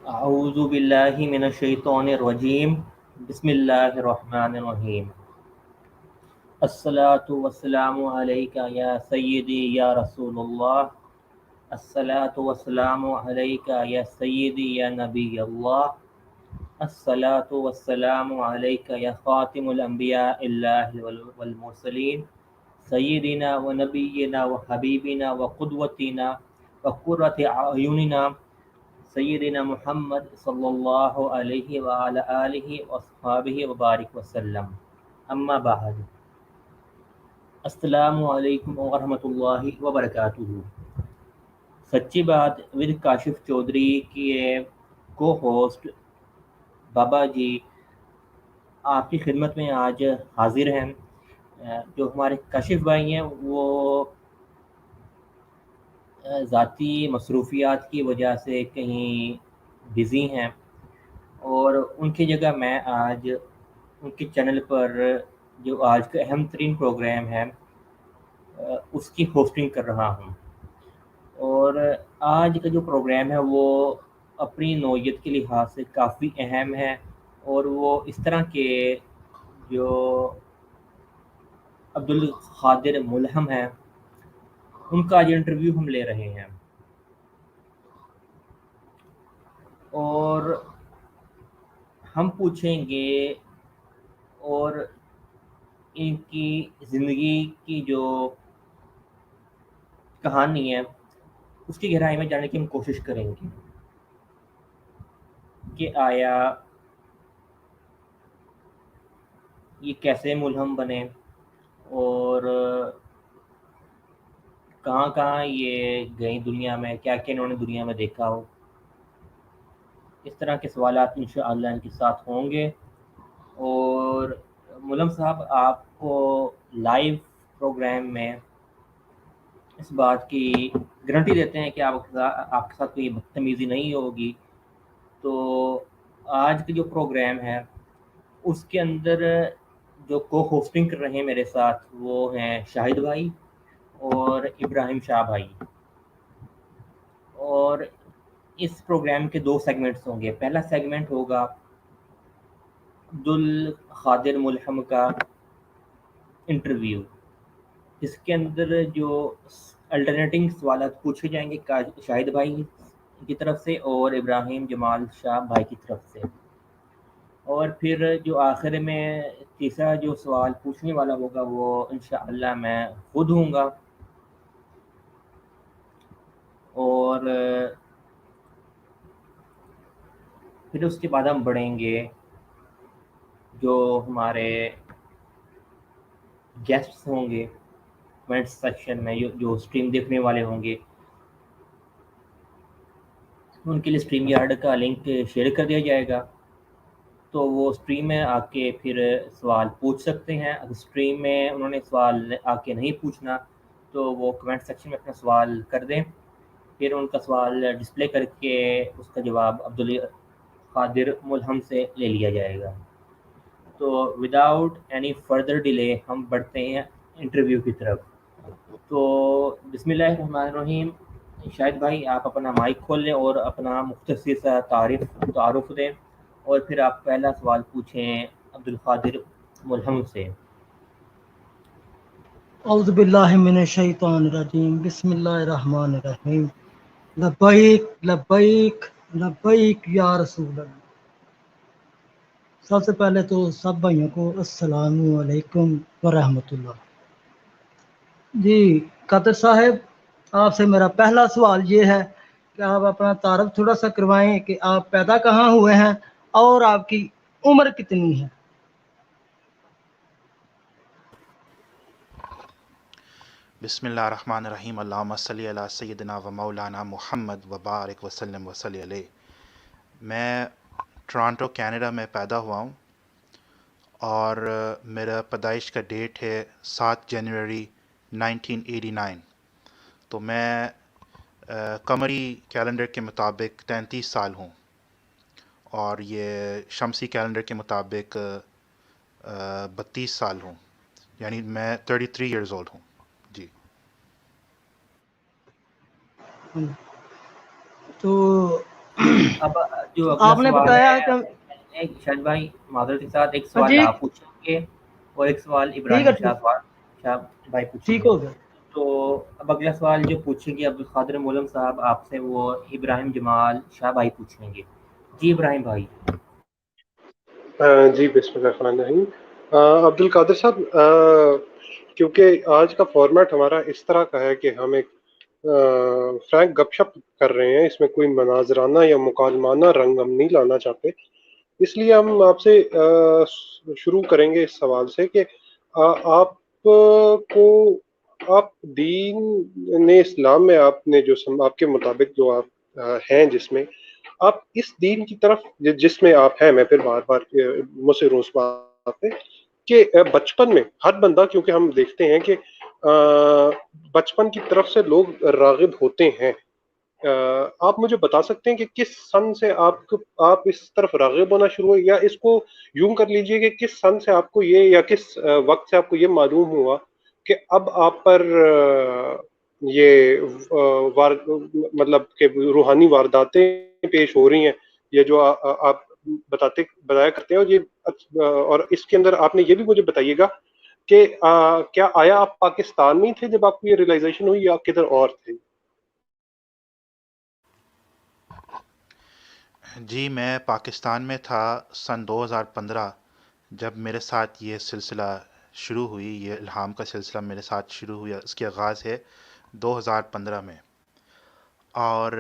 اعوذ باللہ من الشیطان الرجیم بسم اللہ الرحمن الرحیم الصلاۃ والسلام علیک یا سیدی یا رسول اللہ الصلاۃ والسلام علیک یا سیدی یا نبی اللہ الصلاۃ والسلام علیک یا خاتم الانبیاء اللہ والمرسلین سیدنا و نبینا و حبیبنا و قدوتنا و قرۃ اعیننا سیدنا محمد صلی اللہ علیہ وآلہ آلہ واصحابہ وبارک وسلم اما بعد السلام علیکم ورحمۃ اللہ وبرکاتہ۔ سچی بات ود کاشف چودھری کی کو ہوسٹ بابا جی آپ کی خدمت میں آج حاضر ہیں۔ جو ہمارے کاشف بھائی ہیں وہ ذاتی مصروفیات کی وجہ سے کہیں بزی ہیں، اور ان کی جگہ میں آج ان کے چینل پر جو آج کا اہم ترین پروگرام ہے اس کی ہوسٹنگ کر رہا ہوں۔ اور آج کا جو پروگرام ہے وہ اپنی نوعیت کے لحاظ سے کافی اہم ہے، اور وہ اس طرح کے جو عبدالقادر ملہم ہیں ان کا آج انٹرویو ہم لے رہے ہیں، اور ہم پوچھیں گے اور ان کی زندگی کی جو کہانی ہے اس کی گہرائی میں جانے کی ہم کوشش کریں گے کہ آیا یہ کیسے ملہم بنے، اور کہاں کہاں یہ گئی دنیا میں، کیا کیا انہوں نے دنیا میں دیکھا ہو۔ اس طرح کے سوالات انشاءاللہ ان کے ساتھ ہوں گے، اور ملہم صاحب آپ کو لائیو پروگرام میں اس بات کی گارنٹی دیتے ہیں کہ آپ کے ساتھ کوئی بدتمیزی نہیں ہوگی۔ تو آج کا جو پروگرام ہے اس کے اندر جو کو ہوسٹنگ کر رہے ہیں میرے ساتھ وہ ہیں شاہد بھائی اور ابراہیم شاہ بھائی، اور اس پروگرام کے دو سیگمنٹس ہوں گے۔ پہلا سیگمنٹ ہوگا عبدالقادر ملہم کا انٹرویو، جس کے اندر جو الٹرنیٹنگ سوالات پوچھے جائیں گے شاہد بھائی کی طرف سے اور ابراہیم جمال شاہ بھائی کی طرف سے، اور پھر جو آخر میں تیسرا جو سوال پوچھنے والا ہوگا وہ انشاءاللہ میں خود ہوں گا، اور پھر اس کے بعد ہم بڑھیں گے جو ہمارے گیسٹس ہوں گے کمنٹ سیکشن میں، جو اسٹریم دیکھنے والے ہوں گے ان کے لیے اسٹریم یارڈ کا لنک شیئر کر دیا جائے گا، تو وہ اسٹریم میں آ کے پھر سوال پوچھ سکتے ہیں۔ اگر اسٹریم میں انہوں نے سوال آ کے نہیں پوچھنا تو وہ کمنٹ سیکشن میں اپنا سوال کر دیں، پھر ان کا سوال ڈسپلے کر کے اس کا جواب عبدالقادر ملہم سے لے لیا جائے گا۔ تو وداؤٹ اینی فردر ڈیلے ہم بڑھتے ہیں انٹرویو کی طرف۔ تو بسم اللہ الرحمن الرحیم، شاہد بھائی آپ اپنا مائک کھول لیں اور اپنا مختصر سا تعارف دیں، اور پھر آپ پہلا سوال پوچھیں عبدالقادر ملہم سے۔ اعوذ باللہ من الشیطان الرجیم بسم اللہ الرحمن الرحیم لبیک لبیک لبیک یا رسول اللہ۔ سب سے پہلے تو سب بھائیوں کو السلام علیکم ورحمۃ اللہ۔ جی قادر صاحب، آپ سے میرا پہلا سوال یہ ہے کہ آپ اپنا تعارف تھوڑا سا کروائیں کہ آپ پیدا کہاں ہوئے ہیں اور آپ کی عمر کتنی ہے؟ بسم اللہ الرحمن الرحیم، اللہم صلی علی سیدنا و مولانا محمد وبارک وسلم وصلی علیہ۔ میں ٹورانٹو کینیڈا میں پیدا ہوا ہوں، اور میرا پیدائش کا ڈیٹ ہے 7 جنوری 1989۔ تو میں قمری کیلنڈر کے مطابق 33 سال ہوں، اور یہ شمسی کیلنڈر کے مطابق 32 سال ہوں، یعنی میں 33 ایئرز اولڈ ہوں جی۔ تو اب جو اگلا آپ نے سوال بتایا ہے، کہ ایک شاہد بھائی معذرت کے ساتھ ایک ہاں سوال جی آپ پوچھیں گے اور ایک سوال ٹھیک ہے، ابراہیم شاہ بھائی پوچھیں ٹھیک گے. ہو گیا. تو اب اگلا سوال جو پوچھیں گے عبدالقادر مولم صاحب آپ سے، وہ ابراہیم جمال شاہ بھائی پوچھیں گے. جی ابراہیم بھائی. جی بسم اللہ الرحمن الرحیم. عبد القادر صاحب، کیونکہ آج کا فارمیٹ ہمارا اس طرح کا ہے کہ ہم ایک فرینک گپ شپ کر رہے ہیں، اس میں کوئی مناظرانہ یا مکالمانہ رنگ ہم نہیں لانا چاہتے، اس لیے ہم آپ سے شروع کریں گے اس سوال سے کہ آپ کو دین اسلام میں آپ نے جو آپ کے مطابق جو آپ ہیں جس میں آپ اس دین کی طرف جس میں آپ ہیں، میں پھر بار بار مجھ سے روز بات ہے کہ بچپن میں ہر بندہ، کیونکہ ہم دیکھتے ہیں کہ بچپن کی طرف سے لوگ راغب ہوتے ہیں، آپ مجھے بتا سکتے ہیں کہ کس سن سے آپ اس طرف راغب ہونا شروع ہوئے، یا اس کو یوں کر لیجئے کہ کس سن سے آپ کو یہ، یا کس وقت سے آپ کو یہ معلوم ہوا کہ اب آپ پر یہ مطلب کہ روحانی وارداتیں پیش ہو رہی ہیں، یہ جو آپ بتایا کرتے ہیں. اور یہ اور اس کے اندر آپ نے یہ بھی مجھے بتائیے گا کہ کیا آیا آپ پاکستان میں تھے جب آپ کو یہ ریئلائزیشن ہوئی، یا کدھر اور تھے؟ جی میں پاکستان میں تھا سن 2015 جب میرے ساتھ یہ سلسلہ شروع ہوئی، یہ الہام کا سلسلہ میرے ساتھ شروع ہوا. اس کے آغاز ہے 2015 میں. اور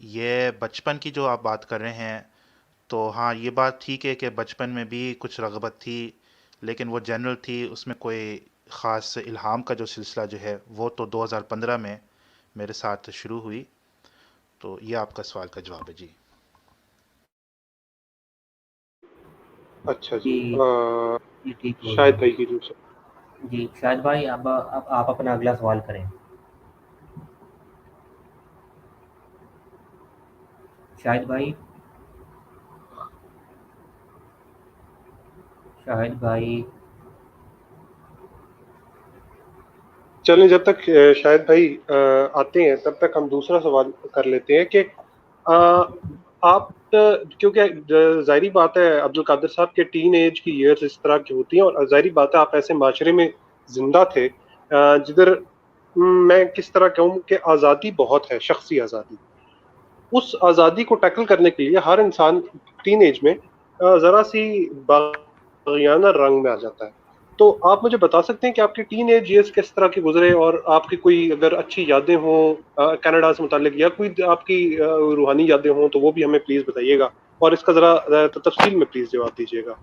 یہ بچپن کی جو آپ بات کر رہے ہیں، تو ہاں یہ بات ٹھیک ہے کہ بچپن میں بھی کچھ رغبت تھی، لیکن وہ جنرل تھی، اس میں کوئی خاص الہام کا جو سلسلہ جو ہے وہ تو 2015 میں میرے ساتھ شروع ہوئی. تو یہ آپ کا سوال کا جواب ہے. جی اچھا جی. جی جی ٹھیک ہو شاید گیا. بھائی کی دوسرا. جی شاہد بھائی اب آپ اپنا اگلا سوال کریں. شاہد بھائی. شاہد بھائی. چلیں، جب تک شاید بھائی آتے ہیں تب تک ہم دوسرا سوال کر لیتے ہیں کہ آپ، کیونکہ ظاہری بات ہے عبد القادر صاحب کے ٹین ایج کی ایئرز اس طرح کی ہوتی ہیں، اور ظاہری بات ہے آپ ایسے معاشرے میں زندہ تھے جدھر میں کس طرح کہوں کہ آزادی بہت ہے، شخصی آزادی. اس آزادی کو ٹیکل کرنے کے لیے ہر انسان ٹین ایج میں ذرا سی باغیانہ رنگ میں آ جاتا ہے. تو آپ مجھے بتا سکتے ہیں کہ آپ کی ٹین ایج ایئرز کس طرح کے گزرے، اور آپ کی کوئی اگر اچھی یادیں ہوں کینیڈا سے متعلق، یا کوئی آپ کی روحانی یادیں ہوں تو وہ بھی ہمیں پلیز بتائیے گا، اور اس کا ذرا تفصیل میں پلیز جواب دیجیے گا.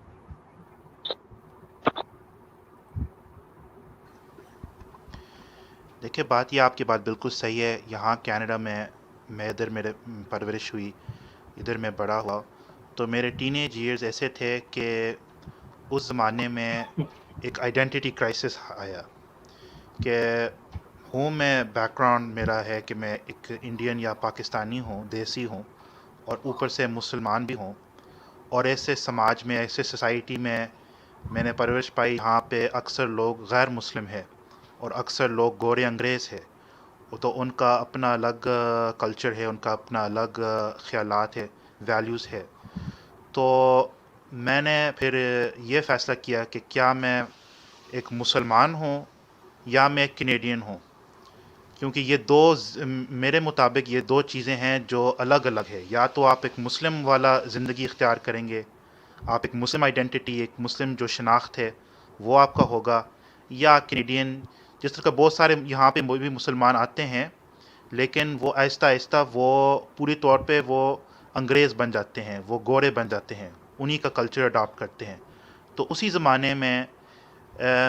دیکھیں، بات یہ آپ کی بات بالکل صحیح ہے. یہاں کینیڈا میں ادھر میرے پرورش ہوئی، ادھر میں بڑا ہوا. تو میرے ٹین ایج ایئرز ایسے تھے کہ اس زمانے میں ایک آئیڈینٹی کرائسس آیا کہ ہوں میں بیک گراؤنڈ میرا ہے کہ میں ایک انڈین یا پاکستانی ہوں، دیسی ہوں، اور اوپر سے مسلمان بھی ہوں. اور ایسے سماج میں، ایسے سوسائٹی میں نے پرورش پائی، یہاں پہ اکثر لوگ غیر مسلم ہے اور اکثر لوگ گورے انگریز ہے. تو ان کا اپنا الگ کلچر ہے، ان کا اپنا الگ خیالات ہے، ویلیوز ہے. تو میں نے پھر یہ فیصلہ کیا کہ کیا میں ایک مسلمان ہوں یا میں ایک کینیڈین ہوں، کیونکہ یہ میرے مطابق یہ دو چیزیں ہیں جو الگ الگ ہے. یا تو آپ ایک مسلم والا زندگی اختیار کریں گے، آپ ایک مسلم آئیڈینٹی، ایک مسلم جو شناخت ہے وہ آپ کا ہوگا، یا کینیڈین. جس طرح بہت سارے یہاں پہ بھی مسلمان آتے ہیں، لیکن وہ آہستہ آہستہ وہ پوری طور پہ وہ انگریز بن جاتے ہیں، وہ گورے بن جاتے ہیں، انہی کا کلچر اڈاپٹ کرتے ہیں. تو اسی زمانے میں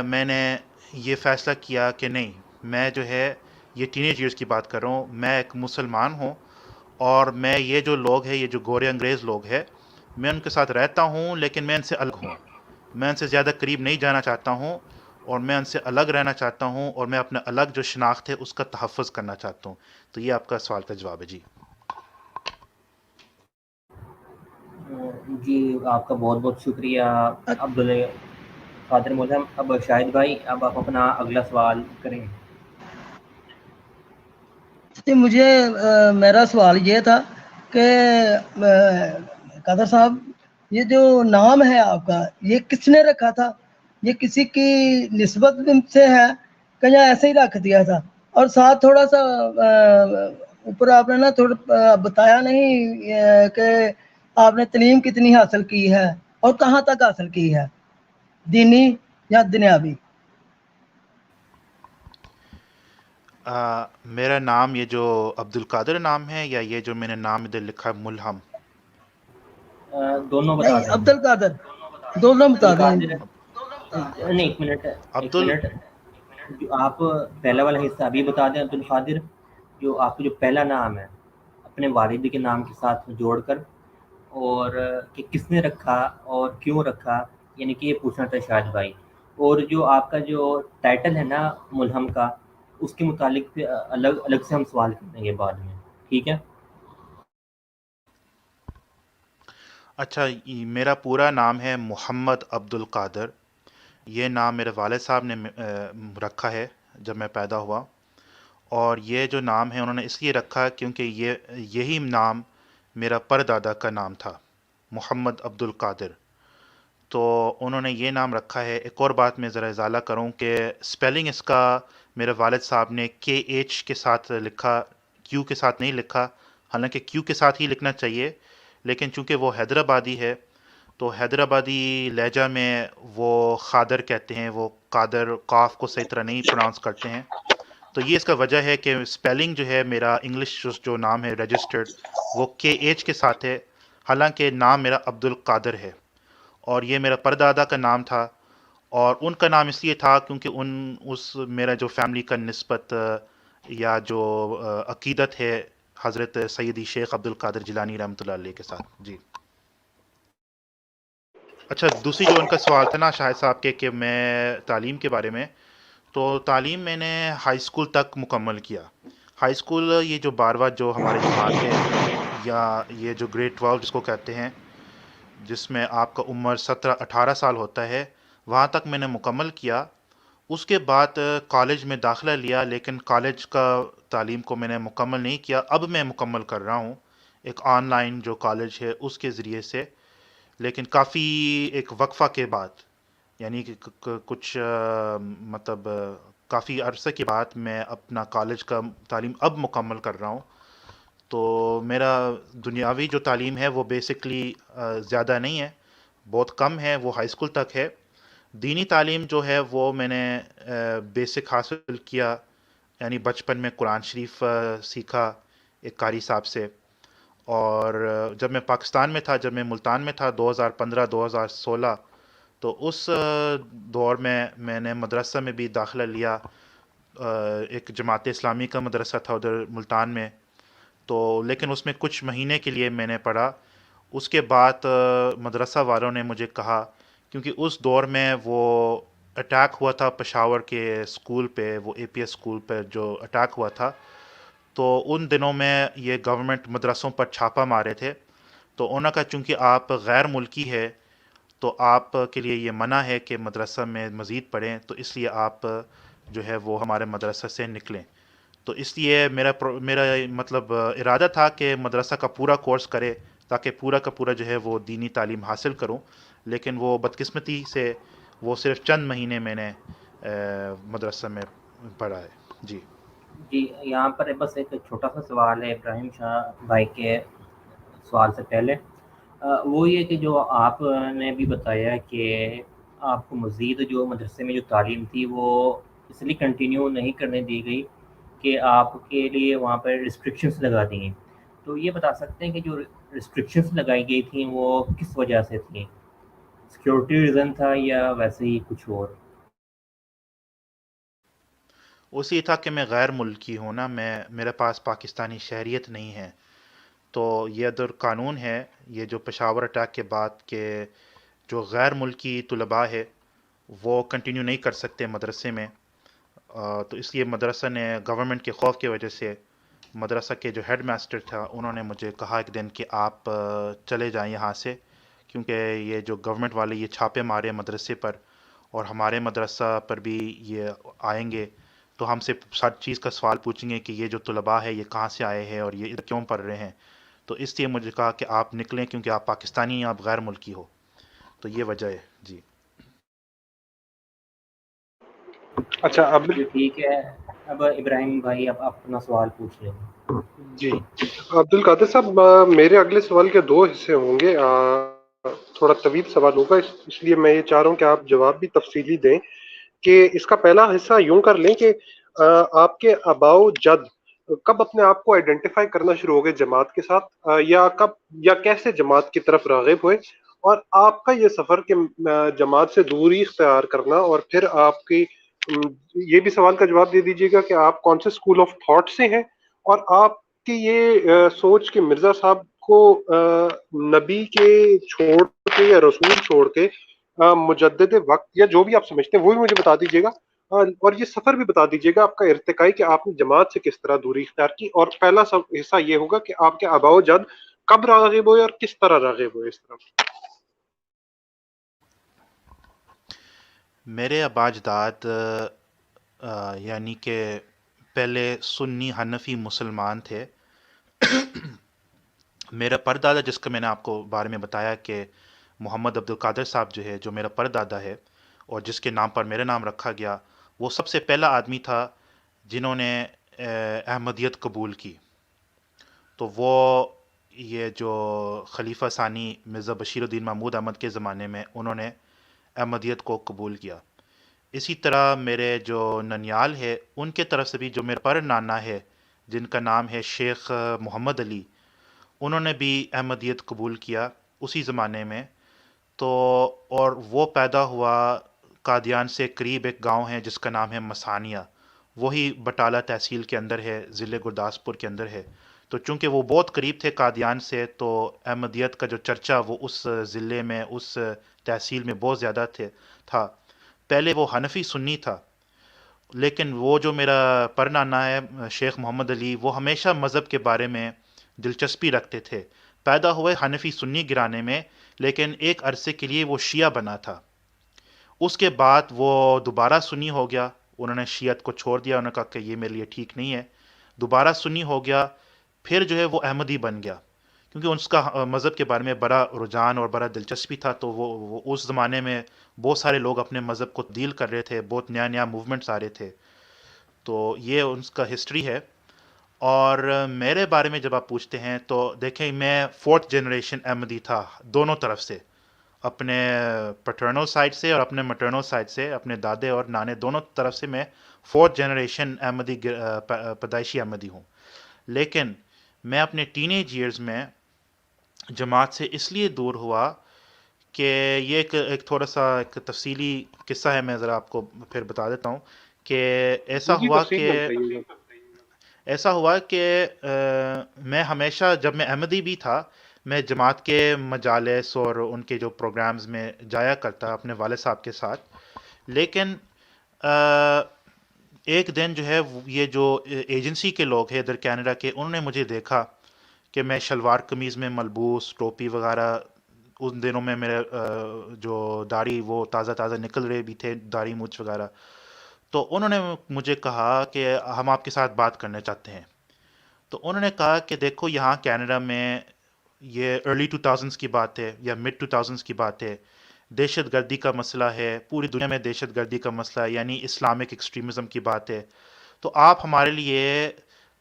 میں نے یہ فیصلہ کیا کہ نہیں، میں جو ہے یہ ٹین ایج ایئرس کی بات کر رہا ہوں، میں ایک مسلمان ہوں، اور میں یہ جو لوگ ہیں، یہ جو گورے انگریز لوگ ہیں، میں ان کے ساتھ رہتا ہوں، لیکن میں ان سے الگ ہوں. میں ان سے زیادہ قریب نہیں جانا چاہتا ہوں، اور میں ان سے الگ رہنا چاہتا ہوں، اور میں اپنا الگ جو شناخت ہے اس کا تحفظ کرنا چاہتا ہوں. تو یہ آپ کا سوال کا جواب ہے. جی جی آپ کا بہت بہت شکریہ عبدالقادر مولم. اب شاہد بھائی اب آپ اپنا اگلا سوال کریں. مجھے میرا سوال یہ تھا کہ قادر صاحب یہ جو نام ہے آپ کا یہ کس نے رکھا تھا؟ یہ کسی کی نسبت سے ہے کہ یا ایسے ہی رکھ دیا تھا؟ اور ساتھ تھوڑا سا اوپر آپ نے نا تھوڑا بتایا نہیں کہ آپ نے تعلیم کتنی حاصل کی ہے اور کہاں تک حاصل کی ہے، دینی یا دنیاوی؟ میرا نام یہ جو عبد القادر نام ہے یا یہ جو میں نے نام ادھر لکھا ہے ملہم؟ دونوں بتا نہیں، دیں عبد القادر دونوں عبد بتا دیں۔ القادر نہیں، ایک عبد ال منٹ جو آپ پہلا والا حصہ ابھی بتا دیں عبد القادر، جو آپ کا جو پہلا نام ہے اپنے والد کے نام کے ساتھ جوڑ کر، اور کہ کس نے رکھا اور کیوں رکھا، یعنی کہ یہ پوچھنا تھا شاہد بھائی۔ اور جو آپ کا جو ٹائٹل ہے نا ملہم کا، اس کے متعلق پھر الگ سے ہم سوال کریں گے بعد میں، ٹھیک ہے؟ اچھا، میرا پورا نام ہے محمد عبد القادر۔ یہ نام میرے والد صاحب نے رکھا ہے جب میں پیدا ہوا، اور یہ جو نام ہے انہوں نے اس لیے رکھا کیونکہ یہی نام میرا پردادا کا نام تھا، محمد عبد القادر۔ تو انہوں نے یہ نام رکھا ہے۔ ایک اور بات میں ذرا ازالہ کروں کہ سپیلنگ اس کا میرے والد صاحب نے کے ایچ کے ساتھ لکھا، کیو کے ساتھ نہیں لکھا، حالانکہ کیو کے ساتھ ہی لکھنا چاہیے، لیکن چونکہ وہ حیدرآبادی ہے تو حیدرآبادی لہجہ میں وہ خادر کہتے ہیں، وہ قادر قاف کو صحیح طرح نہیں پروناؤنس کرتے ہیں۔ تو یہ اس کا وجہ ہے کہ سپیلنگ جو ہے میرا انگلش جو نام ہے رجسٹرڈ وہ کے ایچ کے ساتھ ہے، حالانکہ نام میرا عبد القادر ہے، اور یہ میرا پردادا کا نام تھا۔ اور ان کا نام اس لیے تھا کیونکہ میرا جو فیملی کا نسبت یا جو عقیدت ہے حضرت سیدی شیخ عبد القادر جیلانی رحمۃ اللہ علیہ کے ساتھ۔ جی اچھا، دوسری جو ان کا سوال تھا نا شاہد صاحب کے کہ میں تعلیم کے بارے میں، تو تعلیم میں نے ہائی اسکول تک مکمل کیا۔ ہائی اسکول یہ جو 12واں جو ہماری جماعت ہے، یا یہ جو گریڈ 12 جس کو کہتے ہیں، جس میں آپ کا عمر 17-18 سال ہوتا ہے، وہاں تک میں نے مکمل کیا۔ اس کے بعد کالج میں داخلہ لیا، لیکن کالج کا تعلیم کو میں نے مکمل نہیں کیا۔ اب میں مکمل کر رہا ہوں ایک آن لائن جو کالج ہے اس کے ذریعے سے، لیکن کافی ایک وقفہ کے بعد، یعنی کہ کچھ مطلب کافی عرصے کے بعد میں اپنا کالج کا تعلیم اب مکمل کر رہا ہوں۔ تو میرا دنیاوی جو تعلیم ہے وہ بیسکلی زیادہ نہیں ہے، بہت کم ہے، وہ ہائی اسکول تک ہے۔ دینی تعلیم جو ہے وہ میں نے بیسک حاصل کیا، یعنی بچپن میں قرآن شریف سیکھا ایک قاری صاحب سے، اور جب میں پاکستان میں تھا، جب میں ملتان میں تھا 2015-2016، تو اس دور میں نے مدرسہ میں بھی داخلہ لیا، ایک جماعت اسلامی کا مدرسہ تھا ادھر ملتان میں، تو لیکن اس میں کچھ مہینے کے لیے میں نے پڑھا۔ اس کے بعد مدرسہ والوں نے مجھے کہا، کیونکہ اس دور میں وہ اٹیک ہوا تھا پشاور کے اسکول پہ، وہ اے پی ایس اسکول پہ جو اٹیک ہوا تھا، تو ان دنوں میں یہ گورنمنٹ مدرسوں پر چھاپہ مارے تھے، تو انہوں نے کہا چونکہ آپ غیر ملکی ہے تو آپ کے لیے یہ منع ہے کہ مدرسہ میں مزید پڑھیں، تو اس لیے آپ جو ہے وہ ہمارے مدرسہ سے نکلیں۔ تو اس لیے میرا مطلب ارادہ تھا کہ مدرسہ کا پورا کورس کرے تاکہ پورا کا پورا جو ہے وہ دینی تعلیم حاصل کروں، لیکن وہ بدقسمتی سے وہ صرف چند مہینے میں نے مدرسہ میں پڑھا ہے۔ جی جی، یہاں پر بس ایک چھوٹا سا سوال ہے ابراہیم شاہ بھائی کے سوال سے پہلے، وہ یہ کہ جو آپ نے بھی بتایا کہ آپ کو مزید جو مدرسے میں جو تعلیم تھی وہ اس لیے کنٹینیو نہیں کرنے دی گئی کہ آپ کے لیے وہاں پر ریسٹرکشنس لگا دی ہیں، تو یہ بتا سکتے ہیں کہ جو ریسٹرکشنس لگائی گئی تھیں وہ کس وجہ سے تھیں؟ سیکیورٹی ریزن تھا یا ویسے ہی کچھ اور؟ اسی تھا کہ میں غیر ملکی ہوں نا، میرے پاس پاکستانی شہریت نہیں ہے، تو یہ ادھر قانون ہے یہ جو پشاور اٹیک کے بعد کہ جو غیر ملکی طلباء ہے وہ کنٹینیو نہیں کر سکتے مدرسے میں۔ تو اس لیے مدرسہ نے گورنمنٹ کے خوف کی وجہ سے، مدرسہ کے جو ہیڈ ماسٹر تھا انہوں نے مجھے کہا ایک دن کہ آپ چلے جائیں یہاں سے، کیونکہ یہ جو گورنمنٹ والے یہ چھاپے مارے مدرسے پر، اور ہمارے مدرسہ پر بھی یہ آئیں گے تو ہم سے ہر چیز کا سوال پوچھیں گے کہ یہ جو طلباء ہے یہ کہاں سے آئے ہیں اور یہ ادھر کیوں پڑھ رہے ہیں۔ تو اس لیے مجھے کہا کہ آپ نکلیں کیونکہ آپ پاکستانی ہیں، آپ غیر ملکی ہو. تو یہ وجہ ہے. جی اچھا اب جی ٹھیک ہے. اب ابراہیم بھائی اب آپ اپنا سوال پوچھ لیں. جی عبد القادر صاحب، میرے اگلے سوال کے دو حصے ہوں گے. تھوڑا طویل سوال ہوگا، اس لیے میں یہ چاہ رہا ہوں کہ آپ جواب بھی تفصیلی دیں. کہ اس کا پہلا حصہ یوں کر لیں کہ آپ کے آباؤ جد کب اپنے آپ کو آئیڈینٹیفائی کرنا شروع ہو گئے جماعت کے ساتھ، یا کب یا کیسے جماعت کی طرف راغب ہوئے، اور آپ کا یہ سفر کہ جماعت سے دوری اختیار کرنا، اور پھر آپ کی یہ بھی سوال کا جواب دے دیجیے گا کہ آپ کون سے اسکول آف تھاٹ سے ہیں، اور آپ کی یہ سوچ کہ مرزا صاحب کو نبی کے چھوڑ کے یا رسول چھوڑ کے مجدد وقت یا جو بھی آپ سمجھتے ہیں وہ بھی مجھے بتا دیجیے گا. اور یہ سفر بھی بتا دیجیے گا آپ کا ارتقائی کہ آپ نے جماعت سے کس طرح دوری اختیار کی. اور پہلا حصہ یہ ہوگا کہ آپ کے آباء و جد کب راغب ہوئے اور کس طرح راغب ہوئے اس طرف. میرے ابا اجداد یعنی کہ پہلے سنی حنفی مسلمان تھے. میرا پردادا جس کا میں نے آپ کو بارے میں بتایا کہ محمد عبد القادر صاحب جو ہے، جو میرا پردادا ہے اور جس کے نام پر میرا نام رکھا گیا، وہ سب سے پہلا آدمی تھا جنہوں نے احمدیت قبول کی. تو وہ یہ جو خلیفہ ثانی مرزا بشیر الدین محمود احمد کے زمانے میں انہوں نے احمدیت کو قبول کیا. اسی طرح میرے جو ننیال ہے ان کے طرف سے بھی جو میرا پر نانا ہے جن کا نام ہے شیخ محمد علی، انہوں نے بھی احمدیت قبول کیا اسی زمانے میں. تو اور وہ پیدا ہوا قادیان سے قریب ایک گاؤں ہے جس کا نام ہے مسانیہ، وہی بٹالہ تحصیل کے اندر ہے، ضلع گرداسپور کے اندر ہے. تو چونکہ وہ بہت قریب تھے قادیان سے، تو احمدیت کا جو چرچا وہ اس ضلع میں اس تحصیل میں بہت زیادہ تھا. پہلے وہ حنفی سنی تھا، لیکن وہ جو میرا پرنانا ہے شیخ محمد علی، وہ ہمیشہ مذہب کے بارے میں دلچسپی رکھتے تھے. پیدا ہوئے حنفی سنی گرانے میں، لیکن ایک عرصے کے لیے وہ شیعہ بنا تھا. اس کے بعد وہ دوبارہ سنی ہو گیا، انہوں نے شیعت کو چھوڑ دیا، انہوں نے کہا کہ یہ میرے لیے ٹھیک نہیں ہے. دوبارہ سنی ہو گیا، پھر جو ہے وہ احمدی بن گیا کیونکہ اس کا مذہب کے بارے میں بڑا رجحان اور بڑا دلچسپی تھا. تو وہ اس زمانے میں بہت سارے لوگ اپنے مذہب کو تبدیل کر رہے تھے، بہت نیا موومنٹس آ رہے تھے. تو یہ ان کا ہسٹری ہے. اور میرے بارے میں جب آپ پوچھتے ہیں تو دیکھیں، میں 4th جنریشن احمدی تھا دونوں طرف سے، اپنے پٹرنل سائڈ سے اور اپنے مٹرنل سائڈ سے، اپنے دادے اور نانے دونوں طرف سے میں 4th جنریشن احمدی پیدائشی احمدی ہوں. لیکن میں اپنے ٹین ایج ایئرز میں جماعت سے اس لیے دور ہوا کہ یہ ایک تھوڑا سا ایک تفصیلی قصہ ہے، میں ذرا آپ کو پھر بتا دیتا ہوں. کہ جی جی تفصیل میں بتائیے گا. ایسا ہوا کہ میں ہمیشہ جب میں احمدی بھی تھا، میں جماعت کے مجالس اور ان کے جو پروگرامز میں جایا کرتا اپنے والد صاحب کے ساتھ. لیکن ایک دن جو ہے یہ جو ایجنسی کے لوگ ہیں ادھر کینیڈا کے، انہوں نے مجھے دیکھا کہ میں شلوار قمیض میں ملبوس، ٹوپی وغیرہ، ان دنوں میں میرے جو داڑھی وہ تازہ تازہ نکل رہے بھی تھے، داڑھی مونچھ وغیرہ. تو انہوں نے مجھے کہا کہ ہم آپ کے ساتھ بات کرنا چاہتے ہیں. تو انہوں نے کہا کہ دیکھو یہاں کینیڈا میں یہ ارلی 2000s کی بات ہے یا مڈ 2000s کی بات ہے، دہشت گردی کا مسئلہ ہے، پوری دنیا میں دہشت گردی کا مسئلہ ہے، یعنی اسلامک ایکسٹریمزم کی بات ہے. تو آپ ہمارے لیے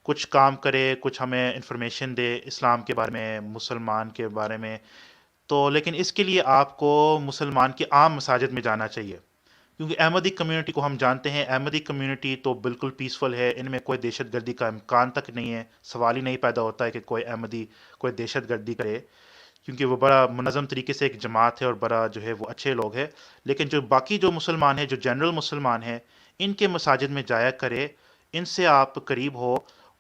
کچھ کام کرے، کچھ ہمیں انفارمیشن دے اسلام کے بارے میں، مسلمان کے بارے میں. تو لیکن اس کے لیے آپ کو مسلمان کی عام مساجد میں جانا چاہیے، کیونکہ احمدی کمیونٹی کو ہم جانتے ہیں، احمدی کمیونٹی تو بالکل پیسفل ہے، ان میں کوئی دہشت گردی کا امکان تک نہیں ہے، سوال ہی نہیں پیدا ہوتا ہے کہ کوئی احمدی کوئی دہشت گردی کرے، کیونکہ وہ بڑا منظم طریقے سے ایک جماعت ہے اور بڑا جو ہے وہ اچھے لوگ ہیں. لیکن جو باقی جو مسلمان ہیں، جو جنرل مسلمان ہیں، ان کے مساجد میں جایا کرے، ان سے آپ قریب ہو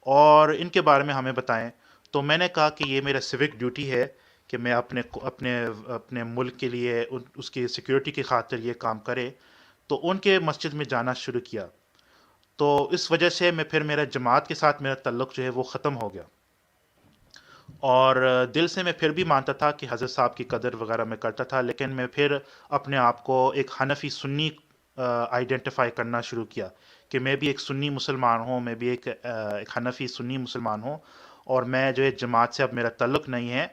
اور ان کے بارے میں ہمیں بتائیں. تو میں نے کہا کہ یہ میرا سیوک ڈیوٹی ہے کہ میں اپنے ملک کے لیے اس کی سیکیورٹی کی خاطر یہ کام کرے. تو ان کے مسجد میں جانا شروع کیا. تو اس وجہ سے پھر میرا جماعت کے ساتھ میرا تعلق جو ہے وہ ختم ہو گیا. اور دل سے میں پھر بھی مانتا تھا کہ حضرت صاحب کی قدر وغیرہ میں کرتا تھا، لیکن میں پھر اپنے آپ کو ایک حنفی سنی آئیڈینٹیفائی کرنا شروع کیا کہ میں بھی ایک سنی مسلمان ہوں، میں بھی ایک حنفی سنی مسلمان ہوں. اور میں جو ہے جماعت سے اب میرا تعلق نہیں ہے.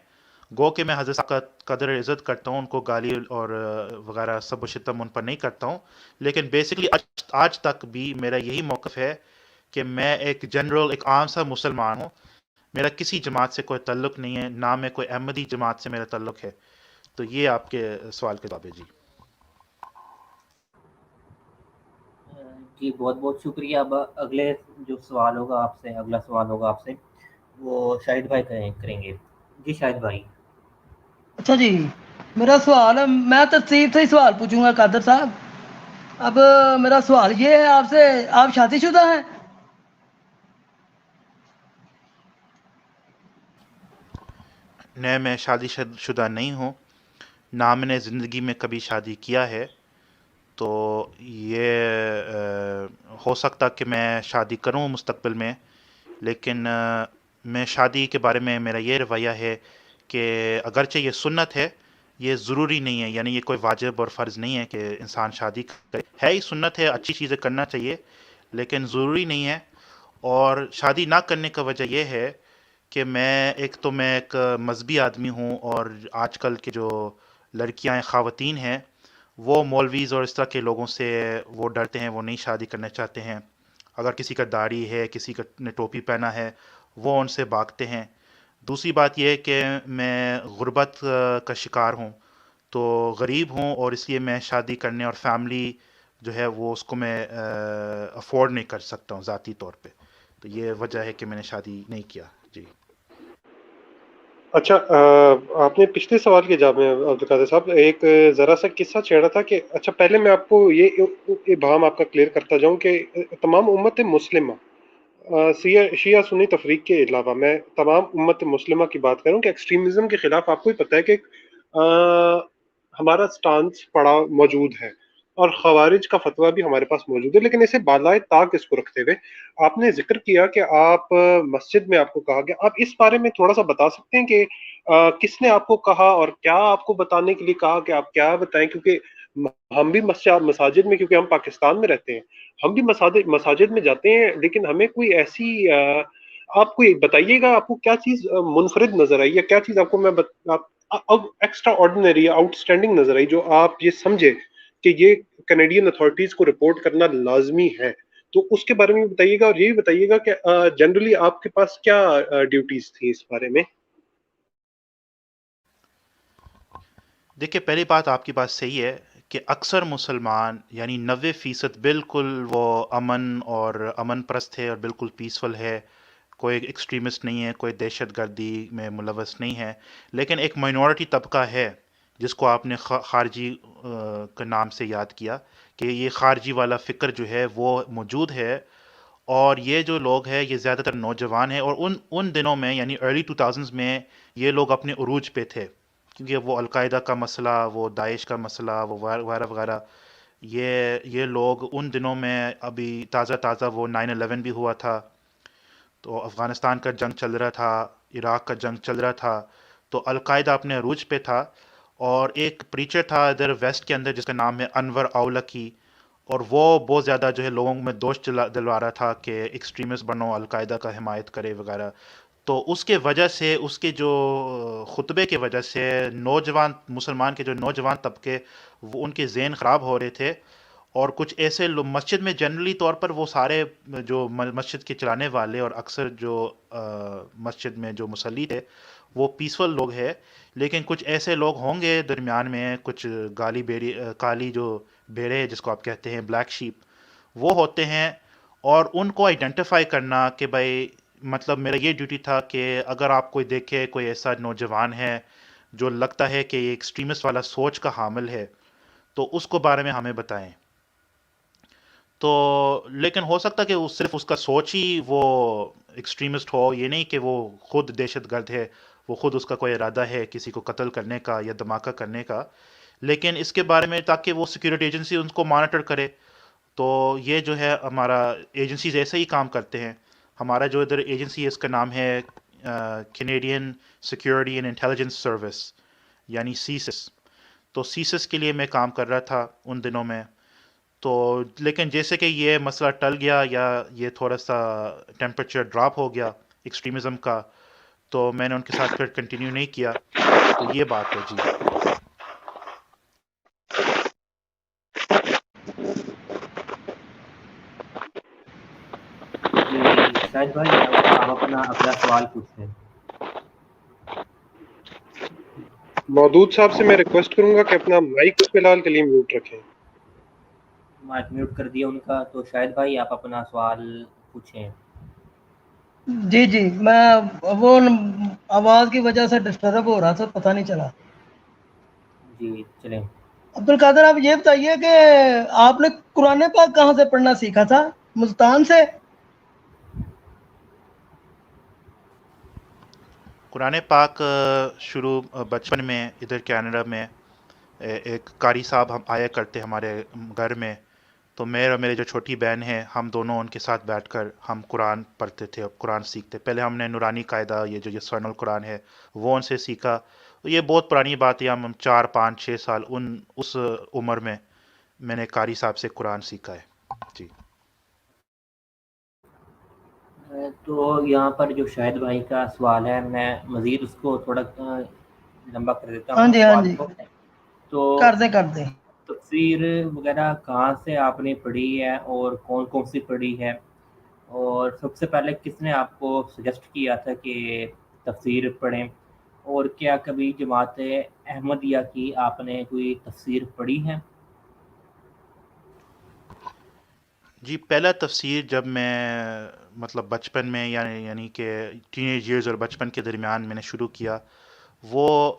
گو کہ میں حضرت صاحب کا قدر عزت کرتا ہوں، ان کو گالی اور وغیرہ سب و شتم ان پر نہیں کرتا ہوں، لیکن بیسکلی آج تک بھی میرا یہی موقف ہے کہ میں ایک جنرل، ایک عام سا مسلمان ہوں. میرا کسی جماعت سے کوئی تعلق نہیں ہے، نہ میں کوئی احمدی جماعت سے میرا تعلق ہے. تو یہ آپ کے سوال کے جواب ہے. جی جی بہت بہت شکریہ. اب اگلے جو سوال ہوگا آپ سے، اگلا سوال ہوگا آپ سے، وہ شاہد بھائی کریں گے. جی شاہد بھائی. اچھا جی، میرا سوال ہے، میں تفصیل سے ہی سوال پوچھوں گا قادر صاحب. اب میرا سوال یہ ہے آپ سے، آپ شادی شدہ ہیں؟ نہیں، میں شادی شدہ نہیں ہوں، نہ میں نے زندگی میں کبھی شادی کیا ہے. تو یہ ہو سکتا کہ میں شادی کروں مستقبل میں، لیکن میں شادی کے بارے میں میرا یہ رویہ ہے کہ اگرچہ یہ سنت ہے، یہ ضروری نہیں ہے، یعنی یہ کوئی واجب اور فرض نہیں ہے کہ انسان شادی کرے. ہے ہی سنت ہے، اچھی چیزیں کرنا چاہیے، لیکن ضروری نہیں ہے. اور شادی نہ کرنے کا وجہ یہ ہے کہ میں ایک مذہبی آدمی ہوں، اور آج کل کے جو لڑکیاں ہیں، خواتین ہیں، وہ مولویز اور اس طرح کے لوگوں سے وہ ڈرتے ہیں، وہ نہیں شادی کرنا چاہتے ہیں. اگر کسی کا داڑھی ہے، کسی کا نے ٹوپی پہنا ہے، وہ ان سے بھاگتے ہیں. دوسری بات یہ ہے کہ میں غربت کا شکار ہوں، تو غریب ہوں، اور اس لیے میں شادی کرنے اور فیملی جو ہے وہ اس کو میں افورڈ نہیں کر سکتا ہوں ذاتی طور پہ. تو یہ وجہ ہے کہ میں نے شادی نہیں کیا. جی اچھا، آپ نے پچھلے سوال کے جواب میں عبدالقادر صاحب ایک ذرا سا قصہ چھیڑا تھا کہ اچھا پہلے میں آپ کو یہ ابہام آپ کا کلیئر کرتا جاؤں کہ تمام امت مسلمہ، شیعہ سنی تفریق کے علاوہ، میں تمام امت مسلمہ کی بات کروں کہ ایکسٹریمزم کے خلاف آپ کو ہی پتہ ہے کہ ہمارا سٹانس پڑا موجود ہے، اور خوارج کا فتویٰ بھی ہمارے پاس موجود ہے. لیکن اسے بالائے طاق اس کو رکھتے ہوئے آپ نے ذکر کیا کہ آپ مسجد میں آپ کو کہا گیا. آپ اس بارے میں تھوڑا سا بتا سکتے ہیں کہ کس نے آپ کو کہا اور کیا آپ کو بتانے کے لیے کہا کہ آپ کیا بتائیں؟ کیونکہ ہم بھی مساجد میں، کیونکہ ہم پاکستان میں رہتے ہیں، ہم بھی مساجد میں جاتے ہیں، لیکن ہمیں کوئی ایسی آپ کو بتائیے گا آپ کو کیا چیز منفرد نظر آئی، یا کیا چیز آپ کو میں ایکسٹرا آرڈینری، آؤٹ اسٹینڈنگ نظر آئی، جو آپ یہ سمجھے کہ یہ کینیڈین اتھارٹیز کو رپورٹ کرنا لازمی ہے. تو اس کے بارے میں بتائیے گا، اور یہ بھی بتائیے گا کہ جنرلی آپ کے پاس کیا ڈیوٹیز تھی اس بارے میں. دیکھیے، پہلی بات آپ کی بات صحیح ہے کہ اکثر مسلمان، یعنی 90% بالکل وہ امن پرست ہے اور بالکل پیسفل ہے، کوئی ایکسٹریمسٹ نہیں ہے، کوئی دہشت گردی میں ملوث نہیں ہے. لیکن ایک مائنورٹی طبقہ ہے جس کو آپ نے خارجی کے نام سے یاد کیا، کہ یہ خارجی والا فکر جو ہے وہ موجود ہے. اور یہ جو لوگ ہیں یہ زیادہ تر نوجوان ہیں، اور ان دنوں میں یعنی ارلی 2000s میں یہ لوگ اپنے عروج پہ تھے، کیونکہ وہ القاعدہ کا مسئلہ، وہ داعش کا مسئلہ، وہ وغیرہ وغیرہ، یہ لوگ ان دنوں میں، ابھی تازہ وہ 9/11 بھی ہوا تھا، تو افغانستان کا جنگ چل رہا تھا، عراق کا جنگ چل رہا تھا، تو القاعدہ اپنے عروج پہ تھا. اور ایک پریچر تھا ادھر ویسٹ کے اندر جس کا نام ہے انور اولکی، اور وہ بہت زیادہ جو ہے لوگوں میں دوش دلوا رہا تھا کہ ایکسٹریمسٹ بنو، القاعدہ کا حمایت کرے وغیرہ. تو اس کے وجہ سے، اس کے جو خطبے کی وجہ سے، مسلمان کے جو نوجوان طبقے، وہ ان کے ذہن خراب ہو رہے تھے. اور کچھ ایسے لوگ مسجد میں، جنرلی طور پر وہ سارے جو مسجد کے چلانے والے اور اکثر جو مسجد میں جو مصلی تھے وہ پیسفل لوگ ہیں، لیکن کچھ ایسے لوگ ہوں گے درمیان میں، کچھ کالی جو بھیڑے جس کو آپ کہتے ہیں، بلیک شیپ، وہ ہوتے ہیں. اور ان کو آئیڈینٹیفائی کرنا کہ بھائی، مطلب میرا یہ ڈیوٹی تھا کہ اگر آپ کوئی دیکھے، کوئی ایسا نوجوان ہے جو لگتا ہے کہ یہ ایکسٹریمسٹ والا سوچ کا حامل ہے، تو اس کو بارے میں ہمیں بتائیں. تو لیکن ہو سکتا کہ صرف اس کا سوچ ہی وہ ایکسٹریمسٹ ہو، یہ نہیں کہ وہ خود دہشت گرد ہے، وہ خود اس کا کوئی ارادہ ہے کسی کو قتل کرنے کا یا دھماکہ کرنے کا. لیکن اس کے بارے میں تاکہ وہ سیکیورٹی ایجنسی ان کو مانیٹر کرے. تو یہ جو ہے ہمارا ایجنسیز ایسے ہی کام کرتے ہیں. ہمارا جو ادھر ایجنسی ہے اس کا نام ہے Canadian security and intelligence service, یعنی سیسس. تو سیسس کے لیے میں کام کر رہا تھا ان دنوں میں. تو لیکن جیسے کہ یہ مسئلہ ٹل گیا، یا یہ تھوڑا سا ٹیمپریچر ڈراپ ہو گیا، ایکسٹریمزم کا، تو میں نے ان کے ساتھ پھر کنٹینیو نہیں کیا. تو یہ بات ہے. جی جی شاہد بھائی آپ اپنا اگلا سوال پوچھیں. مودود صاحب سے میں ریکویسٹ کروں گا کہ اپنا مائک فی الحال کے لیے میوٹ رکھیں. مائک میوٹ کر دیا ان کا. تو شاہد بھائی آپ اپنا سوال پوچھیں. جی جی، میں وہ آواز کی وجہ سے ڈسٹرب ہو رہا تھا، پتہ نہیں چلا. جی چلیں. عبد القادر آپ یہ بتائیے کہ آپ نے قرآن پاک کہاں سے پڑھنا سیکھا تھا؟ ملتان سے؟ قرآن پاک شروع بچپن میں ادھر کینیڈا میں ایک قاری صاحب ہم آیا کرتے ہمارے گھر میں، تو میرے اور میرے جو چھوٹی بہن ہے ہم دونوں ان کے ساتھ بیٹھ کر ہم قرآن پڑھتے تھے، قرآن سیکھتے. پہلے ہم نے نورانی قاعدہ یہ جو سورن القرآن ہے وہ ان سے سیکھا. یہ بہت پرانی بات ہے، ہم 4 5 6 سال اس عمر میں نے قاری صاحب سے قرآن سیکھا ہے. جی تو یہاں پر جو شاہد بھائی کا سوال ہے میں مزید اس کو تھوڑا لمبا کر دیتا ہاں ہوں جی ہاں سوال جی، کو. تو کر دیں. تفسیر وغیرہ کہاں سے آپ نے پڑھی ہے اور کون کون سی پڑھی ہے، اور سب سے پہلے کس نے آپ کو سجیسٹ کیا تھا کہ تفسیر پڑھیں، اور کیا کبھی جماعت احمدیہ کی آپ نے کوئی تفسیر پڑھی ہے؟ جی پہلا تفسیر جب میں مطلب بچپن میں یعنی کہ ٹین ایج ایئرز اور بچپن کے درمیان میں نے شروع کیا، وہ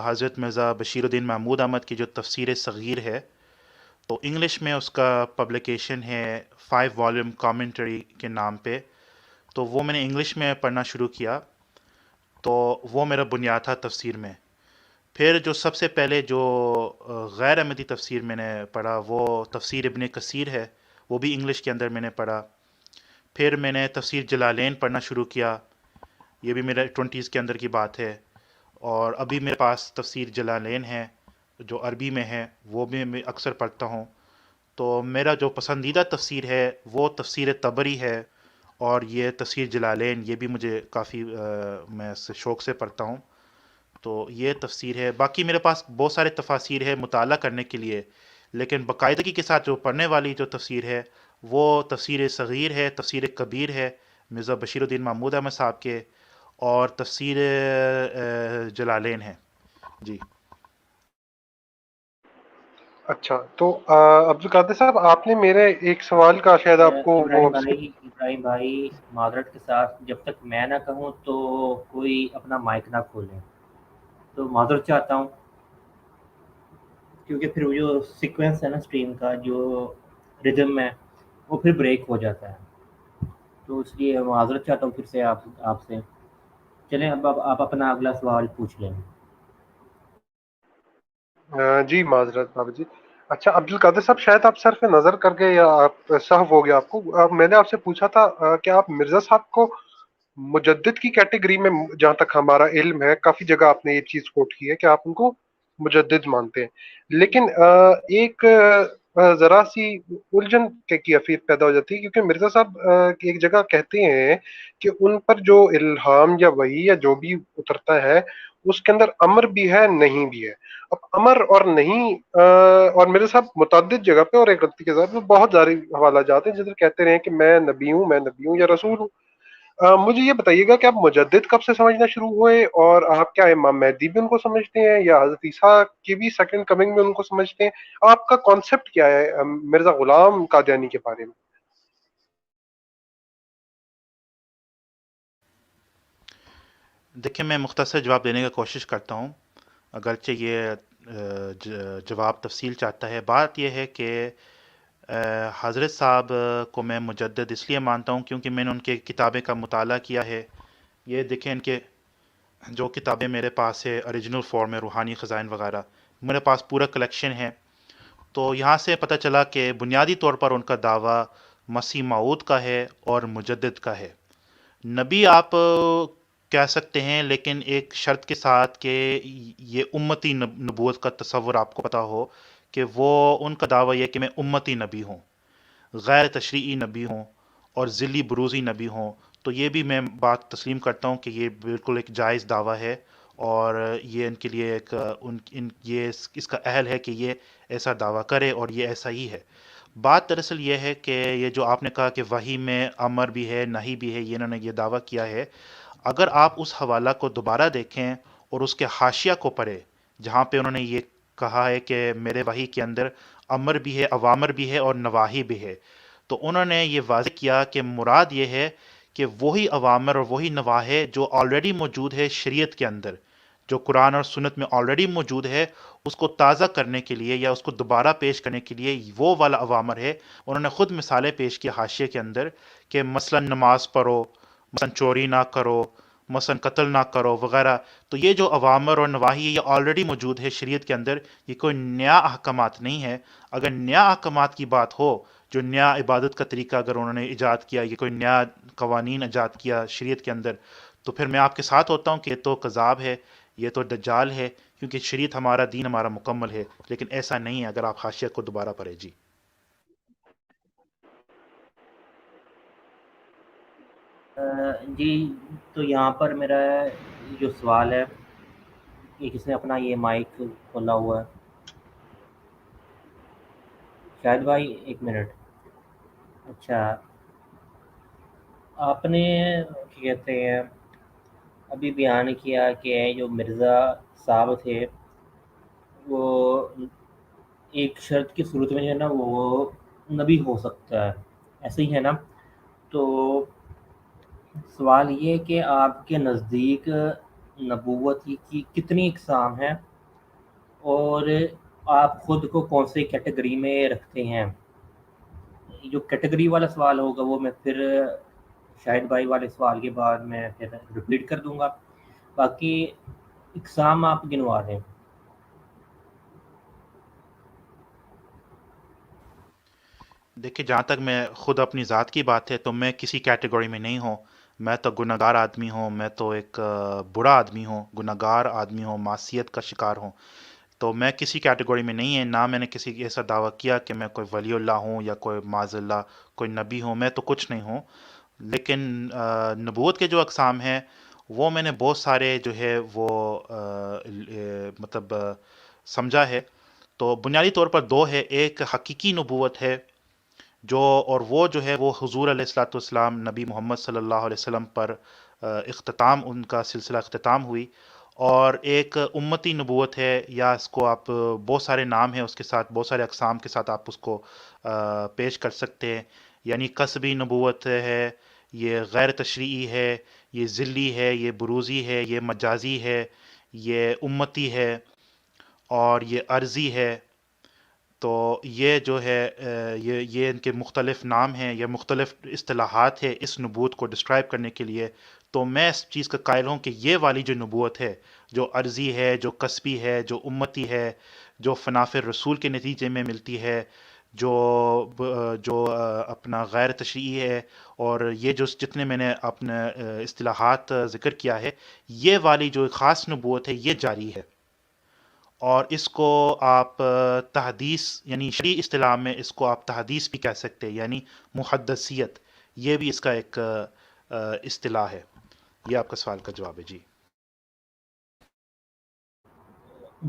حضرت مرزا بشیر الدین محمود احمد کی جو تفسیر صغیر ہے، تو انگلش میں اس کا پبلیکیشن ہے 5 والیوم کامنٹری کے نام پہ. تو وہ میں نے انگلش میں پڑھنا شروع کیا، تو وہ میرا بنیاد تھا تفسیر میں. پھر جو سب سے پہلے جو غیر احمدی تفسیر میں نے پڑھا وہ تفسیر ابن کثیر ہے، وہ بھی انگلش کے اندر میں نے پڑھا. پھر میں نے تفسیر جلالین پڑھنا شروع کیا، یہ بھی میرے 20s کے اندر کی بات ہے. اور ابھی میرے پاس تفسیر جلالین ہے جو عربی میں ہے، وہ بھی میں اکثر پڑھتا ہوں. تو میرا جو پسندیدہ تفسیر ہے وہ تفسیر طبری ہے، اور یہ تفسیر جلالین یہ بھی مجھے کافی میں شوق سے پڑھتا ہوں. تو یہ تفسیر ہے. باقی میرے پاس بہت سارے تفاسیر ہے مطالعہ کرنے کے لیے، لیکن باقاعدگی کے ساتھ جو پڑھنے والی جو تفسیر ہے وہ تفسیر صغیر ہے، تفسیر کبیر ہے مرزا بشیر الدین محمود احمد صاحب کے، اور تفسیر جلالین ہے. جی اچھا، تو عبد القادر صاحب آپ نے میرے ایک سوال کا شاید آپ کو وہ ابراہیم بھائی معذرت کے ساتھ جب تک میں نہ کہوں تو کوئی اپنا مائک نہ کھولیں، تو معذرت چاہتا ہوں، کیونکہ پھر وہ جو سیکوینس ہے نا اسٹریم کا جو ردم ہے وہ پھر بریک ہو جاتا ہے. تو اس لیے معذرت چاہتا ہوں پھر سے آپ سے. چلیں اب آپ اپنا اگلا سوال پوچھ لیں. جی معذرت بابا جی. اچھا عبد القادر صاحب، شاید آپ صرف نظر کر گئے یا آپ سہو ہو گیا آپ کو. میں نے آپ سے پوچھا تھا کہ آپ مرزا صاحب کو مجدد کی کیٹیگری میں، جہاں تک ہمارا علم ہے کافی جگہ آپ نے یہ چیز کوٹ کی ہے کہ آپ ان کو مجدد مانتے ہیں، لیکن ایک ذرا سی الجھن کی کیفیت پیدا ہو جاتی ہے، کیونکہ مرزا صاحب ایک جگہ کہتے ہیں کہ ان پر جو الہام یا وحی یا جو بھی اترتا ہے اس کے اندر امر بھی ہے نہیں بھی ہے. اب امر اور نہیں اور میرے صاحب متعدد جگہ پہ اور ایک غلطی کے ساتھ بہت سارے حوالہ جات ہیں جدھر کہتے رہے کہ میں نبی ہوں یا رسول ہوں. مجھے یہ بتائیے گا کہ آپ مجدد کب سے سمجھنا شروع ہوئے، اور آپ کیا امام مہدی بھی ان کو سمجھتے ہیں یا حضرت عیسیٰ کی بھی سیکنڈ کمنگ میں ان کو سمجھتے ہیں؟ آپ کا کانسیپٹ کیا ہے مرزا غلام قادیانی کے بارے میں؟ دیکھیں، میں مختصر جواب دینے کی کوشش کرتا ہوں، اگرچہ یہ جواب تفصیل چاہتا ہے. بات یہ ہے کہ حضرت صاحب کو میں مجدد اس لیے مانتا ہوں کیونکہ میں نے ان کے کتابیں کا مطالعہ کیا ہے. یہ دیکھیں ان کے جو کتابیں میرے پاس ہے اوریجنل فارم میں، روحانی خزائن وغیرہ میرے پاس پورا کلیکشن ہے. تو یہاں سے پتہ چلا کہ بنیادی طور پر ان کا دعویٰ مسیح موعود کا ہے اور مجدد کا ہے. نبی آپ کہہ سکتے ہیں، لیکن ایک شرط کے ساتھ کہ یہ امتی نبوت کا تصور آپ کو پتہ ہو، کہ وہ ان کا دعویٰ یہ کہ میں امتی نبی ہوں، غیر تشریعی نبی ہوں اور ذلی بروزی نبی ہوں. تو یہ بھی میں بات تسلیم کرتا ہوں کہ یہ بالکل ایک جائز دعویٰ ہے، اور یہ ان کے لیے ایک یہ اس کا اہل ہے کہ یہ ایسا دعویٰ کرے، اور یہ ایسا ہی ہے۔ بات دراصل یہ ہے کہ یہ جو آپ نے کہا کہ وحی میں امر بھی ہے نہی بھی ہے، یہ انہوں نے یہ دعویٰ کیا ہے، اگر آپ اس حوالہ کو دوبارہ دیکھیں اور اس کے حاشیہ کو پڑھیں جہاں پہ انہوں نے یہ کہا ہے کہ میرے وحی کے اندر امر بھی ہے، اوامر بھی ہے اور نواہی بھی ہے، تو انہوں نے یہ واضح کیا کہ مراد یہ ہے کہ وہی اوامر اور وہی نواحی جو آلریڈی موجود ہے شریعت کے اندر، جو قرآن اور سنت میں آلریڈی موجود ہے، اس کو تازہ کرنے کے لیے یا اس کو دوبارہ پیش کرنے کے لیے وہ والا اوامر ہے۔ انہوں نے خود مثالیں پیش کی حاشیے کے اندر کہ مثلا نماز پڑھو، مثلا چوری نہ کرو، مثلا قتل نہ کرو وغیرہ۔ تو یہ جو اوامر اور نواہی ہے یہ آلریڈی موجود ہے شریعت کے اندر، یہ کوئی نیا احکامات نہیں ہے۔ اگر نیا احکامات کی بات ہو، جو نیا عبادت کا طریقہ اگر انہوں نے ایجاد کیا، یہ کوئی نیا قوانین ایجاد کیا شریعت کے اندر، تو پھر میں آپ کے ساتھ ہوتا ہوں کہ یہ تو کذاب ہے، یہ تو دجال ہے، کیونکہ شریعت ہمارا دین ہمارا مکمل ہے، لیکن ایسا نہیں ہے اگر آپ حاشیہ کو دوبارہ پڑھیں۔ جی جی، تو یہاں پر میرا جو سوال ہے، یہ کس نے اپنا یہ مائک کھولا ہوا ہے؟ شاہد بھائی ایک منٹ۔ اچھا، آپ نے کیا کہتے ہیں ابھی بیان کیا کہ جو مرزا صاحب تھے وہ ایک شرط کی صورت میں جو ہے نا وہ نبی ہو سکتا ہے، ایسے ہی ہے نا؟ تو سوال یہ کہ آپ کے نزدیک نبوت کی کتنی اقسام ہیں، اور آپ خود کو کون سی کیٹیگری میں رکھتے ہیں؟ جو کیٹیگری والا سوال ہوگا وہ میں پھر شاہد بھائی والے سوال کے بعد میں پھر ریپیٹ کر دوں گا، باقی اقسام آپ گنوا دیں۔ دیکھیں، جہاں تک میں خود اپنی ذات کی بات ہے تو میں کسی کیٹیگری میں نہیں ہوں۔ میں تو گناہ گار آدمی ہوں، میں تو ایک برا آدمی ہوں، گناہ گار آدمی ہوں، معصیت کا شکار ہوں۔ تو میں کسی کیٹیگری میں نہیں ہے، نہ میں نے کسی ایسا دعویٰ کیا کہ میں کوئی ولی اللہ ہوں یا کوئی معاذ اللہ کوئی نبی ہوں، میں تو کچھ نہیں ہوں۔ لیکن نبوت کے جو اقسام ہیں وہ میں نے بہت سارے جو ہے وہ مطلب سمجھا ہے۔ تو بنیادی طور پر دو ہے، ایک حقیقی نبوت ہے جو، اور وہ جو ہے وہ حضور علیہ الصلاۃ والسلام نبی محمد صلی اللہ علیہ وسلم پر اختتام، ان کا سلسلہ اختتام ہوئی، اور ایک امتی نبوت ہے، یا اس کو آپ بہت سارے نام ہیں اس کے ساتھ، بہت سارے اقسام کے ساتھ آپ اس کو پیش کر سکتے ہیں۔ یعنی قصبی نبوت ہے، یہ غیر تشریعی ہے، یہ ذلی ہے، یہ بروزی ہے، یہ مجازی ہے، یہ امتی ہے، اور یہ عرضی ہے۔ تو یہ جو ہے یہ ان کے مختلف نام ہیں یا مختلف اصطلاحات ہے اس نبوت کو ڈسکرائب کرنے کے لیے۔ تو میں اس چیز کا قائل ہوں کہ یہ والی جو نبوت ہے، جو عرضی ہے، جو قصبی ہے، جو امتی ہے، جو فناف رسول کے نتیجے میں ملتی ہے، جو اپنا غیر تشریعی ہے، اور یہ جو جتنے میں نے اپنے اصطلاحات ذکر کیا ہے، یہ والی جو خاص نبوت ہے یہ جاری ہے۔ اور اس کو آپ تحدیث، یعنی شرعی اصطلاح میں اس کو آپ تحدیث بھی کہہ سکتے ہیں، یعنی محدثیت، یہ بھی اس کا ایک اصطلاح ہے۔ یہ آپ کا سوال کا جواب ہے۔ جی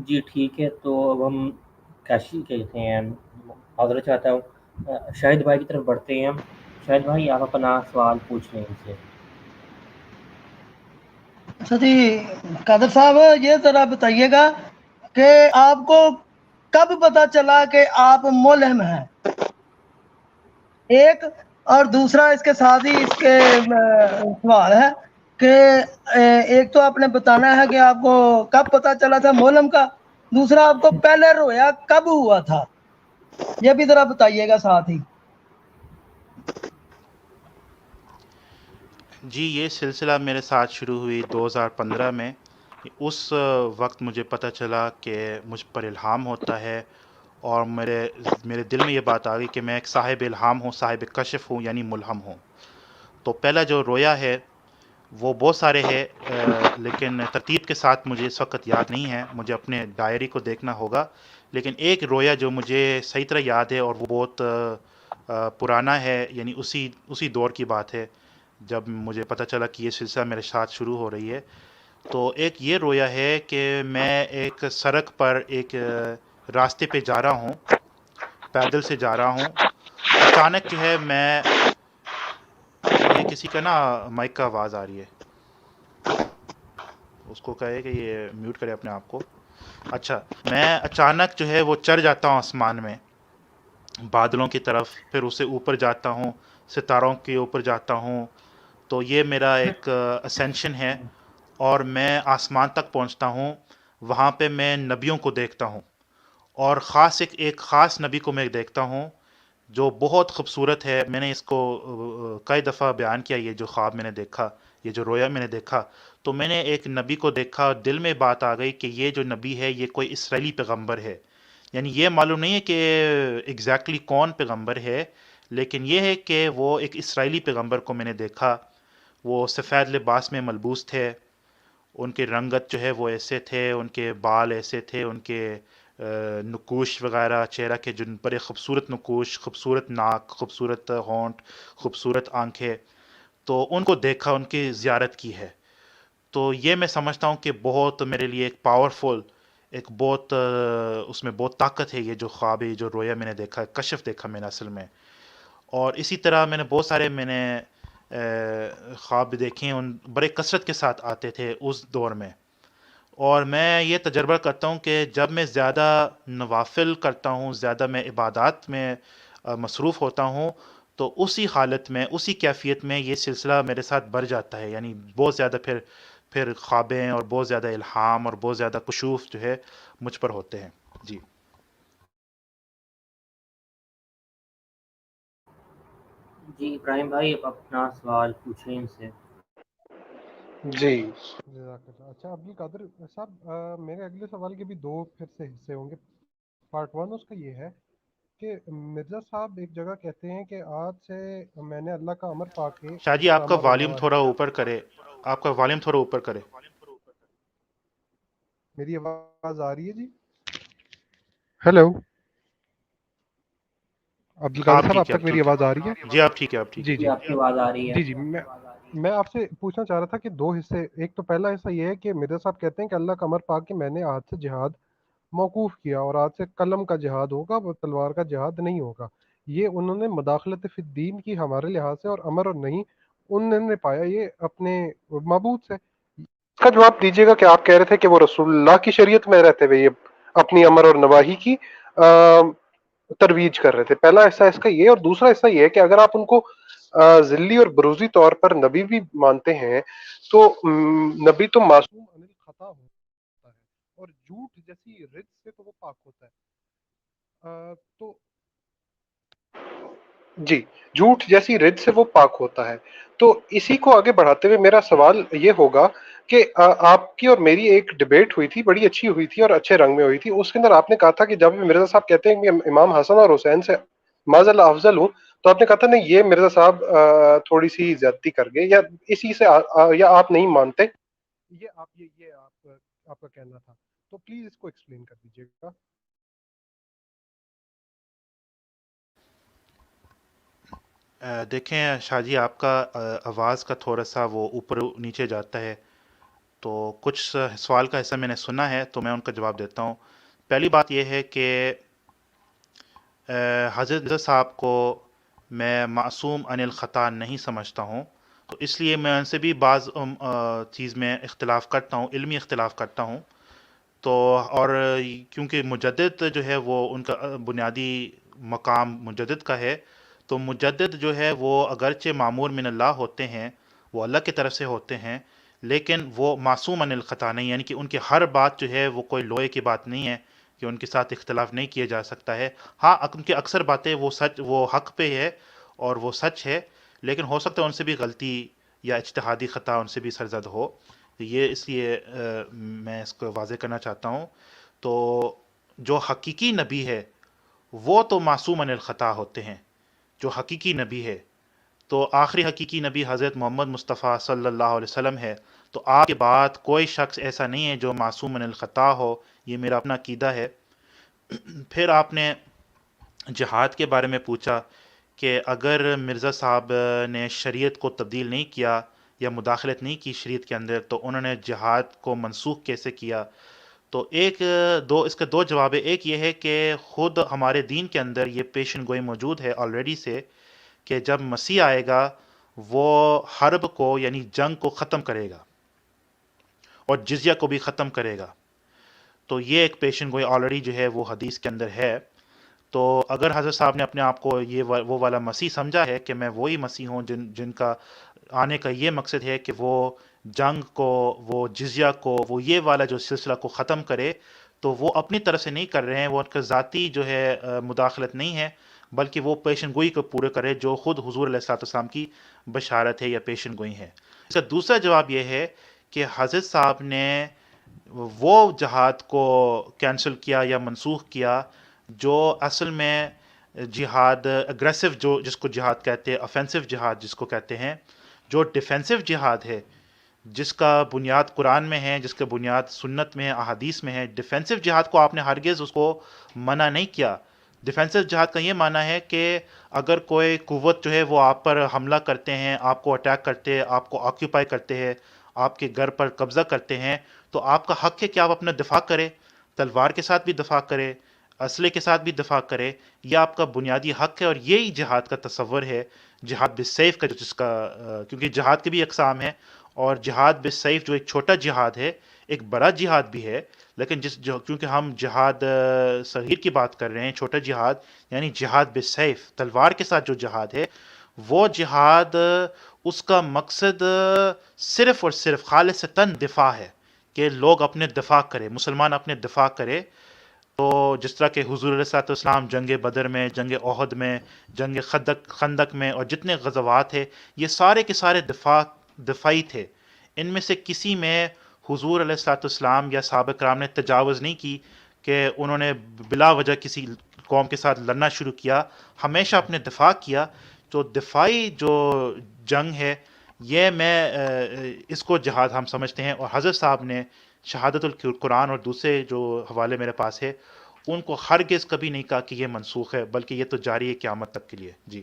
جی ٹھیک ہے، تو اب ہم کاشی کہتے ہیں حضرت چاہتا ہوں شاہد بھائی کی طرف بڑھتے ہیں۔ شاہد بھائی آپ اپنا سوال پوچھ لیں ان سے۔ اچھا جی، قادر صاحب یہ ذرا بتائیے گا کہ آپ کو کب پتا چلا کہ آپ ملحم ہیں، ایک، اور دوسرا اس کے ساتھ ہی اس کے سوال ہے کہ ایک تو آپ نے بتانا ہے کہ آپ کو کب پتا چلا تھا ملحم کا، دوسرا آپ کو پہلے رویا کب ہوا تھا، یہ بھی ذرا بتائیے گا ساتھ ہی۔ جی، یہ سلسلہ میرے ساتھ شروع ہوئی 2015 میں۔ اس وقت مجھے پتہ چلا کہ مجھ پر الہام ہوتا ہے، اور میرے دل میں یہ بات آ گئی کہ میں ایک صاحب الہام ہوں، صاحب کشف ہوں، یعنی ملہم ہوں۔ تو پہلا جو رویا ہے وہ بہت سارے ہیں، لیکن ترتیب کے ساتھ مجھے اس وقت یاد نہیں ہے، مجھے اپنے ڈائری کو دیکھنا ہوگا۔ لیکن ایک رویا جو مجھے صحیح طرح یاد ہے اور وہ بہت پرانا ہے، یعنی اسی دور کی بات ہے جب مجھے پتہ چلا کہ یہ سلسلہ میرے ساتھ شروع ہو رہی ہے. تو ایک یہ رویا ہے کہ میں ایک سڑک پر ایک راستے پہ جا رہا ہوں، پیدل سے جا رہا ہوں. اچانک جو ہے میں یہ کسی کا نا مائک کا آواز آ رہی ہے، اس کو کہے کہ یہ میوٹ کرے اپنے آپ کو. اچھا، میں اچانک جو ہے وہ چڑھ جاتا ہوں آسمان میں بادلوں کی طرف، پھر اسے اوپر جاتا ہوں، ستاروں کے اوپر جاتا ہوں. تو یہ میرا ایک اسینشن ہے، اور میں آسمان تک پہنچتا ہوں. وہاں پہ میں نبیوں کو دیکھتا ہوں، اور خاص ایک خاص نبی کو میں دیکھتا ہوں جو بہت خوبصورت ہے. میں نے اس کو کئی دفعہ بیان کیا، یہ جو خواب میں نے دیکھا، یہ جو رویا میں نے دیکھا. تو میں نے ایک نبی کو دیکھا، اور دل میں بات آ گئی کہ یہ جو نبی ہے یہ کوئی اسرائیلی پیغمبر ہے. یعنی یہ معلوم نہیں ہے کہ ایگزیکٹلی کون پیغمبر ہے، لیکن یہ ہے کہ وہ ایک اسرائیلی پیغمبر کو میں نے دیکھا. وہ سفید لباس میں ملبوس تھے، ان کے رنگت جو ہے وہ ایسے تھے، ان کے بال ایسے تھے، ان کے نقوش وغیرہ چہرہ کے جن بڑے خوبصورت نقوش، خوبصورت ناک، خوبصورت ہونٹ، خوبصورت آنکھیں. تو ان کو دیکھا، ان کی زیارت کی ہے. تو یہ میں سمجھتا ہوں کہ بہت میرے لیے ایک پاورفل، ایک بہت اس میں بہت طاقت ہے. یہ جو خواب ہے، جو رویا میں نے دیکھا، کشف دیکھا میں نے اصل میں. اور اسی طرح میں نے بہت سارے خواب بھی دیکھے ہیں، ان بڑے کثرت کے ساتھ آتے تھے اس دور میں. اور میں یہ تجربہ کرتا ہوں کہ جب میں زیادہ نوافل کرتا ہوں، زیادہ میں عبادات میں مصروف ہوتا ہوں، تو اسی حالت میں، اسی کیفیت میں یہ سلسلہ میرے ساتھ بڑھ جاتا ہے. یعنی بہت زیادہ پھر خوابیں اور بہت زیادہ الہام اور بہت زیادہ کشوف جو ہے مجھ پر ہوتے ہیں. جی جی ابراہیم بھائی، اب اپنا سوال پوچھیں ان سے. جی جزاک اللہ. اچھا عبد القادر صاحب، میرے اگلے سوال کے بھی دو پھر سے حصے ہوں گے. پارٹ ون اس کا یہ ہے کہ مرزا صاحب ایک جگہ کہتے ہیں کہ آج سے میں نے اللہ کا امر پا کے شاہ جی، کچھ آپ کا امر اور والیوم نواہی. تھوڑا اوپر کرے، آپ کا والیوم تھوڑا اوپر کرے. میری آواز آ رہی ہے جی؟ ہیلو عبد ہاں القادر اب صاحب، آپ ٹھیک ہے، اب تک میری ٹھیک ہے. آواز آ رہی ہے؟ جی اب ٹھیک ہے، اب ٹھیک ہے. جی جی جی آپ کی آواز آ رہی ہے. جی جی میں آپ سے پوچھنا چاہ رہا تھا کہ دو حصے. ایک تو پہلا حصہ یہ ہے کہ مرزا صاحب کہتے ہیں کہ اللہ کا امر پا کے میں نے آج سے جہاد موقوف کیا، اور آج سے قلم کا جہاد ہوگا، وہ تلوار کا جہاد نہیں ہوگا. یہ انہوں نے مداخلت فی الدین کی ہمارے لحاظ سے، اور امر اور نہیں انہوں نے پایا یہ اپنے معبود سے. اس کا جواب دیجیے گا کہ آپ کہہ رہے تھے کہ وہ رسول اللہ کی شریعت میں رہتے ہوئے یہ اپنی امر اور نواہی کی ترویج کر رہے تھے. پہلا حصہ اس کا یہ، اور دوسرا حصہ یہ ہے کہ اگر آپ ان کو ذلی اور بروزی طور پر نبی بھی مانتے ہیں تو نبی تو معصوم عن الخطا ہوتا ہے، اور جھوٹ جیسی رد سے تو وہ پاک ہوتا ہے. تو جی، جھوٹ جیسی رد سے وہ پاک ہوتا ہے. تو اسی کو آگے بڑھاتے ہوئے میرا سوال یہ ہوگا کہ آپ کی اور میری ایک ڈبیٹ ہوئی تھی، بڑی اچھی ہوئی تھی اور اچھے رنگ میں ہوئی تھی. اس کے اندر آپ نے کہا تھا کہ جب مرزا صاحب کہتے ہیں کہ امام حسن اور حسین سے معاذ اللہ افضل ہوں، تو آپ نے کہا تھا نہیں، یہ مرزا صاحب تھوڑی سی زیادتی کر گئے، یا اسی سے یا آپ نہیں مانتے. یہ آپ کا کہنا تھا، تو پلیز اس کو ایکسپلین کر دیجیے گا. دیکھیں شاہ جی، آپ کا آواز کا تھوڑا سا وہ اوپر نیچے جاتا ہے. تو کچھ سوال کا حصہ میں نے سنا ہے، تو میں ان کا جواب دیتا ہوں. پہلی بات یہ ہے کہ حضرت مرزا صاحب کو میں معصوم عن الخطا نہیں سمجھتا ہوں. تو اس لیے میں ان سے بھی بعض چیز میں اختلاف کرتا ہوں، علمی اختلاف کرتا ہوں. تو اور کیونکہ مجدد جو ہے وہ ان کا بنیادی مقام مجدد کا ہے، تو مجدد جو ہے وہ اگرچہ معمور من اللہ ہوتے ہیں، وہ اللہ کی طرف سے ہوتے ہیں، لیکن وہ معصوم عن الخطا نہیں. یعنی کہ ان کی ہر بات جو ہے وہ کوئی لوہے کی بات نہیں ہے کہ ان کے ساتھ اختلاف نہیں کیا جا سکتا ہے. ہاں، ان کی اکثر باتیں وہ حق پہ ہے اور وہ سچ ہے، لیکن ہو سکتا ہے ان سے بھی غلطی یا اجتہادی خطا ان سے بھی سرزد ہو. یہ اس لیے میں اس کو واضح کرنا چاہتا ہوں. تو جو حقیقی نبی ہے وہ تو معصوم عن الخطا ہوتے ہیں، جو حقیقی نبی ہے. تو آخری حقیقی نبی حضرت محمد مصطفیٰ صلی اللہ علیہ وسلم ہے. تو آپ کے بعد کوئی شخص ایسا نہیں ہے جو معصوم عن الخطا ہو. یہ میرا اپنا عقیدہ ہے. پھر آپ نے جہاد کے بارے میں پوچھا کہ اگر مرزا صاحب نے شریعت کو تبدیل نہیں کیا یا مداخلت نہیں کی شریعت کے اندر تو انہوں نے جہاد کو منسوخ کیسے کیا؟ تو اس کے دو جواب ہے. ایک یہ ہے کہ خود ہمارے دین کے اندر یہ پیشن گوئی موجود ہے آلریڈی سے کہ جب مسیح آئے گا وہ حرب کو یعنی جنگ کو ختم کرے گا اور جزیہ کو بھی ختم کرے گا. تو یہ ایک پیشن گوئی آلریڈی جو ہے وہ حدیث کے اندر ہے. تو اگر حضرت صاحب نے اپنے آپ کو وہ والا مسیح سمجھا ہے کہ میں وہی مسیح ہوں جن کا آنے کا یہ مقصد ہے کہ وہ جنگ کو، وہ جزیہ کو، وہ یہ والا جو سلسلہ کو ختم کرے، تو وہ اپنی طرف سے نہیں کر رہے ہیں، وہ ان کا ذاتی جو ہے مداخلت نہیں ہے، بلکہ وہ پیشن گوئی کو پورے کرے جو خود حضور علیہ الصلوۃ والسلام کی بشارت ہے یا پیشن گوئی ہے. اس کا دوسرا جواب یہ ہے کہ حضرت صاحب نے وہ جہاد کو کینسل کیا یا منسوخ کیا جو اصل میں جہاد اگریسو، جو جس کو جہاد کہتے ہیں، افینسو جہاد جس کو کہتے ہیں، جو ڈیفینسو جہاد ہے جس کا بنیاد قرآن میں ہے، جس کا بنیاد سنت میں ہے، احادیث میں ہے. ڈیفینسو جہاد کو آپ نے ہرگز اس کو منع نہیں کیا. ڈیفینسو جہاد کا یہ معنی ہے کہ اگر کوئی قوت جو ہے وہ آپ پر حملہ کرتے ہیں، آپ کو اٹیک کرتے ہیں، آپ کو آکیوپائی کرتے ہیں، آپ کے گھر پر قبضہ کرتے ہیں، تو آپ کا حق ہے کہ آپ اپنا دفاع کرے، تلوار کے ساتھ بھی دفاع کرے، اسلحے کے ساتھ بھی دفاع کرے. یہ آپ کا بنیادی حق ہے، اور یہی جہاد کا تصور ہے، جہاد بالسیف کا، جس کا کیونکہ جہاد کے بھی اقسام ہیں، اور جہاد بالسیف جو ایک چھوٹا جہاد ہے، ایک بڑا جہاد بھی ہے، لیکن کیونکہ ہم جہاد صغیر کی بات کر رہے ہیں، چھوٹا جہاد یعنی جہاد بالسیف، تلوار کے ساتھ جو جہاد ہے، وہ جہاد اس کا مقصد صرف اور صرف خالصتاً دفاع ہے، کہ لوگ اپنے دفاع کرے، مسلمان اپنے دفاع کرے. تو جس طرح کہ حضور علیہ الصلوۃ والسلام جنگ بدر میں، جنگ احد میں، جنگ خندق میں، اور جتنے غزوات ہیں، یہ سارے کے سارے دفاعی تھے. ان میں سے کسی میں حضور علیہ الصلوۃ والسلام یا صحابہ کرام نے تجاوز نہیں کی کہ انہوں نے بلا وجہ کسی قوم کے ساتھ لڑنا شروع کیا. ہمیشہ اپنے دفاع کیا. تو دفاعی جو جنگ ہے، یہ اس کو جہاد ہم سمجھتے ہیں. اور حضرت صاحب نے شہادت القرآن اور دوسرے جو حوالے میرے پاس ہے، ان کو ہرگز کبھی نہیں کہا کہ یہ منسوخ ہے، بلکہ یہ تو جاری ہے قیامت تک کے لیے. جی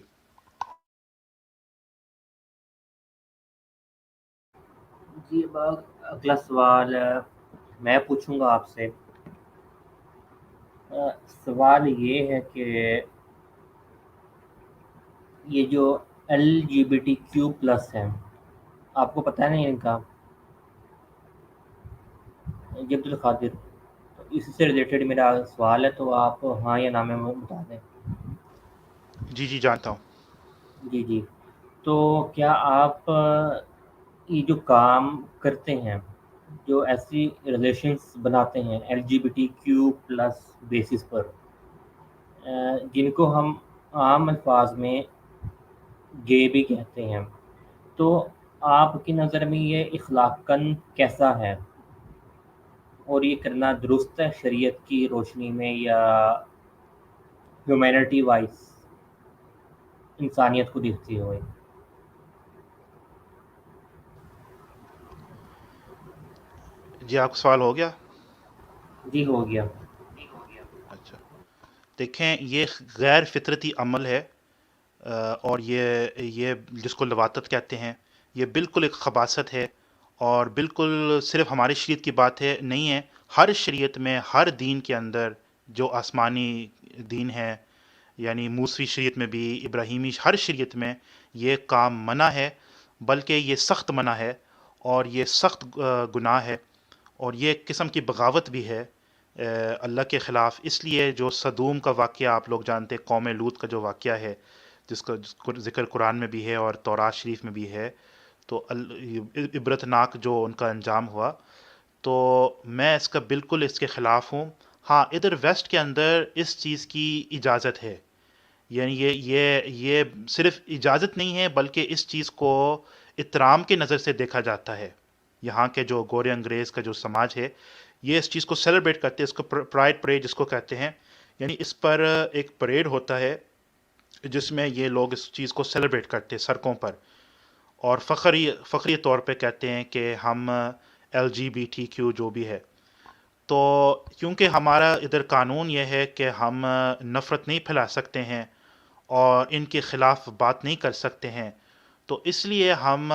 جی، اب اگلا سوال میں پوچھوں گا آپ سے. سوال یہ ہے کہ یہ جو LGBTQ+ ہیں، آپ کو پتہ نہیں ان کا؟ جی عبد القادر، تو اسی سے ریلیٹڈ میرا سوال ہے، تو آپ ہاں یا نہ میں بتا دیں. جی جانتا ہوں. جی جی. تو کیا آپ یہ جو کام کرتے ہیں، جو ایسی ریلیشنس بناتے ہیں LGBTQ+ بیسس پر، جن کو ہم عام الفاظ میں گے بھی کہتے ہیں، تو آپ کی نظر میں یہ اخلاقاً کیسا ہے، اور یہ کرنا درست ہے شریعت کی روشنی میں، یا ہیومینٹی وائز انسانیت کو دیکھتے ہوئے؟ جی آپ کا سوال ہو گیا؟ جی ہو گیا. اچھا، دیکھیں یہ غیر فطرتی عمل ہے، اور یہ جس کو لواطت کہتے ہیں، یہ بالکل ایک خباثت ہے، اور بالکل صرف ہماری شریعت کی بات ہے نہیں ہے. ہر شریعت میں، ہر دین کے اندر، جو آسمانی دین ہے، یعنی موسوی شریعت میں بھی، ابراہیمی، ہر شریعت میں یہ کام منع ہے، بلکہ یہ سخت منع ہے، اور یہ سخت گناہ ہے، اور یہ ایک قسم کی بغاوت بھی ہے اللہ کے خلاف. اس لیے جو صدوم کا واقعہ آپ لوگ جانتے، قوم لوط کا جو واقعہ ہے، جس کا ذکر قرآن میں بھی ہے اور تورات شریف میں بھی ہے، تو عبرتناک جو ان کا انجام ہوا، تو میں اس کا بالکل اس کے خلاف ہوں. ہاں، ادھر ویسٹ کے اندر اس چیز کی اجازت ہے، یعنی یہ صرف اجازت نہیں ہے، بلکہ اس چیز کو احترام کے نظر سے دیکھا جاتا ہے. یہاں کے جو گورے انگریز کا جو سماج ہے، یہ اس چیز کو سیلیبریٹ کرتے ہیں، اس کو پرائڈ پریڈ جس کو کہتے ہیں، یعنی اس پر ایک پریڈ ہوتا ہے جس میں یہ لوگ اس چیز کو سیلیبریٹ کرتے ہیں سڑکوں پر، اور فخری طور پہ کہتے ہیں کہ ہم LGBTQ جو بھی ہے. تو کیونکہ ہمارا ادھر قانون یہ ہے کہ ہم نفرت نہیں پھیلا سکتے ہیں، اور ان کے خلاف بات نہیں کر سکتے ہیں، تو اس لیے ہم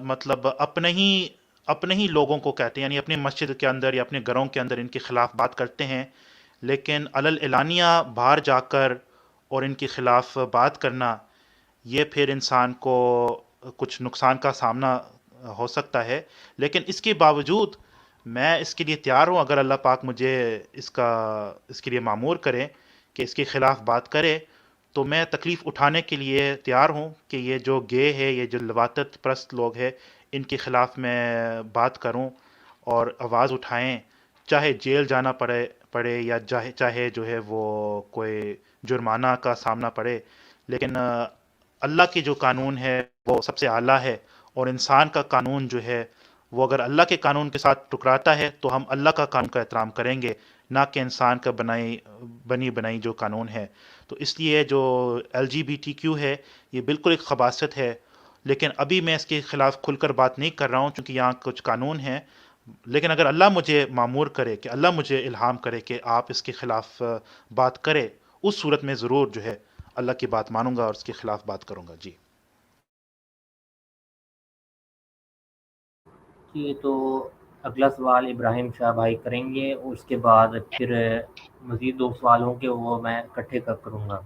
مطلب اپنے ہی لوگوں کو کہتے ہیں، یعنی اپنی مسجد کے اندر یا اپنے گھروں کے اندر ان کے خلاف بات کرتے ہیں، لیکن اعلانیہ باہر جا کر اور ان کے خلاف بات کرنا، یہ پھر انسان کو کچھ نقصان کا سامنا ہو سکتا ہے۔ لیکن اس کے باوجود میں اس کے لیے تیار ہوں، اگر اللہ پاک مجھے اس کے لیے معمور کرے کہ اس کے خلاف بات کرے، تو میں تکلیف اٹھانے کے لیے تیار ہوں کہ یہ جو گے ہے، یہ جو لواطت پرست لوگ ہیں، ان کے خلاف میں بات کروں اور آواز اٹھائیں، چاہے جیل جانا پڑے یا چاہے جو ہے وہ کوئی جرمانہ کا سامنا پڑے، لیکن اللہ کی جو قانون ہے وہ سب سے اعلیٰ ہے، اور انسان کا قانون جو ہے وہ اگر اللہ کے قانون کے ساتھ ٹکراتا ہے تو ہم اللہ کا قانون کا احترام کریں گے، نہ کہ انسان کا بنائی جو قانون ہے۔ تو اس لیے جو LGBTQ ہے، یہ بالکل ایک خباثت ہے، لیکن ابھی میں اس کے خلاف کھل کر بات نہیں کر رہا ہوں کیونکہ یہاں کچھ قانون ہیں، لیکن اگر اللہ مجھے معمور کرے، کہ اللہ مجھے الہام کرے کہ آپ اس کے خلاف بات کرے، اس صورت میں ضرور جو ہے اللہ کی بات مانوں گا اور اس کے خلاف بات کروں گا۔ جی جی، تو اگلا سوال ابراہیم شاہ بھائی کریں گے، اور اس کے بعد پھر مزید 2 سوال ہوں گے، وہ میں اکٹھے کروں گا۔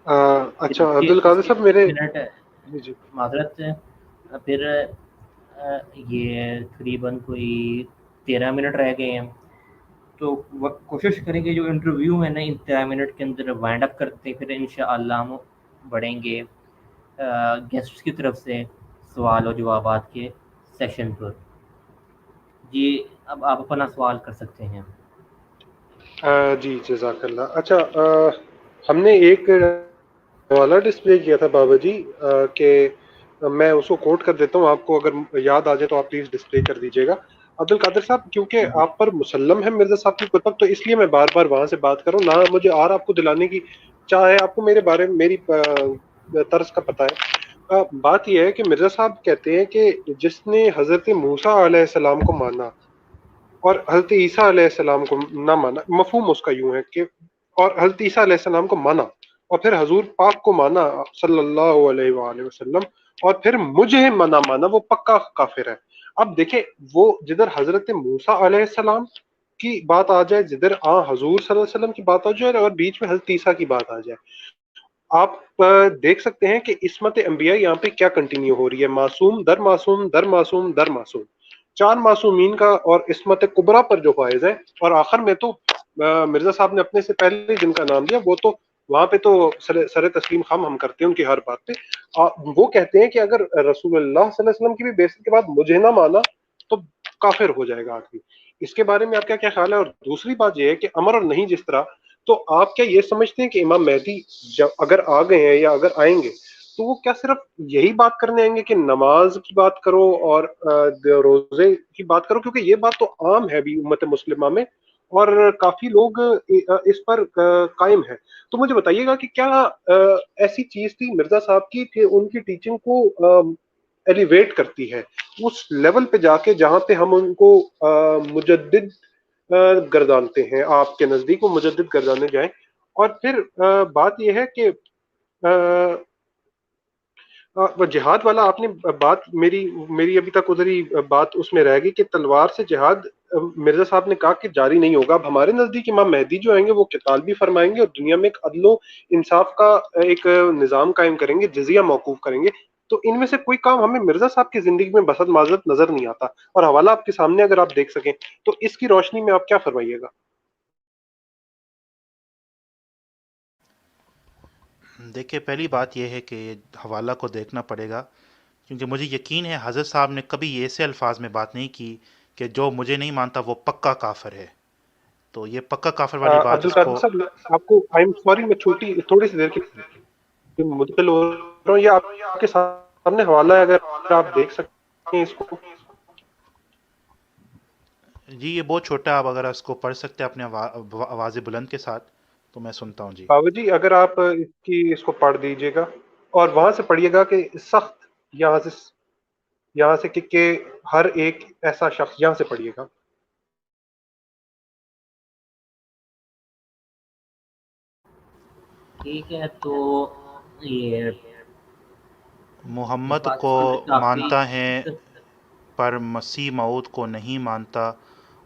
پھر اچھا عبد القادر صاحب میرے منٹ جی معذرت، پھر یہ تقریباً کوئی 13 منٹ رہ گئے ہیں، تو کوشش کریں گے جو انٹرویو ہے نا ان 13 منٹ کے اندر وائنڈ اپ کرتے، پھر انشاءاللہ ہم بڑھیں گے گیسٹس کی طرف سے سوال و جوابات کے سیشن پر۔ جی، اب آپ اپنا سوال کر سکتے ہیں۔ جی جزاک اللہ۔ اچھا ہم نے ایک حوالہ ڈسپلے کیا تھا بابا جی، کہ میں اس کو کوٹ کر دیتا ہوں، آپ کو اگر یاد آ جائے تو آپ پلیز ڈسپلے کر دیجیے گا۔ عبد القادر صاحب، کیونکہ آپ پر مسلم ہے مرزا صاحب کی کتب، تو اس لیے میں بار بار وہاں سے بات کروں، نہ مجھے اور آپ کو دلانے کی چاہ ہے۔ آپ کو میرے بارے میں میری طرز کا پتہ ہے۔ بات یہ ہے کہ مرزا صاحب کہتے ہیں کہ جس نے حضرت موسیٰ علیہ السلام کو مانا اور حضرت عیسیٰ علیہ السلام کو نہ مانا، مفہوم اس کا یوں ہے کہ اور حضرت عیسیٰ علیہ السلام کو مانا اور پھر حضور پاک کو مانا صلی اللہ علیہ وآلہ وسلم، اور پھر مجھے نہ مانا، وہ پکا کافر ہے۔ اب دیکھیں، وہ جدھر حضرت موسیٰ علیہ السلام کی بات آ جائے، جدھر حضور صلی اللہ علیہ وسلم کی بات آ جائے، اور بیچ میں حضرت عیسیٰ کی بات آ جائے، آپ دیکھ سکتے ہیں کہ عصمت انبیاء یہاں پہ کیا کنٹینیو ہو رہی ہے، معصوم در معصوم در معصوم در معصوم، 4 معصومین کا اور عصمت کبریٰ پر جو فائز ہے۔ اور آخر میں تو مرزا صاحب نے اپنے سے پہلے جن کا نام لیا، وہ تو وہاں پہ تو سر تسلیم خم ہم کرتے ہیں ان کی ہر بات پہ۔ وہ کہتے ہیں کہ اگر رسول اللہ صلی اللہ علیہ وسلم کی بھی بیعت کے بعد مجھے نہ مانا تو کافر ہو جائے گا آدمی۔ اس کے بارے میں آپ کا کیا خیال ہے؟ اور دوسری بات یہ ہے کہ امر اور نہیں جس طرح، تو آپ کیا یہ سمجھتے ہیں کہ امام مہدی جب اگر آ گئے ہیں یا اگر آئیں گے تو وہ کیا صرف یہی بات کرنے آئیں گے کہ نماز کی بات کرو اور روزے کی بات کرو؟ کیونکہ یہ بات تو عام ہے بھی امت مسلمہ میں، اور کافی لوگ اس پر قائم ہیں۔ تو مجھے بتائیے گا کہ کیا ایسی چیز تھی مرزا صاحب کی کہ ان کی ٹیچنگ کو ایلیویٹ کرتی ہے اس لیول پہ جا کے جہاں پہ ہم ان کو مجدد گردانتے ہیں، آپ کے نزدیک وہ مجدد گردانے جائیں؟ اور پھر بات یہ ہے کہ جہاد والا آپ نے بات میری ابھی تک ادھر ہی بات اس میں رہ گئی کہ تلوار سے جہاد مرزا صاحب نے کہا کہ جاری نہیں ہوگا۔ اب ہمارے نزدیک امام مہدی جو آئیں گے وہ قتال بھی فرمائیں گے اور دنیا میں ایک عدل و انصاف کا ایک نظام قائم کریں گے، جزیہ موقوف کریں گے۔ تو ان میں سے کوئی کام ہمیں مرزا صاحب کی زندگی میں بسط معذرت نظر نہیں آتا، اور حوالہ آپ کے سامنے اگر آپ دیکھ سکیں تو اس کی روشنی میں آپ کیا فرمائیے گا؟ دیکھیے، پہلی بات یہ ہے کہ حوالہ کو دیکھنا پڑے گا، کیونکہ مجھے یقین ہے حضرت صاحب نے کبھی ایسے الفاظ میں بات نہیں کی کہ جو مجھے نہیں مانتا وہ پکا کافر ہے۔ تو یہ پکا کافر والی عبد بات اس القادر کو صاحب، آپ کو آئی ایم سوری، میں تھوڑی سی دیر کے لیے منتقل ہو رہا ہوں، یہ آپ کے سامنے حوالہ ہے، اگر آپ دیکھ سکتے ہیں اس کو۔ جی یہ بہت چھوٹا ہے، آپ اگر اس کو پڑھ سکتے ہیں اپنے آواز بلند کے ساتھ تو میں سنتا ہوں۔ جی بابا جی اگر آپ اس کو پڑھ دیجئے گا اور وہاں سے پڑھیے گا کہ سخت، یہاں سے کہ ہر ایک ایسا شخص، یہاں سے پڑھیے گا۔ ٹھیک ہے، تو یہ محمد بات کو سن کر کافی مانتا ہے پر مسیح موعود کو نہیں مانتا،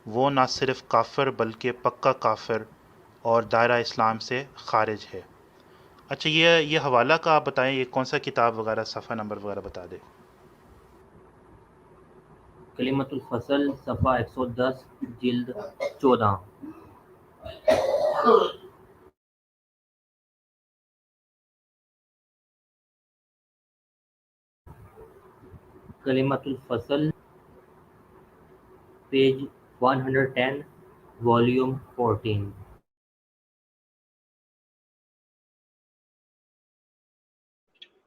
وہ نہ صرف کافر بلکہ پکا کافر اور دائرہ اسلام سے خارج ہے۔ اچھا، یہ حوالہ کا آپ بتائیں، یہ کون سا کتاب وغیرہ، صفحہ نمبر وغیرہ بتا دیں۔ کلمۃ الفصل صفحہ 110 جلد 14۔ کلمۃ الفصل پیج 110 والیوم 14۔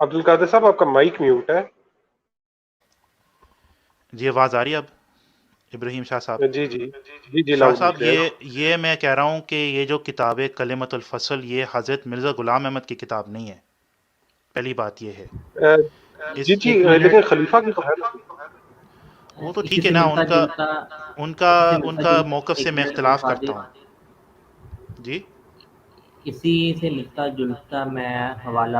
عبد القادر صاحب آپ کا مائک میوٹ ہے۔ جی آواز آ رہی ہے اب ابراہیم شاہ صاحب؟ جی جی جی جی، شاہ لاؤڈ اینڈ صاحب، کلیئر۔ یہ میں کہہ رہا ہوں کہ یہ جو کتاب ہے کلمۃ الفصل، یہ حضرت مرزا غلام احمد کی کتاب نہیں ہے، پہلی بات یہ ہے۔ جی اس جی، ایک منٹ، لیکن خلیفہ کی تو ہے نا۔ وہ تو اسی ٹھیک ہے سے نا، ملتا جلتا ان کا موقف سے ایک میں منٹ اختلاف خادر، کرتا ہوں۔ جی اسی سے ملتا جلتا میں حوالہ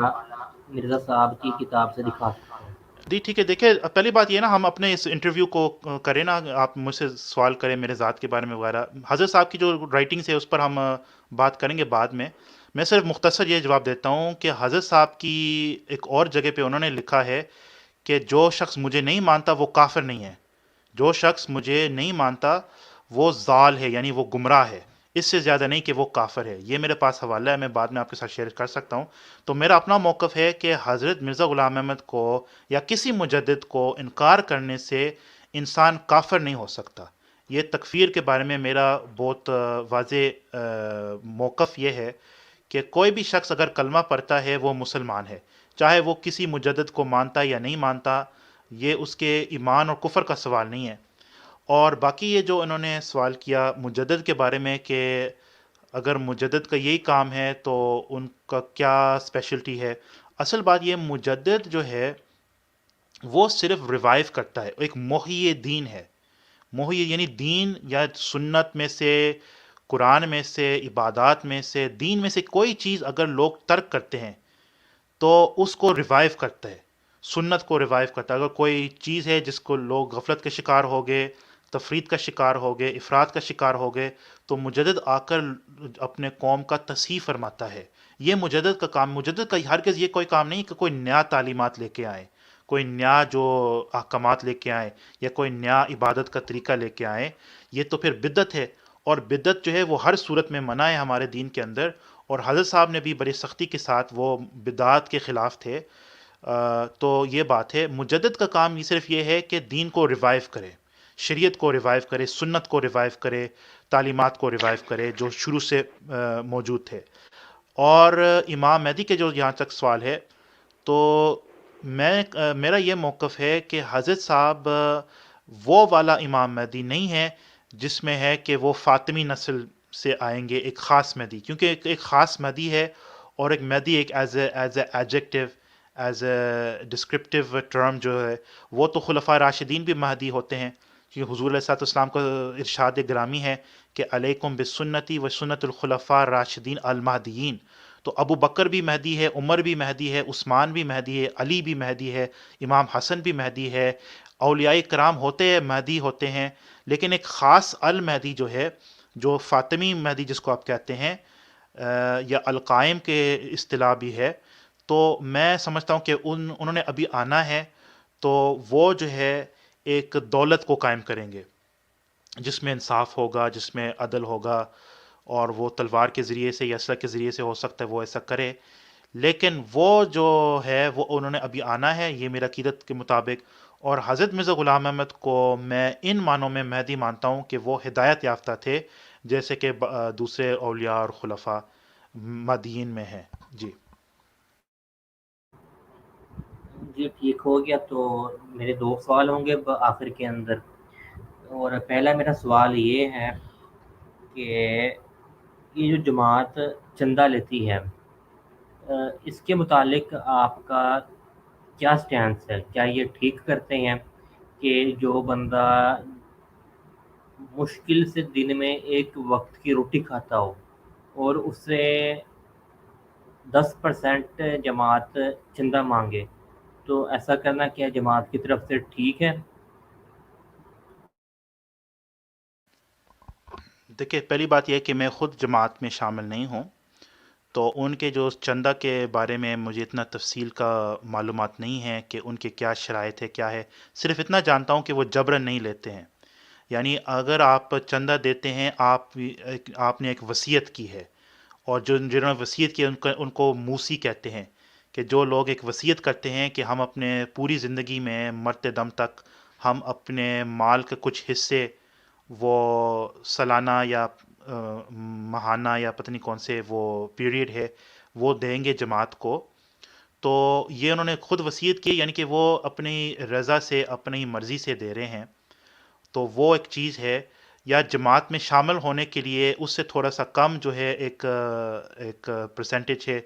مرزا صاحب کی کتاب سے دکھا سکتا ہوں۔ جی ٹھیک ہے، دیکھیں پہلی بات یہ نا، ہم اپنے اس انٹرویو کو کریں نا، آپ مجھ سے سوال کریں میرے ذات کے بارے میں وغیرہ، حضرت صاحب کی جو رائٹنگس ہے اس پر ہم بات کریں گے بعد میں صرف مختصر یہ جواب دیتا ہوں کہ حضرت صاحب کی ایک اور جگہ پہ انہوں نے لکھا ہے کہ جو شخص مجھے نہیں مانتا وہ کافر نہیں ہے، جو شخص مجھے نہیں مانتا وہ ضال ہے، یعنی وہ گمراہ ہے، اس سے زیادہ نہیں کہ وہ کافر ہے۔ یہ میرے پاس حوالہ ہے، میں بعد میں آپ کے ساتھ شیئر کر سکتا ہوں۔ تو میرا اپنا موقف ہے کہ حضرت مرزا غلام احمد کو یا کسی مجدد کو انکار کرنے سے انسان کافر نہیں ہو سکتا۔ یہ تکفیر کے بارے میں میرا بہت واضح موقف یہ ہے کہ کوئی بھی شخص اگر کلمہ پڑھتا ہے وہ مسلمان ہے، چاہے وہ کسی مجدد کو مانتا یا نہیں مانتا، یہ اس کے ایمان اور کفر کا سوال نہیں ہے۔ اور باقی یہ جو انہوں نے سوال کیا مجدد کے بارے میں کہ اگر مجدد کا یہی کام ہے تو ان کا کیا اسپیشلٹی ہے، اصل بات یہ مجدد جو ہے وہ صرف ریوائیو کرتا ہے، ایک محیی دین ہے۔ محیی یعنی دین یا سنت میں سے، قرآن میں سے، عبادات میں سے، دین میں سے کوئی چیز اگر لوگ ترک کرتے ہیں تو اس کو ریوائیو کرتا ہے، سنت کو ریوائیو کرتا ہے۔ اگر کوئی چیز ہے جس کو لوگ غفلت کے شکار ہو گئے، تفرید کا شکار ہو گئے، افراد کا شکار ہو گئے، تو مجدد آ کر اپنے قوم کا تصحیح فرماتا ہے۔ یہ مجدد کا کام، مجدد کا ہرگز یہ کوئی کام نہیں کہ کوئی نیا تعلیمات لے کے آئے، کوئی نیا جو احکامات لے کے آئے یا کوئی نیا عبادت کا طریقہ لے کے آئے، یہ تو پھر بدعت ہے۔ اور بدعت جو ہے وہ ہر صورت میں منع ہے ہمارے دین کے اندر، اور حضرت صاحب نے بھی بڑی سختی کے ساتھ وہ بدعات کے خلاف تھے۔ تو یہ بات ہے، مجدد کا کام یہ صرف یہ ہے کہ دین کو ریوائیو کرے، شریعت کو ریوائیو کرے، سنت کو ریوائیو کرے، تعلیمات کو ریوائیو کرے جو شروع سے موجود تھے۔ اور امام مہدی کے جو یہاں تک سوال ہے، تو میرا یہ موقف ہے کہ حضرت صاحب وہ والا امام مہدی نہیں ہے جس میں ہے کہ وہ فاطمی نسل سے آئیں گے، ایک خاص مہدی، کیونکہ ایک خاص مہدی ہے، اور ایک مہدی ایک as a adjective, as a descriptive term جو ہے، وہ تو خلفاء راشدین بھی مہدی ہوتے ہیں، کیونکہ حضور علیہ السلام کا ارشاد گرامی ہے کہ علیکم بسنتی و سنت الخلفاء راشدین المہدیین۔ تو ابو بکر بھی مہدی ہے، عمر بھی مہدی ہے، عثمان بھی مہدی ہے، علی بھی مہدی ہے، امام حسن بھی مہدی ہے، اولیاء کرام ہوتے ہیں مہدی ہوتے ہیں، لیکن ایک خاص المہدی جو ہے، جو فاطمی مہدی جس کو آپ کہتے ہیں، یا القائم کے اصطلاح بھی ہے، تو میں سمجھتا ہوں کہ انہوں نے ابھی آنا ہے، تو وہ جو ہے ایک دولت کو قائم کریں گے جس میں انصاف ہوگا، جس میں عدل ہوگا، اور وہ تلوار کے ذریعے سے یا اسلحہ کے ذریعے سے ہو سکتا ہے وہ ایسا کرے، لیکن وہ جو ہے وہ انہوں نے ابھی آنا ہے، یہ میرا عقیدت کے مطابق۔ اور حضرت مرزا غلام احمد کو میں ان معنوں میں مہدی مانتا ہوں کہ وہ ہدایت یافتہ تھے، جیسے کہ دوسرے اولیاء اور خلفاء مہدیین میں ہیں۔ جی جی ٹھیک ہو گیا، تو میرے 2 سوال ہوں گے آخر کے اندر۔ اور پہلا میرا سوال یہ ہے کہ یہ جو جماعت چندہ لیتی ہے، اس کے متعلق آپ کا کیا سٹینس ہے؟ کیا یہ ٹھیک کرتے ہیں کہ جو بندہ مشکل سے دن میں ایک وقت کی روٹی کھاتا ہو اور اسے 10% جماعت چندہ مانگے، تو ایسا کرنا کیا جماعت کی طرف سے ٹھیک ہے؟ دیکھیے پہلی بات یہ ہے کہ میں خود جماعت میں شامل نہیں ہوں، تو ان کے جو چندہ کے بارے میں مجھے اتنا تفصیل کا معلومات نہیں ہے کہ ان کے کیا شرائط ہے کیا ہے. صرف اتنا جانتا ہوں کہ وہ جبرن نہیں لیتے ہیں. یعنی اگر آپ چندہ دیتے ہیں، آپ نے ایک وصیت کی ہے، اور جنہوں نے وصیت کی ان کو موسی کہتے ہیں، کہ جو لوگ ایک وصیت کرتے ہیں کہ ہم اپنے پوری زندگی میں مرتے دم تک ہم اپنے مال کے کچھ حصے وہ سالانہ یا ماہانہ یا پتہ نہیں کون سے وہ پیریڈ ہے وہ دیں گے جماعت کو. تو یہ انہوں نے خود وصیت کی، یعنی کہ وہ اپنی رضا سے اپنی مرضی سے دے رہے ہیں، تو وہ ایک چیز ہے. یا جماعت میں شامل ہونے کے لیے اس سے تھوڑا سا کم جو ہے ایک پرسنٹیج ہے،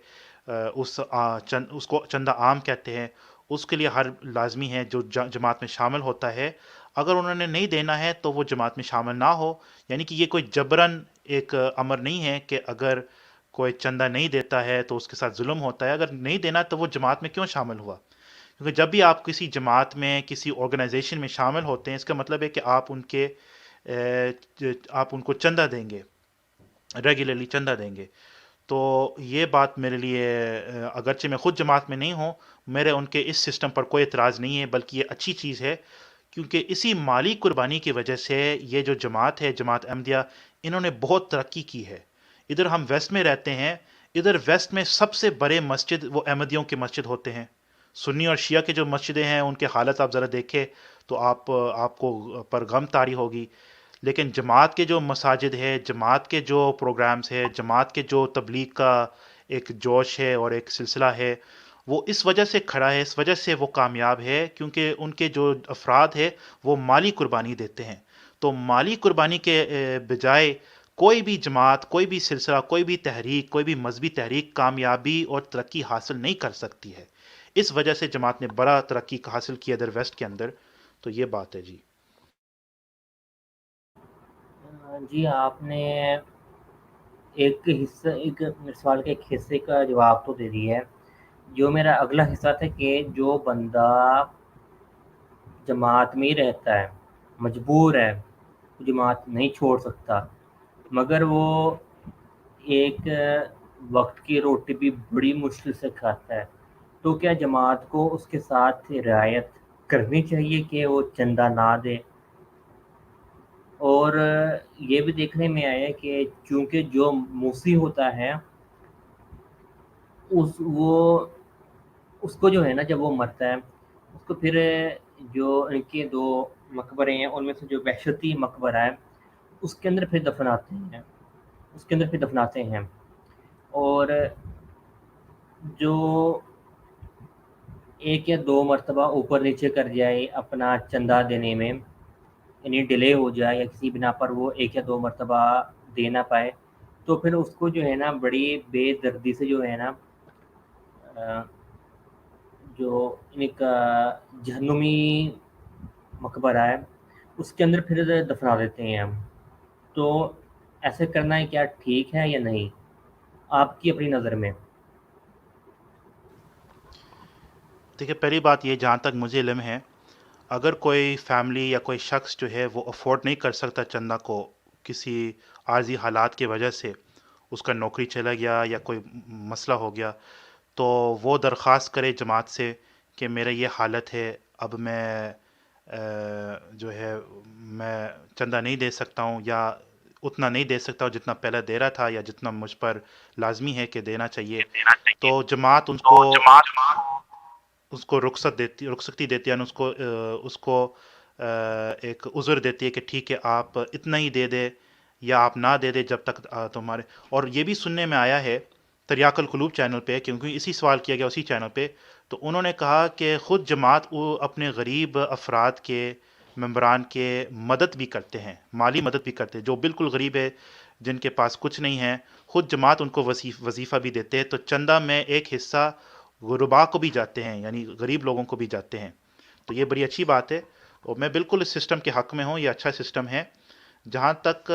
اس کو چندہ عام کہتے ہیں، اس کے لیے ہر لازمی ہے جو جماعت میں شامل ہوتا ہے. اگر انہوں نے نہیں دینا ہے تو وہ جماعت میں شامل نہ ہو. یعنی کہ یہ کوئی جبرن ایک امر نہیں ہے کہ اگر کوئی چندہ نہیں دیتا ہے تو اس کے ساتھ ظلم ہوتا ہے. اگر نہیں دینا تو وہ جماعت میں کیوں شامل ہوا؟ کیونکہ جب بھی آپ کسی جماعت میں کسی آرگنائزیشن میں شامل ہوتے ہیں، اس کا مطلب ہے کہ آپ ان کو چندہ دیں گے، ریگولرلی چندہ دیں گے. تو یہ بات میرے لیے اگرچہ میں خود جماعت میں نہیں ہوں، میرے ان کے اس سسٹم پر کوئی اعتراض نہیں ہے، بلکہ یہ اچھی چیز ہے. کیونکہ اسی مالی قربانی کی وجہ سے یہ جو جماعت ہے، جماعت احمدیہ، انہوں نے بہت ترقی کی ہے. ادھر ہم ویسٹ میں رہتے ہیں، ادھر ویسٹ میں سب سے بڑے مسجد وہ احمدیوں کے مسجد ہوتے ہیں. سنی اور شیعہ کے جو مسجدیں ہیں ان کے حالت آپ ذرا دیکھیں تو آپ کو پر غم طاری ہوگی. لیکن جماعت کے جو مساجد ہے، جماعت کے جو پروگرامز ہے، جماعت کے جو تبلیغ کا ایک جوش ہے اور ایک سلسلہ ہے، وہ اس وجہ سے کھڑا ہے، اس وجہ سے وہ کامیاب ہے کیونکہ ان کے جو افراد ہے وہ مالی قربانی دیتے ہیں. تو مالی قربانی کے بجائے کوئی بھی جماعت، کوئی بھی سلسلہ، کوئی بھی تحریک، کوئی بھی مذہبی تحریک کامیابی اور ترقی حاصل نہیں کر سکتی ہے. اس وجہ سے جماعت نے بڑا ترقی حاصل کی ادھر ویسٹ کے اندر. تو یہ بات ہے جی. جی آپ نے ایک حصہ، ایک میرے سوال کے ایک حصے کا جواب تو دے دیا ہے. جو میرا اگلا حصہ تھا کہ جو بندہ جماعت میں ہی رہتا ہے، مجبور ہے، جماعت نہیں چھوڑ سکتا، مگر وہ ایک وقت کی روٹی بھی بڑی مشکل سے کھاتا ہے، تو کیا جماعت کو اس کے ساتھ رعایت کرنی چاہیے کہ وہ چندہ نہ دے؟ اور یہ بھی دیکھنے میں آیا کہ چونکہ جو موسی ہوتا ہے اس کو جو ہے نا، جب وہ مرتا ہے اس کو پھر جو ان کے 2 مقبرے ہیں ان میں سے جو وحشتی مقبرہ ہے اس کے اندر پھر دفناتے ہیں. اور جو 1 یا 2 مرتبہ اوپر نیچے کر جائے اپنا چندہ دینے میں، یعنی ڈیلے ہو جائے یا کسی بنا پر وہ 1 یا 2 مرتبہ دے نہ پائے، تو پھر اس کو جو ہے نا بڑی بے دردی سے جو ہے نا جو ان کا جہنمی مقبرہ ہے اس کے اندر پھر دفنا دیتے ہیں ہم. تو ایسے کرنا ہے کیا ٹھیک ہے یا نہیں آپ کی اپنی نظر میں؟ دیکھیے پہلی بات یہ، جہاں تک مجھے علم ہے، اگر کوئی فیملی یا کوئی شخص جو ہے وہ افورڈ نہیں کر سکتا چندہ کو کسی عارضی حالات کی وجہ سے، اس کا نوکری چلا گیا یا کوئی مسئلہ ہو گیا، تو وہ درخواست کرے جماعت سے کہ میرا یہ حالت ہے، اب میں جو ہے میں چندہ نہیں دے سکتا ہوں، یا اتنا نہیں دے سکتا ہوں جتنا پہلے دے رہا تھا یا جتنا مجھ پر لازمی ہے کہ دینا چاہیے. تو جماعت اس کو رخصتی دیتی ہے، یعنی اس کو ایک عذر دیتی ہے کہ ٹھیک ہے آپ اتنا ہی دے دے یا آپ نہ دے دے جب تک تمہارے. اور یہ بھی سننے میں آیا ہے تریاق القلوب چینل پہ، کیونکہ اسی سوال کیا گیا اسی چینل پہ، تو انہوں نے کہا کہ خود جماعت وہ اپنے غریب افراد کے ممبران کے مدد بھی کرتے ہیں، مالی مدد بھی کرتے ہیں، جو بالکل غریب ہے، جن کے پاس کچھ نہیں ہے، خود جماعت ان کو وظیفہ بھی دیتے ہیں. تو چندہ میں ایک حصہ غربا کو بھی جاتے ہیں، یعنی غریب لوگوں کو بھی جاتے ہیں. تو یہ بڑی اچھی بات ہے، اور میں بالکل اس سسٹم کے حق میں ہوں، یہ اچھا سسٹم ہے. جہاں تک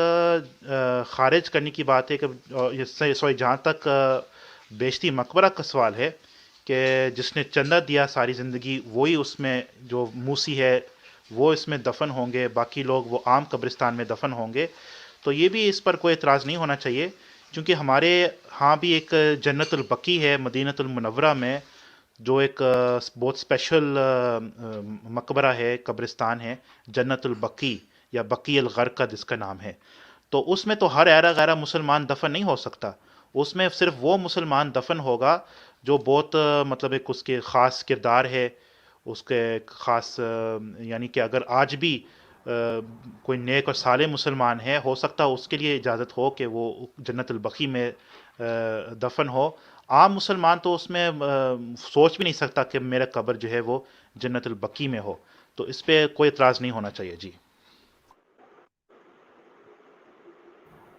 خارج کرنے کی بات ہے کہ جہاں تک بیشتی مقبرہ کا سوال ہے کہ جس نے چندہ دیا ساری زندگی وہی اس میں جو موسی ہے وہ اس میں دفن ہوں گے، باقی لوگ وہ عام قبرستان میں دفن ہوں گے. تو یہ بھی اس پر کوئی اعتراض نہیں ہونا چاہیے، کیونکہ ہمارے ہاں بھی ایک جنت البقیع ہے مدینۃ المنورہ میں، جو ایک بہت اسپیشل مقبرہ ہے، قبرستان ہے، جنت البقیع یا بقیع الغرقہ جس کا نام ہے. تو اس میں تو ہر ایرا غیرہ مسلمان دفن نہیں ہو سکتا، اس میں صرف وہ مسلمان دفن ہوگا جو بہت مطلب ایک اس کے خاص کردار ہے، اس کے ایک خاص یعنی کہ اگر آج بھی کوئی نیک اور صالح مسلمان ہے، ہو سکتا ہے اس کے لیے اجازت ہو کہ وہ جنت البقیع میں دفن ہو. عام مسلمان تو اس میں سوچ بھی نہیں سکتا کہ میرا قبر جو ہے وہ جنت البقیع میں ہو. تو اس پہ کوئی اعتراض نہیں ہونا چاہیے. جی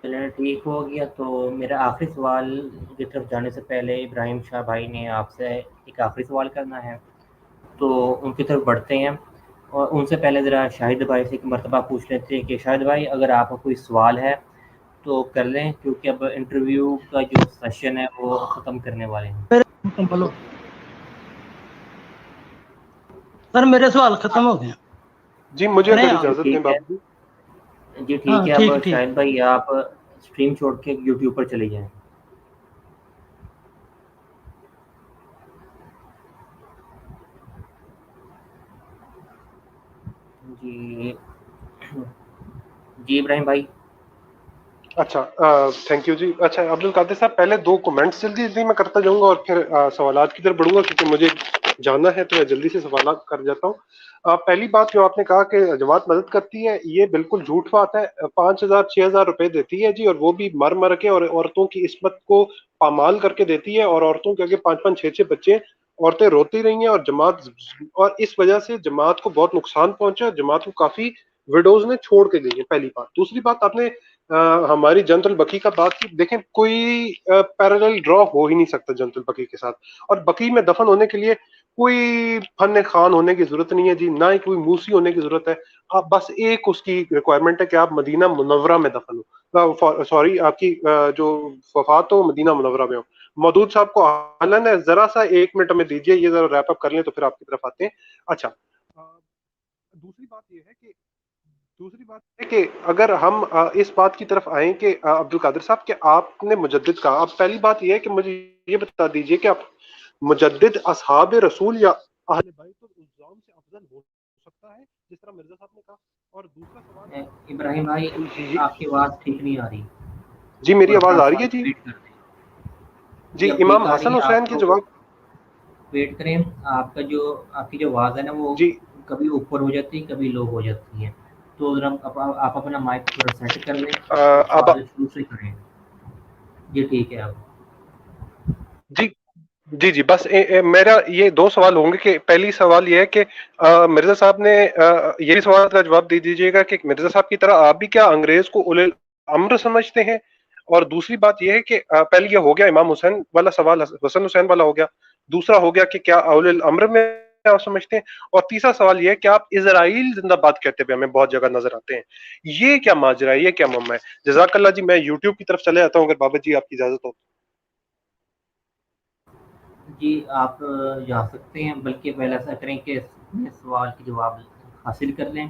چلیں ٹھیک ہو گیا. تو میرا آخری سوال کی طرف جانے سے پہلے ابراہیم شاہ بھائی نے آپ سے ایک آخری سوال کرنا ہے، تو ان کی طرف بڑھتے ہیں. اور ان سے پہلے ذرا شاہد بھائی سے ایک مرتبہ پوچھ لیتے ہیں کہ شاہد بھائی اگر آپ کا کوئی سوال ہے تو کر لیں، کیونکہ اب انٹرویو کا جو سیشن ہے وہ ختم کرنے والے ہیں. مکمل ہو سر، میرے سوال ختم ہو گئے. جی مجھے کریں اگر آپ؟ اجازت دیں ٹھیک ہے بابو جی. جی، ہاں ٹھیک ہے. اب ٹھیک ٹھیک. شاہد بھائی آپ اسٹریم چھوڑ کے یوٹیوب پر چلے جائیں. جی جی ابراہیم بھائی. اچھا تھینک یو جی. اچھا عبد القادر صاحب، پہلے دو کمنٹس جلدی جلدی میں کرتا جاؤں گا اور پھر سوالات کی طرف بڑھوں گا، کیونکہ مجھے جانا ہے تو میں جلدی سے سوالات کر جاتا ہوں. پہلی بات جو آپ نے کہا کہ جماعت مدد کرتی ہے، یہ بالکل جھوٹ بات ہے. 5,000 6,000 روپے دیتی ہے جی، اور وہ بھی مر مر کے، اور عورتوں کی عصمت کو پامال کر کے دیتی ہے، اور عورتوں کے آگے 5 5 6 6 بچے، عورتیں روتی رہی ہیں، اور جماعت، اور اس وجہ سے جماعت کو بہت نقصان پہنچا. جماعت کو کافی وڈوز نے چھوڑ کے گئی ہے، پہلی بات. دوسری بات، آپ نے ہماری جنت البقیع کا بات کی. دیکھیں کوئی پیرالل ڈرا ہو ہی نہیں سکتا جنت البقیع کے ساتھ. اور بقیع میں دفن ہونے کے لیے کوئی فن خان ہونے کی ضرورت نہیں ہے جی، نہ ہی کوئی موسی ہونے کی ضرورت ہے. آپ بس ایک اس کی ریکوائرمنٹ ہے کہ آپ مدینہ منورہ میں دفن ہو، سوری آپ کی جو وفات ہو مدینہ منورہ میں ہو. مودود صاحب کو اعلان ہے، ذرا سا 1 منٹ میں دیجیے، یہ ذرا ریپ اپ کر لیں تو پھر آپ کی طرف آتے ہیں. اچھا دوسری بات یہ ہے کہ اگر ہم اس بات کی طرف آئیں کہ عبد القادر صاحب کہ آپ نے مجدد کہا، اب پہلی بات یہ ہے کہ مجھے یہ بتا دیجئے کہ آپ مجدد اصحاب رسول یا اہل بیت العظام سے افضل ہو سکتا ہے، جس طرح مرزا صاحب نے کہا. اور دوسرا سوال ابراہیم بھائی آپ کی آواز ٹھیک نہیں آ رہی، جی میری اور آواز تھوڑا آ سا رہی ہے جی؟ ویٹ کر دیں. جی جی اب ٹھیک امام آ رہی حسن ہے. حسین آپ کے تو جواب. ویٹ کریں. آپ کا جو آپ کی جو آواز ہے نا وہ جی کبھی اوپر ہو جاتی ہے کبھی لو ہو جاتی ہے. تو ذرا آپ اپنا مائک تھوڑا سیٹ کر لیں اور اب سوال شروع سے کریں. جی ٹھیک ہے. اب جی جی جی بس میرا یہ دو سوال ہوں گے کہ پہلی سوال یہ ہے کہ مرزا صاحب نے یہ سوال کا جواب دے دیجیے گا کہ مرزا صاحب کی طرح آپ بھی کیا انگریز کو اولے الامر سمجھتے ہیں؟ اور دوسری بات یہ ہے کہ پہلے یہ ہو گیا امام حسین والا سوال، حسن حسین والا ہو گیا. دوسرا ہو گیا کہ کیا اولے الامر میں آپ سمجھتے ہیں؟ اور تیسرا سوال یہ ہے کہ آپ اسرائیل زندہ باد کہتے ہوئے ہمیں بہت جگہ نظر آتے ہیں، یہ کیا ماجرا ہے، یہ کیا معاملہ ہے؟ جزاک اللہ جی. میں یوٹیوب کی طرف چلے جاتا ہوں اگر بابا جی آپ کی اجازت ہو. جی آپ جا سکتے ہیں، بلکہ پہلے ایسا کریں کہ اپنے سوال کے جواب حاصل کر لیں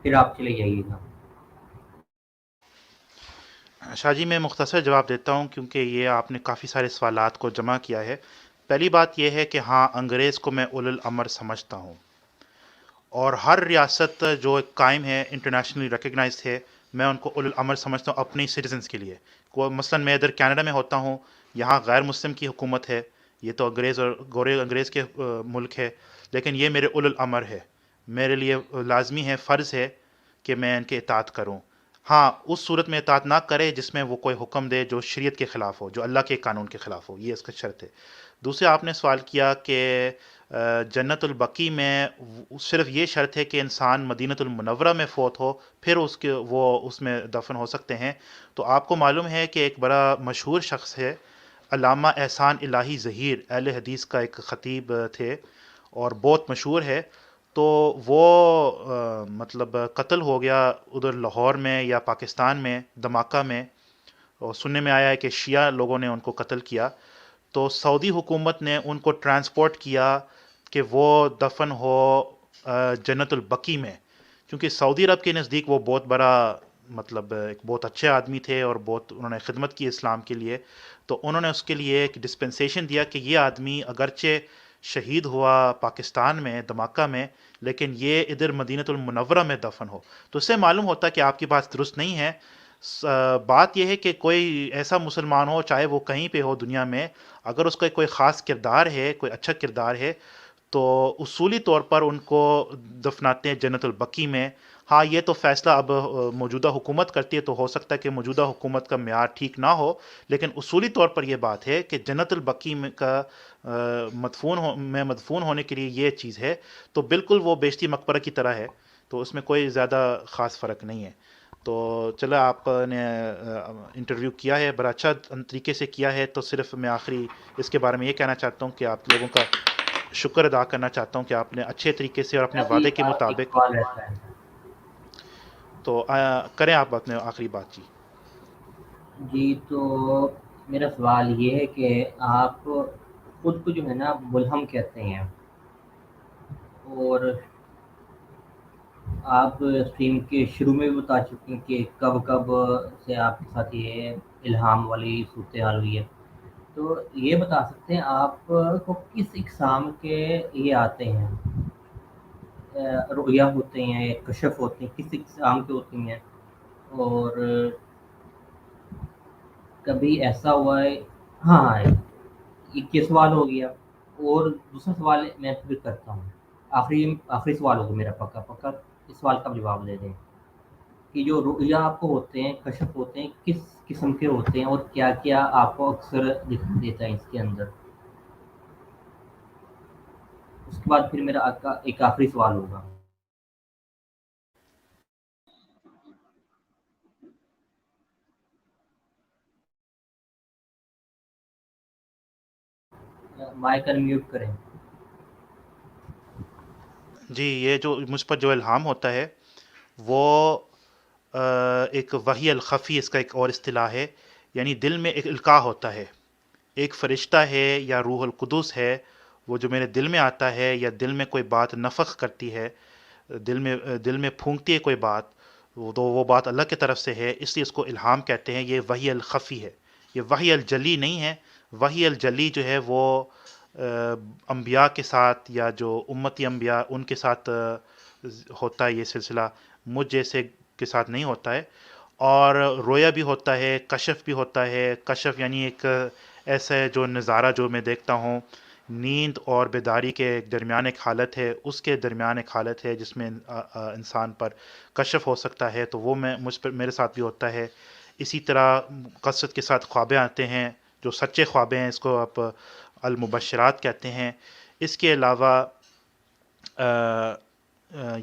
پھر آپ چلے جائیے گا. شاہ جی میں مختصر جواب دیتا ہوں، کیونکہ یہ آپ نے کافی سارے سوالات کو جمع کیا ہے. پہلی بات یہ ہے کہ ہاں انگریز کو میں اولو الامر سمجھتا ہوں، اور ہر ریاست جو ایک قائم ہے انٹرنیشنلی ریکگنائزڈ ہے، میں ان کو اولو الامر سمجھتا ہوں اپنی سٹیزنس کے لیے. مثلاً میں ادھر کینیڈا میں ہوتا ہوں، یہاں غیر مسلم کی حکومت ہے، یہ تو انگریز اور گورے انگریز کے ملک ہے، لیکن یہ میرے اولو الامر ہے، میرے لیے لازمی ہے، فرض ہے کہ میں ان کے اطاعت کروں. ہاں اس صورت میں اطاعت نہ کرے جس میں وہ کوئی حکم دے جو شریعت کے خلاف ہو، جو اللہ کے قانون کے خلاف ہو، یہ اس کا شرط ہے. دوسرے آپ نے سوال کیا کہ جنت البقیع میں صرف یہ شرط ہے کہ انسان مدینۃ المنورہ میں فوت ہو، پھر وہ اس میں دفن ہو سکتے ہیں. تو آپ کو معلوم ہے کہ ایک بڑا مشہور شخص ہے علامہ احسان الہی ظہیر، اہل حدیث کا ایک خطیب تھے اور بہت مشہور ہے. تو وہ مطلب قتل ہو گیا ادھر لاہور میں یا پاکستان میں دھماکہ میں، اور سننے میں آیا ہے کہ شیعہ لوگوں نے ان کو قتل کیا. تو سعودی حکومت نے ان کو ٹرانسپورٹ کیا کہ وہ دفن ہو جنت البقیع میں، کیونکہ سعودی عرب کے نزدیک وہ بہت بڑا مطلب ایک بہت اچھے آدمی تھے اور بہت انہوں نے خدمت کی اسلام کے لیے، تو انہوں نے اس کے لیے ایک ڈسپنسیشن دیا کہ یہ آدمی اگرچہ شہید ہوا پاکستان میں دھماکہ میں، لیکن یہ ادھر مدینۃ المنورہ میں دفن ہو۔ تو اس سے معلوم ہوتا ہے کہ آپ کی بات درست نہیں ہے۔ بات یہ ہے کہ کوئی ایسا مسلمان ہو چاہے وہ کہیں پہ ہو دنیا میں، اگر اس کا کوئی خاص کردار ہے، کوئی اچھا کردار ہے، تو اصولی طور پر ان کو دفناتے ہیں جنت البقیع میں۔ ہاں یہ تو فیصلہ اب موجودہ حکومت کرتی ہے، تو ہو سکتا ہے کہ موجودہ حکومت کا معیار ٹھیک نہ ہو، لیکن اصولی طور پر یہ بات ہے کہ جنت البقیع میں کا مدفون ہونے کے لیے یہ چیز ہے، تو بالکل وہ بیشتی مقبرہ کی طرح ہے، تو اس میں کوئی زیادہ خاص فرق نہیں ہے۔ تو چلو آپ نے انٹرویو کیا ہے، بڑا اچھا طریقے سے کیا ہے، تو صرف میں آخری اس کے بارے میں یہ کہنا چاہتا ہوں کہ آپ لوگوں کا شکر ادا کرنا چاہتا ہوں کہ آپ نے اچھے طریقے سے اور اپنے وعدے کے ایک مطابق، سوال رہتا ہے۔ تو کریں آپ اپنے آخری بات جی۔ جی تو میرا سوال یہ ہے کہ آپ خود کو جو ہے نا ملہم کہتے ہیں، اور آپ اسٹریم کے شروع میں بھی بتا چکے ہیں کہ کب کب سے آپ کے ساتھ یہ الہام والی صورتحال ہوئی ہے، تو یہ بتا سکتے ہیں آپ کو کس اقسام کے یہ آتے ہیں، رؤیا ہوتے ہیں یا کشف ہوتے ہیں، کس اقسام کے ہوتی ہیں، اور کبھی ایسا ہوا ہے؟ ہاں یہ سوال ہو گیا، اور دوسرا سوال میں پھر کرتا ہوں، آخری سوال ہوگا میرا، پکا پکا اس سوال کا جواب دے دیں کہ جو رؤیا آپ کو ہوتے ہیں، کشف ہوتے ہیں، کس قسم کے ہوتے ہیں اور کیا کیا آپ کو اکثر دکھائی دیتا ہے اس کے اندر۔ اس کے بعد پھر میرا ایک آخری سوال ہوگا۔ مائک انمیوٹ کریں۔ جی یہ جو مجھ پر جو الہام ہوتا ہے وہ ایک وحی الخفی، اس کا ایک اور اصطلاح ہے، یعنی دل میں ایک القاء ہوتا ہے، ایک فرشتہ ہے یا روح القدس ہے، وہ جو میرے دل میں آتا ہے، یا دل میں کوئی بات نفخ کرتی ہے، دل میں پھونکتی ہے کوئی بات، تو وہ بات اللہ کی طرف سے ہے، اس لیے اس کو الہام کہتے ہیں۔ یہ وحی الخفی ہے، یہ وحی الجلی نہیں ہے۔ وحی الجلی جو ہے وہ انبیاء کے ساتھ یا جو امتی انبیاء ان کے ساتھ ہوتا ہے یہ سلسلہ، مجھ جیسے کے ساتھ نہیں ہوتا ہے۔ اور رویا بھی ہوتا ہے، کشف بھی ہوتا ہے۔ کشف یعنی ایک ایسا جو نظارہ جو میں دیکھتا ہوں، نیند اور بیداری کے درمیان ایک حالت ہے، اس کے درمیان ایک حالت ہے جس میں انسان پر کشف ہو سکتا ہے، تو وہ میرے ساتھ بھی ہوتا ہے۔ اسی طرح کثرت کے ساتھ خوابیں آتے ہیں، جو سچے خوابیں ہیں، اس کو آپ المبشرات کہتے ہیں۔ اس کے علاوہ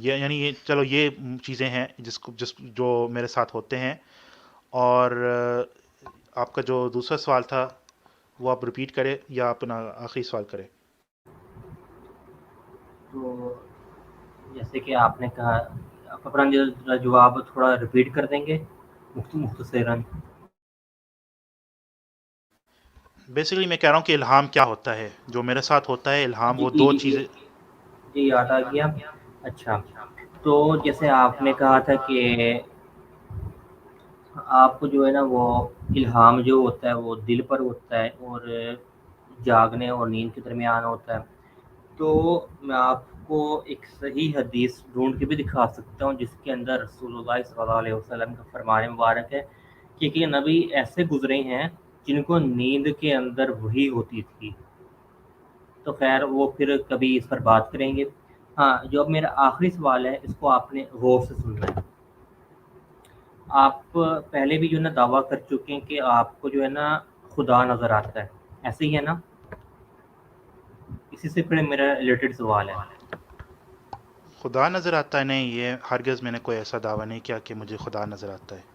یعنی چلو یہ چیزیں ہیں جو میرے ساتھ ہوتے ہیں۔ اور آپ کا جو دوسرا سوال تھا وہ آپ ریپیٹ کریں یا اپنا آخری سوال کریں۔ تو جیسے کہ آپ نے کہا، آپ اپنا جواب تھوڑا ریپیٹ کر دیں گے مختصراً۔ بیسیکلی میں کہہ رہا ہوں کہ الہام کیا ہوتا ہے، جو میرے ساتھ ہوتا ہے الہام، جی وہ جی دو جی چیزیں۔ جی یاد آ گیا۔ اچھا، تو جیسے آپ نے کہا تھا کہ آپ کو جو ہے نا وہ الہام جو ہوتا ہے وہ دل پر ہوتا ہے اور جاگنے اور نیند کے درمیان ہوتا ہے، تو میں آپ کو ایک صحیح حدیث ڈھونڈ کے بھی دکھا سکتا ہوں جس کے اندر رسول اللہ صلی اللہ علیہ وسلم کا فرمان مبارک ہے کہ یہ نبی ایسے گزرے ہیں جن کو نیند کے اندر وحی ہوتی تھی۔ تو خیر وہ پھر کبھی اس پر بات کریں گے۔ ہاں جو اب میرا آخری سوال ہے اس کو آپ نے غور سے سننا ہے۔ آپ پہلے بھی جو ہے نا دعویٰ کر چکے ہیں کہ آپ کو جو ہے نا خدا نظر آتا ہے، ایسے ہی ہے نا؟ اسی سے پھر میرا ریلیٹڈ سوال ہے۔ خدا نظر آتا ہے؟ نہیں، یہ ہرگز میں نے کوئی ایسا دعویٰ نہیں کیا کہ مجھے خدا نظر آتا ہے۔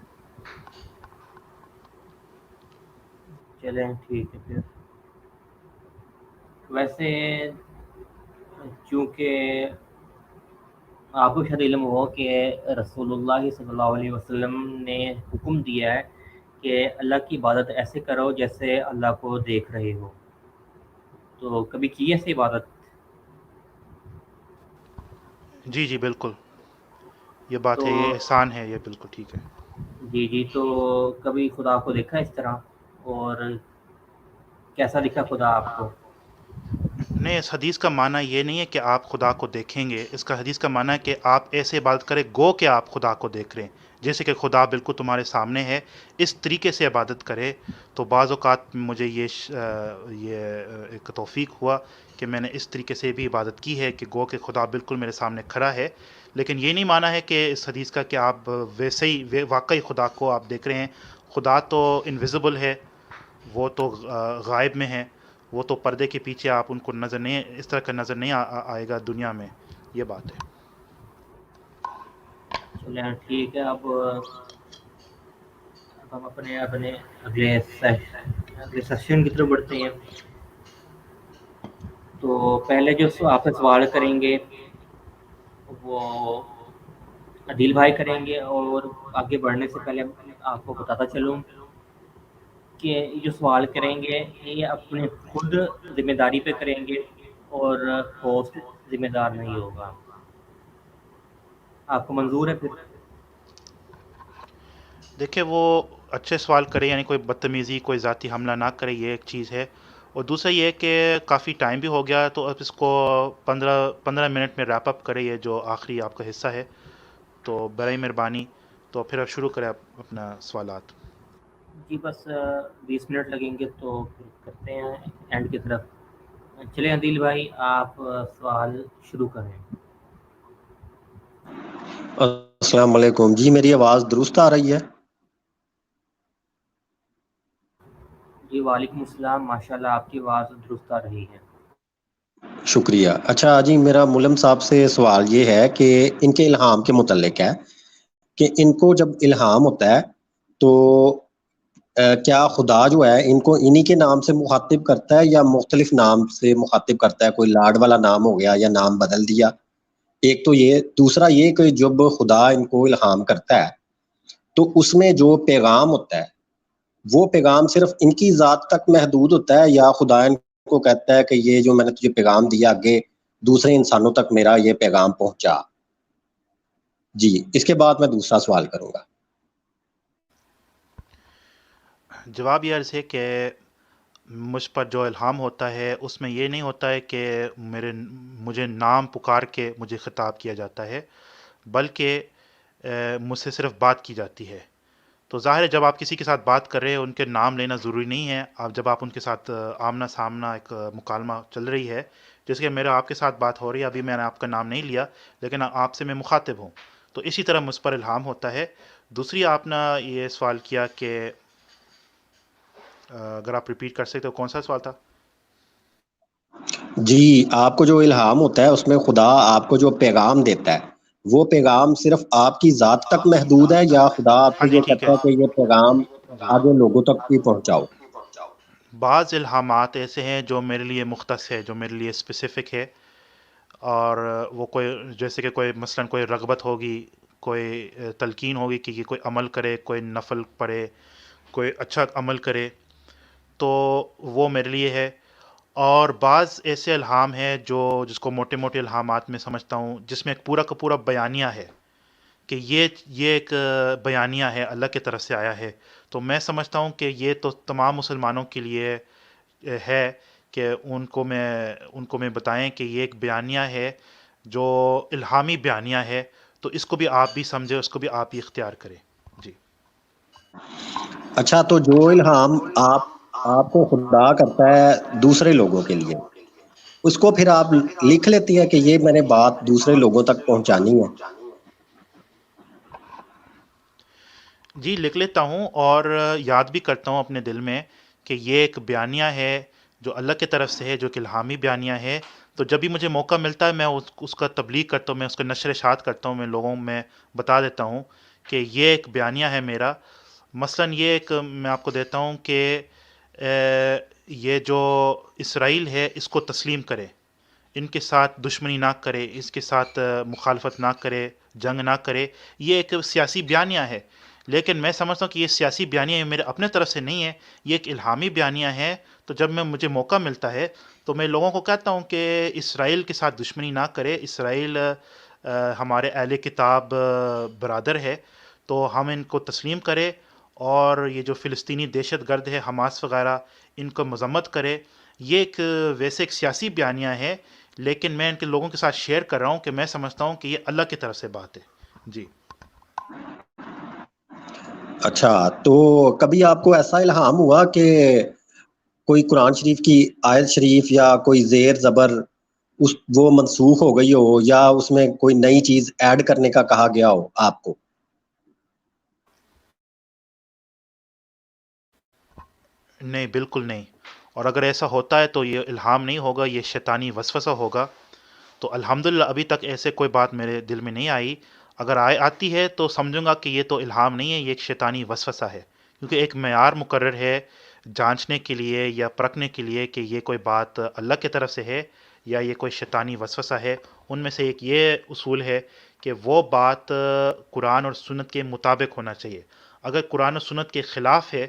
چلیں ٹھیک ہے پھر۔ ویسے چونکہ آپ کو شاید علم ہو کہ رسول اللہ صلی اللہ علیہ وسلم نے حکم دیا ہے کہ اللہ کی عبادت ایسے کرو جیسے اللہ کو دیکھ رہے ہو۔ تو کبھی کی ہے ایسی عبادت؟ جی جی بالکل، یہ بات تو ہے، یہ احسان ہے، یہ بالکل ٹھیک ہے۔ جی تو کبھی خدا کو دیکھا اس طرح، اور کیسا دکھا خدا آپ کو؟ نہیں، اس حدیث کا معنی یہ نہیں ہے کہ آپ خدا کو دیکھیں گے، اس کا حدیث کا معنی ہے کہ آپ ایسے عبادت کریں گو کہ آپ خدا کو دیکھ رہے ہیں، جیسے کہ خدا بالکل تمہارے سامنے ہے، اس طریقے سے عبادت کرے۔ تو بعض اوقات مجھے یہ ایک توفیق ہوا کہ میں نے اس طریقے سے بھی عبادت کی ہے کہ گو کہ خدا بالکل میرے سامنے کھڑا ہے، لیکن یہ نہیں مانا ہے کہ اس حدیث کا کہ آپ ویسے ہی واقعی خدا کو آپ دیکھ رہے ہیں۔ خدا تو انویزیبل ہے، وہ تو غائب میں ہے، وہ تو پردے کے پیچھے، آپ ان کو نظر نہیں، اس طرح کا نظر نہیں آئے گا دنیا میں، یہ بات ہے۔ چلیں ٹھیک ہے، اب ہم اپنے اگلے سیشن کی طرف بڑھتے ہیں۔ تو پہلے جو آپ سے سوال کریں گے وہ عدیل بھائی کریں گے، اور آگے بڑھنے سے پہلے آپ کو بتاتا چلوں کہ یہ جو سوال کریں گے یہ اپنے خود ذمہ داری پہ کریں گے، اور ہوسٹ ذمہ دار نہیں ہوگا۔ آپ کو منظور ہے پھر؟ دیکھیں، وہ اچھے سوال کرے، یعنی کوئی بدتمیزی، کوئی ذاتی حملہ نہ کرے، یہ ایک چیز ہے، اور دوسرا یہ کہ کافی ٹائم بھی ہو گیا، تو اب اس کو 15 منٹ میں ریپ اپ کرے، یہ جو آخری آپ کا حصہ ہے، تو برائے مہربانی، تو پھر اب شروع کریں اپنا سوالات۔ جی بس 20 منٹ لگیں گے، تو پھر کرتے ہیں اینڈ کی طرف۔ چلیں عدیل بھائی، آپ سوال شروع کریں۔ السلام علیکم جی، میری آواز درست آ رہی ہے؟ جی وعلیکم السلام، ماشاءاللہ آپ کی آواز درست آ رہی ہے۔ شکریہ۔ اچھا جی، میرا ملم صاحب سے سوال یہ ہے کہ ان کے الہام کے متعلق ہے کہ ان کو جب الہام ہوتا ہے تو کیا خدا جو ہے ان کو انہی کے نام سے مخاطب کرتا ہے یا مختلف نام سے مخاطب کرتا ہے؟ کوئی لاڈ والا نام ہو گیا یا نام بدل دیا؟ ایک تو یہ، دوسرا یہ کہ جب خدا ان کو الہام کرتا ہے تو اس میں جو پیغام ہوتا ہے وہ پیغام صرف ان کی ذات تک محدود ہوتا ہے، یا خدا ان کو کہتا ہے کہ یہ جو میں نے تجھے پیغام دیا آگے دوسرے انسانوں تک میرا یہ پیغام پہنچا؟ جی، اس کے بعد میں دوسرا سوال کروں گا۔ جواب یہ عرض ہے کہ مجھ پر جو الہام ہوتا ہے اس میں یہ نہیں ہوتا ہے کہ مجھے نام پکار کے مجھے خطاب کیا جاتا ہے، بلکہ مجھ سے صرف بات کی جاتی ہے۔ تو ظاہر ہے جب آپ کسی کے ساتھ بات کر رہے ہیں ان کے نام لینا ضروری نہیں ہے، جب آپ ان کے ساتھ آمنا سامنا ایک مکالمہ چل رہی ہے، جیسے کہ میرا آپ کے ساتھ بات ہو رہی ہے، ابھی میں نے آپ کا نام نہیں لیا لیکن آپ سے میں مخاطب ہوں، تو اسی طرح مجھ پر الہام ہوتا ہے۔ دوسری آپ نے یہ سوال کیا کہ اگر آپ ریپیٹ کر سکتے تو کون سا سوال تھا؟ جی، آپ کو جو الہام ہوتا ہے اس میں خدا آپ کو جو پیغام دیتا ہے وہ پیغام صرف آپ کی ذات تک محدود ہے، یا خدا آپ ہاں سے جی یہ ٹھیک ہے کہتا ہے کہ یہ پیغام جی۔ آگے لوگوں تک بھی پہنچاؤ؟ بعض الہامات ایسے ہیں جو میرے لیے مختص ہے، جو میرے لیے اسپیسیفک ہے، اور وہ کوئی جیسے کہ کوئی مثلاً کوئی رغبت ہوگی، کوئی تلقین ہوگی کہ یہ کوئی عمل کرے، کوئی نفل پڑھے، کوئی اچھا عمل کرے، تو وہ میرے لیے ہے۔ اور بعض ایسے الہام ہیں جس کو موٹے موٹے الہامات میں سمجھتا ہوں، جس میں ایک پورا کا پورا بیانیہ ہے کہ یہ ایک بیانیہ ہے، اللہ کی طرف سے آیا ہے، تو میں سمجھتا ہوں کہ یہ تو تمام مسلمانوں کے لیے ہے کہ ان کو میں بتائیں کہ یہ ایک بیانیہ ہے جو الہامی بیانیہ ہے، تو اس کو بھی آپ بھی سمجھیں، اس کو بھی آپ بھی اختیار کریں۔ جی اچھا، تو جو الہام آپ کو خدا کرتا ہے دوسرے لوگوں کے لیے، اس کو پھر آپ لکھ لیتی ہیں کہ یہ میں نے بات دوسرے لوگوں تک پہنچانی ہے؟ جی لکھ لیتا ہوں، اور یاد بھی کرتا ہوں اپنے دل میں کہ یہ ایک بیانیہ ہے جو اللہ کی طرف سے ہے، جو کہ الہامی بیانیہ ہے، تو جب بھی مجھے موقع ملتا ہے میں اس کا تبلیغ کرتا ہوں، میں اس کا نشر اشاعت کرتا ہوں، میں لوگوں میں بتا دیتا ہوں کہ یہ ایک بیانیہ ہے میرا۔ مثلاً یہ ایک میں آپ کو دیتا ہوں کہ یہ جو اسرائیل ہے اس کو تسلیم کرے، ان کے ساتھ دشمنی نہ کرے، اس کے ساتھ مخالفت نہ کرے، جنگ نہ کرے، یہ ایک سیاسی بیانیہ ہے، لیکن میں سمجھتا ہوں کہ یہ سیاسی بیانیہ میرے اپنے طرف سے نہیں ہے، یہ ایک الہامی بیانیہ ہے، تو جب مجھے موقع ملتا ہے تو میں لوگوں کو کہتا ہوں کہ اسرائیل کے ساتھ دشمنی نہ کرے. اسرائیل ہمارے اہل کتاب برادر ہے، تو ہم ان کو تسلیم کرے، اور یہ جو فلسطینی دہشت گرد ہے حماس وغیرہ، ان کو مذمت کرے. یہ ایک ویسے ایک سیاسی بیانیہ ہے، لیکن میں ان کے لوگوں کے ساتھ شیئر کر رہا ہوں کہ میں سمجھتا ہوں کہ یہ اللہ کی طرف سے بات ہے. جی. اچھا، تو کبھی آپ کو ایسا الہام ہوا کہ کوئی قرآن شریف کی آیت شریف یا کوئی زیر زبر وہ منسوخ ہو گئی ہو، یا اس میں کوئی نئی چیز ایڈ کرنے کا کہا گیا ہو آپ کو؟ نہیں، بالکل نہیں. اور اگر ایسا ہوتا ہے تو یہ الہام نہیں ہوگا، یہ شیطانی وسوسہ ہوگا. تو الحمدللہ ابھی تک ایسے کوئی بات میرے دل میں نہیں آئی. اگر آتی ہے تو سمجھوں گا کہ یہ تو الہام نہیں ہے، یہ ایک شیطانی وسوسہ ہے، کیونکہ ایک معیار مقرر ہے جانچنے کے لیے یا پرکھنے کے لیے کہ یہ کوئی بات اللہ کی طرف سے ہے یا یہ کوئی شیطانی وسوسہ ہے. ان میں سے ایک یہ اصول ہے کہ وہ بات قرآن اور سنت کے مطابق ہونا چاہیے. اگر قرآن و سنت کے خلاف ہے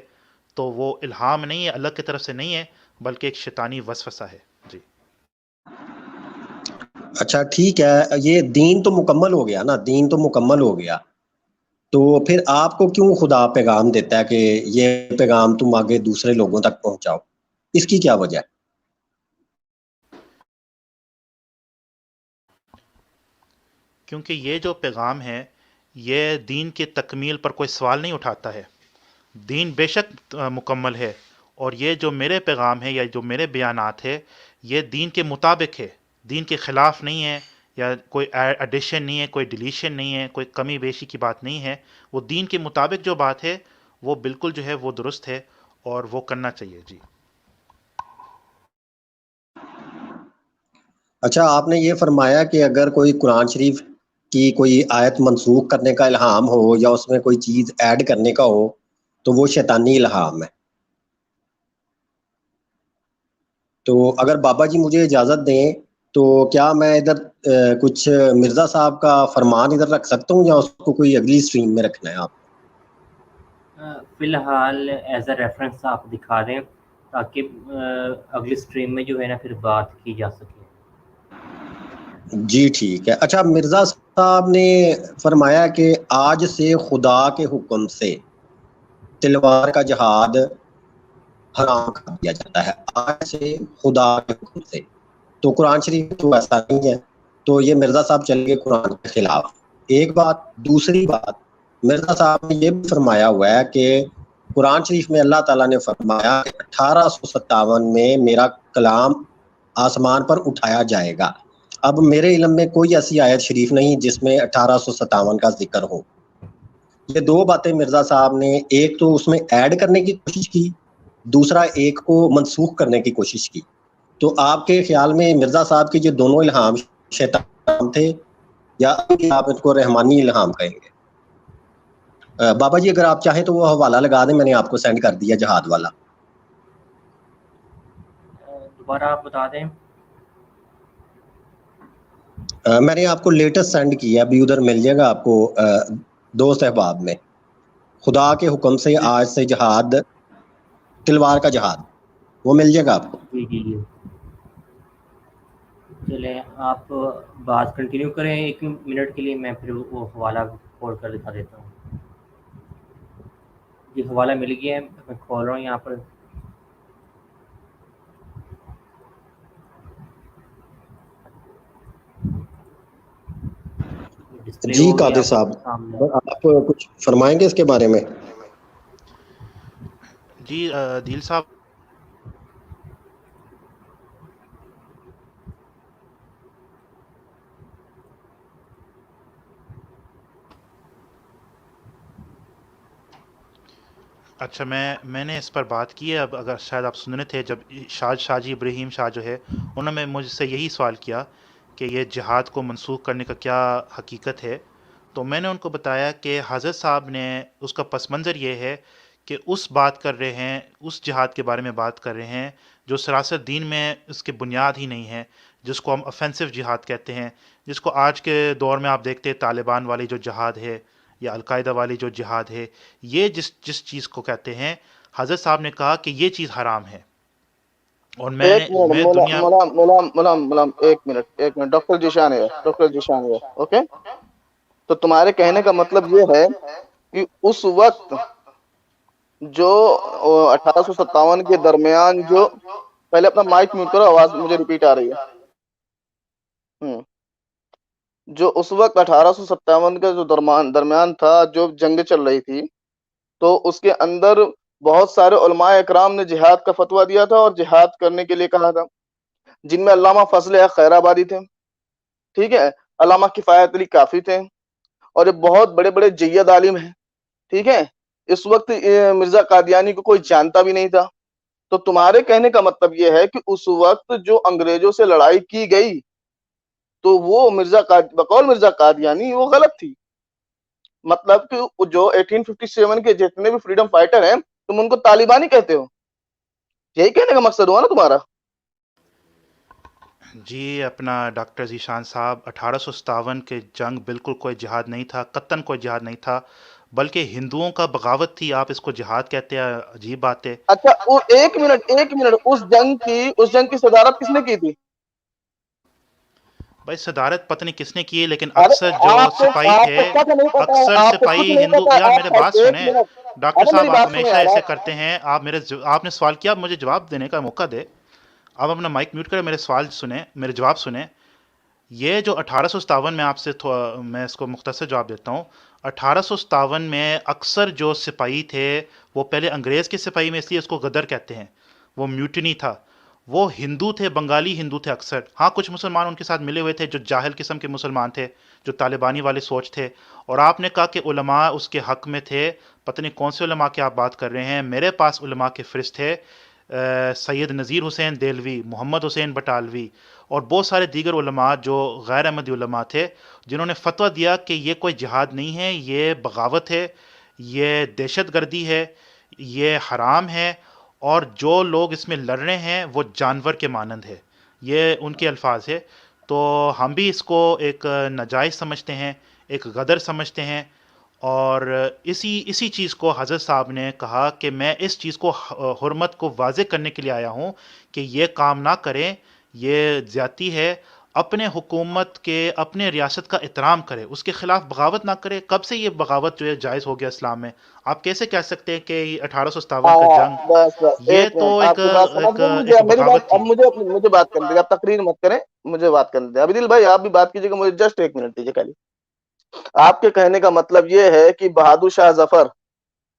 تو وہ الہام نہیں ہے، اللہ کی طرف سے نہیں ہے، بلکہ ایک شیطانی وسوسہ ہے. جی. اچھا ٹھیک ہے، یہ دین تو مکمل ہو گیا نا، دین تو مکمل ہو گیا، تو پھر آپ کو کیوں خدا پیغام دیتا ہے کہ یہ پیغام تم آگے دوسرے لوگوں تک پہنچاؤ؟ اس کی کیا وجہ ہے؟ کیونکہ یہ جو پیغام ہے یہ دین کی تکمیل پر کوئی سوال نہیں اٹھاتا ہے. دین بے شک مکمل ہے، اور یہ جو میرے پیغام ہے یا جو میرے بیانات ہے یہ دین کے مطابق ہے، دین کے خلاف نہیں ہے، یا کوئی ایڈیشن نہیں ہے، کوئی ڈیلیشن نہیں ہے، کوئی کمی بیشی کی بات نہیں ہے. وہ دین کے مطابق جو بات ہے وہ بالکل جو ہے وہ درست ہے اور وہ کرنا چاہیے. جی. اچھا، آپ نے یہ فرمایا کہ اگر کوئی قرآن شریف کی کوئی آیت منسوخ کرنے کا الہام ہو یا اس میں کوئی چیز ایڈ کرنے کا ہو تو وہ شیطانی الہام ہے. تو اگر بابا جی مجھے اجازت دیں تو کیا میں ادھر کچھ مرزا صاحب کا فرمان ادھر رکھ سکتا ہوں، یا اس کو کوئی اگلی اسٹریم میں رکھنا ہے آپ؟ فی الحال ایز اے ریفرنس آپ دکھا دیں تاکہ اگلی اسٹریم میں جو ہے نا پھر بات کی جا سکے. جی ٹھیک ہے. اچھا، مرزا صاحب نے فرمایا کہ آج سے خدا کے حکم سے تلوار کا جہاد حرام کر دیا جاتا ہے. آج سے خدا کے حکم سے، تو قرآن شریف تو ایسا نہیں ہے، تو یہ مرزا صاحب چل گئے قرآن کے خلاف. ایک بات. دوسری بات، مرزا صاحب نے یہ بھی فرمایا ہوا ہے کہ قرآن شریف میں اللہ تعالیٰ نے فرمایا کہ 1857 میں میرا کلام آسمان پر اٹھایا جائے گا. اب میرے علم میں کوئی ایسی آیت شریف نہیں جس میں 1857 کا ذکر ہو. یہ دو باتیں مرزا صاحب نے، ایک تو اس میں ایڈ کرنے کی کوشش کی، دوسرا ایک کو منسوخ کرنے کی کوشش کی. تو آپ کے خیال میں مرزا صاحب کے جو دونوں الہام شیطان تھے، یا آپ ان کو رحمانی الہام کہیں گے؟ بابا جی اگر آپ چاہیں تو وہ حوالہ لگا دیں، میں نے آپ کو سینڈ کر دیا جہاد والا. دوبارہ آپ بتا دیں. میں نے آپ کو لیٹسٹ سینڈ کیا، ابھی ادھر مل جائے گا آپ کو دوست احباب میں. خدا کے حکم سے آج سے جہاد، تلوار کا جہاد، وہ مل جائے گا آپ کو. جی جی جی چلیں آپ بات کنٹینیو کریں 1 منٹ کے لیے، میں پھر وہ حوالہ کھول کر دکھا دیتا ہوں. جی حوالہ مل گیا ہے، میں کھول رہا ہوں یہاں پر. ڈسپلے جی ہو گیا قادر آپ صاحب، سامنے. آپ کچھ فرمائیں گے اس کے بارے میں؟ جی دل صاحب، اچھا میں نے اس پر بات کی ہے. اب اگر شاید آپ سن رہے تھے جب شاہ جی ابراہیم شاہ جو ہے انہوں نے مجھ سے یہی سوال کیا کہ یہ جہاد کو منسوخ کرنے کا کیا حقیقت ہے، تو میں نے ان کو بتایا کہ حضرت صاحب نے اس کا پس منظر یہ ہے کہ اس بات کر رہے ہیں، اس جہاد کے بارے میں بات کر رہے ہیں جو سراسر دین میں اس کی بنیاد ہی نہیں ہے، جس کو ہم offensive جہاد کہتے ہیں، جس کو آج کے دور میں آپ دیکھتے ہیں طالبان والی جو جہاد ہے یا القاعدہ والی جو جہاد ہے، یہ جس چیز کو کہتے ہیں، حضرت صاحب نے کہا کہ یہ چیز حرام ہے. اور میں دنیا ملام ایک منٹ ڈاکٹر جیشان ہے اوکے. تو تمہارے کہنے کا مطلب یہ ہے کہ اس وقت جو 1857 کے درمیان جو پہلے اپنا مائک میوٹ کرو, آواز مجھے ریپیٹ آ رہی ہے. جو اس وقت 1857 کا جو درمیان تھا, جو جنگ چل رہی تھی, تو اس کے اندر بہت سارے علماء اکرام نے جہاد کا فتویٰ دیا تھا اور جہاد کرنے کے لیے کہا تھا, جن میں علامہ فضل حق خیر آبادی تھے, ٹھیک ہے, علامہ کفایت علی کافی تھے, اور یہ بہت بڑے بڑے جید عالم ہیں, ٹھیک ہے. اس وقت مرزا قادیانی کو کوئی جانتا بھی نہیں تھا. تو تمہارے کہنے کا مطلب یہ ہے کہ اس وقت جو انگریزوں سے لڑائی کی گئی تو وہ بقول مرزا قادیانی وہ غلط تھی. مطلب کہ جو 1857 کے جتنے بھی فریڈم فائٹر ہیں تم ان کو طالبانی کہتے ہو, یہی کہنے کا مقصد ہوا نا تمہارا؟ جی اپنا ڈاکٹر ذیشان صاحب, 1857 کے جنگ بالکل کوئی جہاد نہیں تھا, قطعاً کوئی جہاد نہیں تھا, بلکہ ہندوؤں کا بغاوت تھی. آپ اس کو جہاد کہتے ہیں, عجیب بات ہے. اچھا ایک منٹ, اس جنگ کی صدارت کس نے کی تھی؟ بھائی صدارت پتہ نہیں کس نے کی ہے, لیکن اکثر جو سپاہی تھے, اکثر سپاہی ہندو. یار میرے بات سنیں, ڈاکٹر صاحب آپ ہمیشہ ایسے کرتے ہیں. آپ نے سوال کیا, مجھے جواب دینے کا موقع دے. آپ اپنا مائک میوٹ کریں, میرے سوال سنیں, میرے جواب سنیں. یہ جو 1857 میں آپ سے میں اس کو مختصر جواب دیتا ہوں. 1857 میں اکثر جو سپاہی تھے وہ پہلے انگریز کے سپاہی میں, اس لیے اس کو غدر کہتے ہیں, وہ میوٹنی تھا, وہ ہندو تھے, بنگالی ہندو تھے اکثر. ہاں کچھ مسلمان ان کے ساتھ ملے ہوئے تھے جو جاہل قسم کے مسلمان تھے, جو طالبانی والے سوچ تھے. اور آپ نے کہا کہ علماء اس کے حق میں تھے, پتہ نہیں کون سے علماء کی آپ بات کر رہے ہیں. میرے پاس علماء کے فہرست تھے, سید نذیر حسین دہلوی, محمد حسین بٹالوی اور بہت سارے دیگر علماء جو غیر احمدی علماء تھے, جنہوں نے فتویٰ دیا کہ یہ کوئی جہاد نہیں ہے, یہ بغاوت ہے, یہ دہشت گردی ہے, یہ حرام ہے, اور جو لوگ اس میں لڑ رہے ہیں وہ جانور کے مانند ہے. یہ ان کے الفاظ ہے. تو ہم بھی اس کو ایک ناجائز سمجھتے ہیں, ایک غدر سمجھتے ہیں. اور اسی چیز کو حضرت صاحب نے کہا کہ میں اس چیز کو حرمت کو واضح کرنے کے لیے آیا ہوں کہ یہ کام نہ کریں, یہ زیادتی ہے. اپنے حکومت کے, اپنے ریاست کا احترام کرے, اس کے خلاف بغاوت نہ کرے. کب سے یہ بغاوت جو ہے جائز ہو گیا اسلام میں؟ آپ کیسے کہہ سکتے ہیں کہ 1857 کا جنگ یہ تو ایک بغاوت تھی. مجھے بات کرنے دیں, آپ تقریر مت کریں, مجھے بات کرنے دیں. عبدل بھائی آپ بھی بات کیجیے گا, مجھے جسٹ ایک منٹ دیجیے خالی. آپ کے کہنے کا مطلب یہ ہے کہ بہادر شاہ ظفر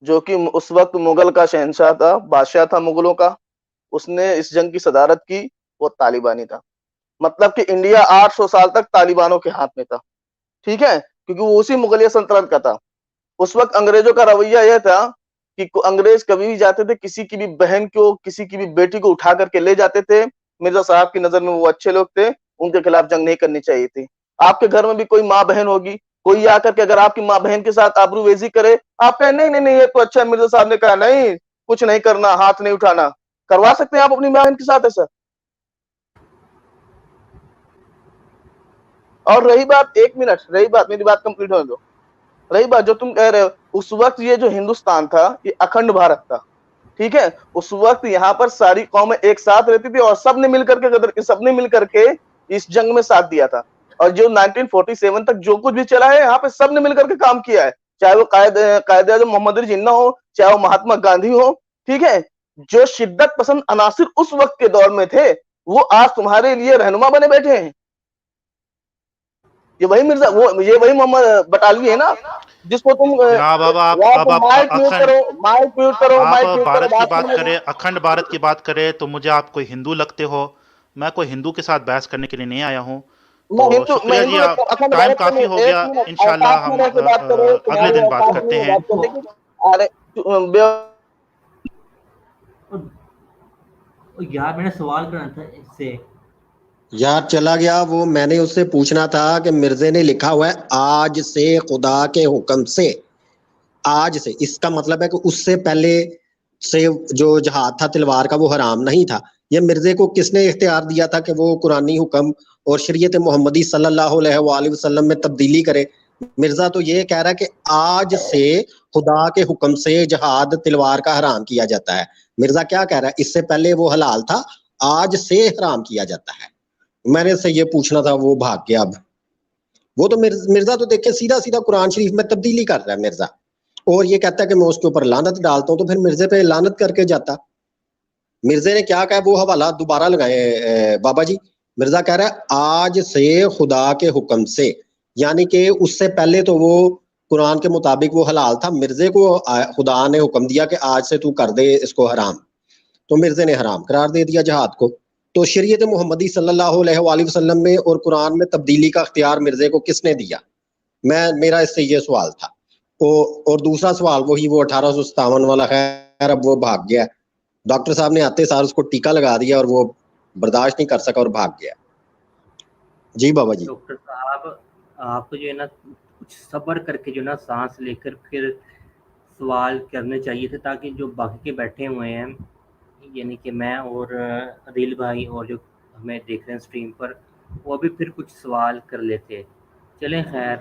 جو کہ اس وقت مغل کا شہنشاہ تھا, بادشاہ تھا مغلوں کا, اس نے اس جنگ کی صدارت کی, وہ طالبانی تھا. مطلب کہ انڈیا 800 سال تک طالبانوں کے ہاتھ میں تھا, ٹھیک ہے, کیونکہ وہ اسی مغلیہ سلطنت کا تھا. اس وقت انگریزوں کا رویہ یہ تھا کہ انگریز کبھی بھی جاتے تھے, کسی کی بھی بہن کو, کسی کی بھی بیٹی کو اٹھا کر کے لے جاتے تھے. مرزا صاحب کی نظر میں وہ اچھے لوگ تھے, ان کے خلاف جنگ نہیں کرنی چاہیے تھی. آپ کے گھر میں بھی کوئی ماں بہن ہوگی, کوئی آ کر کے اگر آپ کی ماں بہن کے ساتھ آبرو ریزی کرے, آپ کہیں نہیں یہ تو اچھا ہے, مرزا صاحب نے کہا نہیں کچھ نہیں کرنا, ہاتھ نہیں اٹھانا. کروا سکتے ہیں آپ اپنی ماں بہن کے ساتھ ایسا؟ اور رہی بات, ایک منٹ, رہی بات, میری بات کمپلیٹ ہونے دو. رہی بات جو تم کہہ رہے ہو, اس وقت یہ جو ہندوستان تھا یہ اکھنڈ بھارت تھا, ٹھیک ہے. اس وقت یہاں پر ساری قومیں ایک ساتھ رہتی تھی اور سب نے مل کر کے اس جنگ میں ساتھ دیا تھا. اور جو 1947 تک جو کچھ بھی چلا ہے یہاں پہ سب نے مل کر کے کام کیا ہے, چاہے وہ قائد اعظم محمد علی جناح ہو, چاہے وہ مہاتما گاندھی ہو, ٹھیک ہے. جو شدت پسند عناصر اس وقت کے دور میں تھے وہ آج تمہارے لیے رہنما بنے بیٹھے ہیں. یہ وہی مرزا, یہ وہی محمد بٹالوی ہے نا جس کو تم بھارت کی بات کرے, اکھنڈ بھارت کی بات کرے, تو مجھے آپ کوئی ہندو لگتے ہو. میں کوئی ہندو کے ساتھ بحث کرنے کے لیے نہیں آیا ہوں. تو شکریہ جی, ٹائم کافی ہو گیا, انشاءاللہ ہم اگلے دن بات کرتے ہیں. یار میں نے سوال کرنا تھا اس سے. یار چلا گیا وہ, میں نے اس سے پوچھنا تھا کہ مرزے نے لکھا ہوا ہے آج سے خدا کے حکم سے, آج سے, اس کا مطلب ہے کہ اس سے پہلے سے جو جہاد تھا تلوار کا وہ حرام نہیں تھا. یہ مرزے کو کس نے اختیار دیا تھا کہ وہ قرآنی حکم اور شریعت محمدی صلی اللہ علیہ وآلہ وسلم میں تبدیلی کرے؟ مرزا تو یہ کہہ رہا ہے کہ آج سے خدا کے حکم سے جہاد تلوار کا حرام کیا جاتا ہے. مرزا کیا کہہ رہا ہے, اس سے پہلے وہ حلال تھا, آج سے حرام کیا جاتا ہے. میں نے سے یہ پوچھنا تھا, وہ بھاگ گیا. اب وہ تو مرزا تو دیکھیں سیدھا سیدھا قرآن شریف میں تبدیلی کر رہا ہے مرزا, اور یہ کہتا ہے کہ میں اس کے اوپر لعنت ڈالتا ہوں, تو پھر مرزے پہ لعنت کر کے جاتا. مرزے نے کیا کہا, وہ حوالہ دوبارہ لگائے بابا جی. مرزا کہہ رہا ہے آج سے خدا کے حکم سے, یعنی کہ اس سے پہلے تو وہ قرآن کے مطابق وہ حلال تھا, مرزے کو خدا نے حکم دیا کہ آج سے تو کر دے اس کو حرام, تو مرزے نے حرام قرار دے دیا جہاد کو. تو شریعت محمدی صلی اللہ علیہ وآلہ وسلم میں اور قرآن میں تبدیلی کا اختیار مرزے کو کس نے دیا؟ میرا اس سے یہ سوال تھا. اور دوسرا سوال وہی وہ 1857 والا, خیر اب وہ بھاگ گیا. ڈاکٹر صاحب نے آتے سار اس کو ٹیکا لگا دیا اور وہ برداشت نہیں کر سکا اور بھاگ گیا. جی بابا جی. ڈاکٹر صاحب آپ کو جو ہے نا کچھ صبر کر کے جو نا سانس لے کر پھر سوال کرنے چاہیے تھے, تاکہ جو باقی کے بیٹھے ہوئے ہیں, یعنی کہ میں اور عدیل بھائی اور جو ہمیں دیکھ رہے ہیں اسٹریم پر, وہ بھی پھر کچھ سوال کر لیتے. چلیں خیر,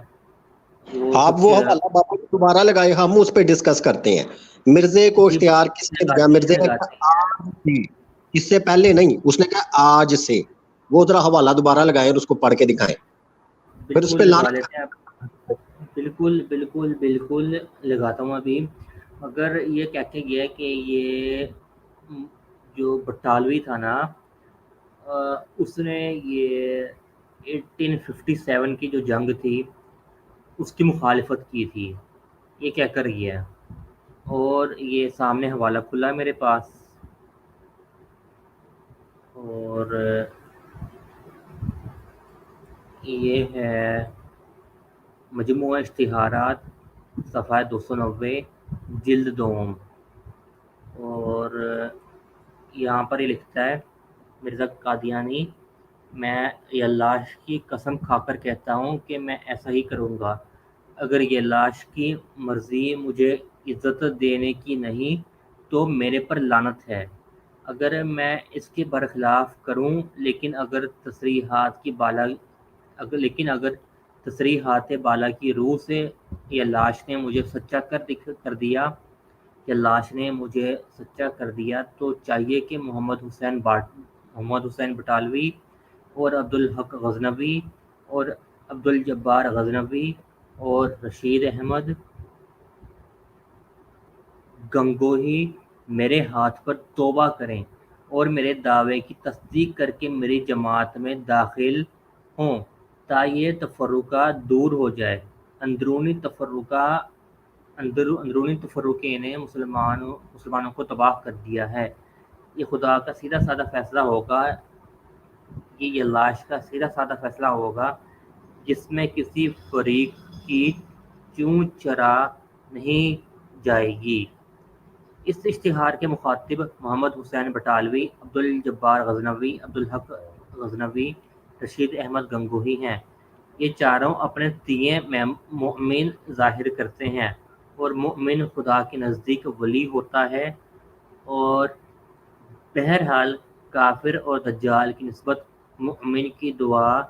آپ وہ حوالہ بابا جی دوبارہ لگائے, ہم اس پہ ڈسکس کرتے ہیں. مرزے کو اختیار کس نے دیا؟ مرزے نے کہا اس سے پہلے نہیں, اس نے کہا آج سے. وہ ذرا حوالہ دوبارہ لگائیں اور اس کو پڑھ کے دکھائیں, پھر اس پہ بالکل بالکل بالکل لگاتا ہوں ابھی. اگر یہ کہتے گیا کہ یہ جو بٹالوی تھا نا, اس نے یہ 1857 کی جو جنگ تھی اس کی مخالفت کی تھی, یہ کہہ کر گیا. اور یہ سامنے حوالہ کھلا میرے پاس, اور یہ ہے مجموعہ اشتہارات صفحہ 290 جلد دوم. اور یہاں پر یہ لکھتا ہے مرزا قادیانی, میں یہ لاش کی قسم کھا کر کہتا ہوں کہ میں ایسا ہی کروں گا. اگر یہ لاش کی مرضی مجھے عزت دینے کی نہیں تو میرے پر لعنت ہے. اگر میں اس کے برخلاف کروں, لیکن اگر تصریحات بالا کی روح سے یہ لاش نے مجھے سچا کر دیا, یا لاش نے مجھے سچا کر دیا, تو چاہیے کہ محمد حسین بٹالوی اور عبدالحق غزنوی اور عبدالجبار غزنوی اور رشید احمد گنگوہی میرے ہاتھ پر توبہ کریں اور میرے دعوے کی تصدیق کر کے میری جماعت میں داخل ہوں, تاکہ یہ تفرقہ دور ہو جائے. اندرونی تفرقے نے مسلمانوں کو تباہ کر دیا ہے. یہ خدا کا سیدھا سادہ فیصلہ ہوگا, یہ لاش کا سیدھا سادہ فیصلہ ہوگا, جس میں کسی فریق کی چون چرا نہیں جائے گی. اس اشتہار کے مخاطب محمد حسین بٹالوی, عبدالجبار غزنوی, عبدالحق غزنوی, رشید احمد گنگوہی ہیں. یہ چاروں اپنے تئیں مؤمن ظاہر کرتے ہیں, اور مؤمن خدا کے نزدیک ولی ہوتا ہے, اور بہرحال کافر اور دجال کی نسبت مؤمن کی دعا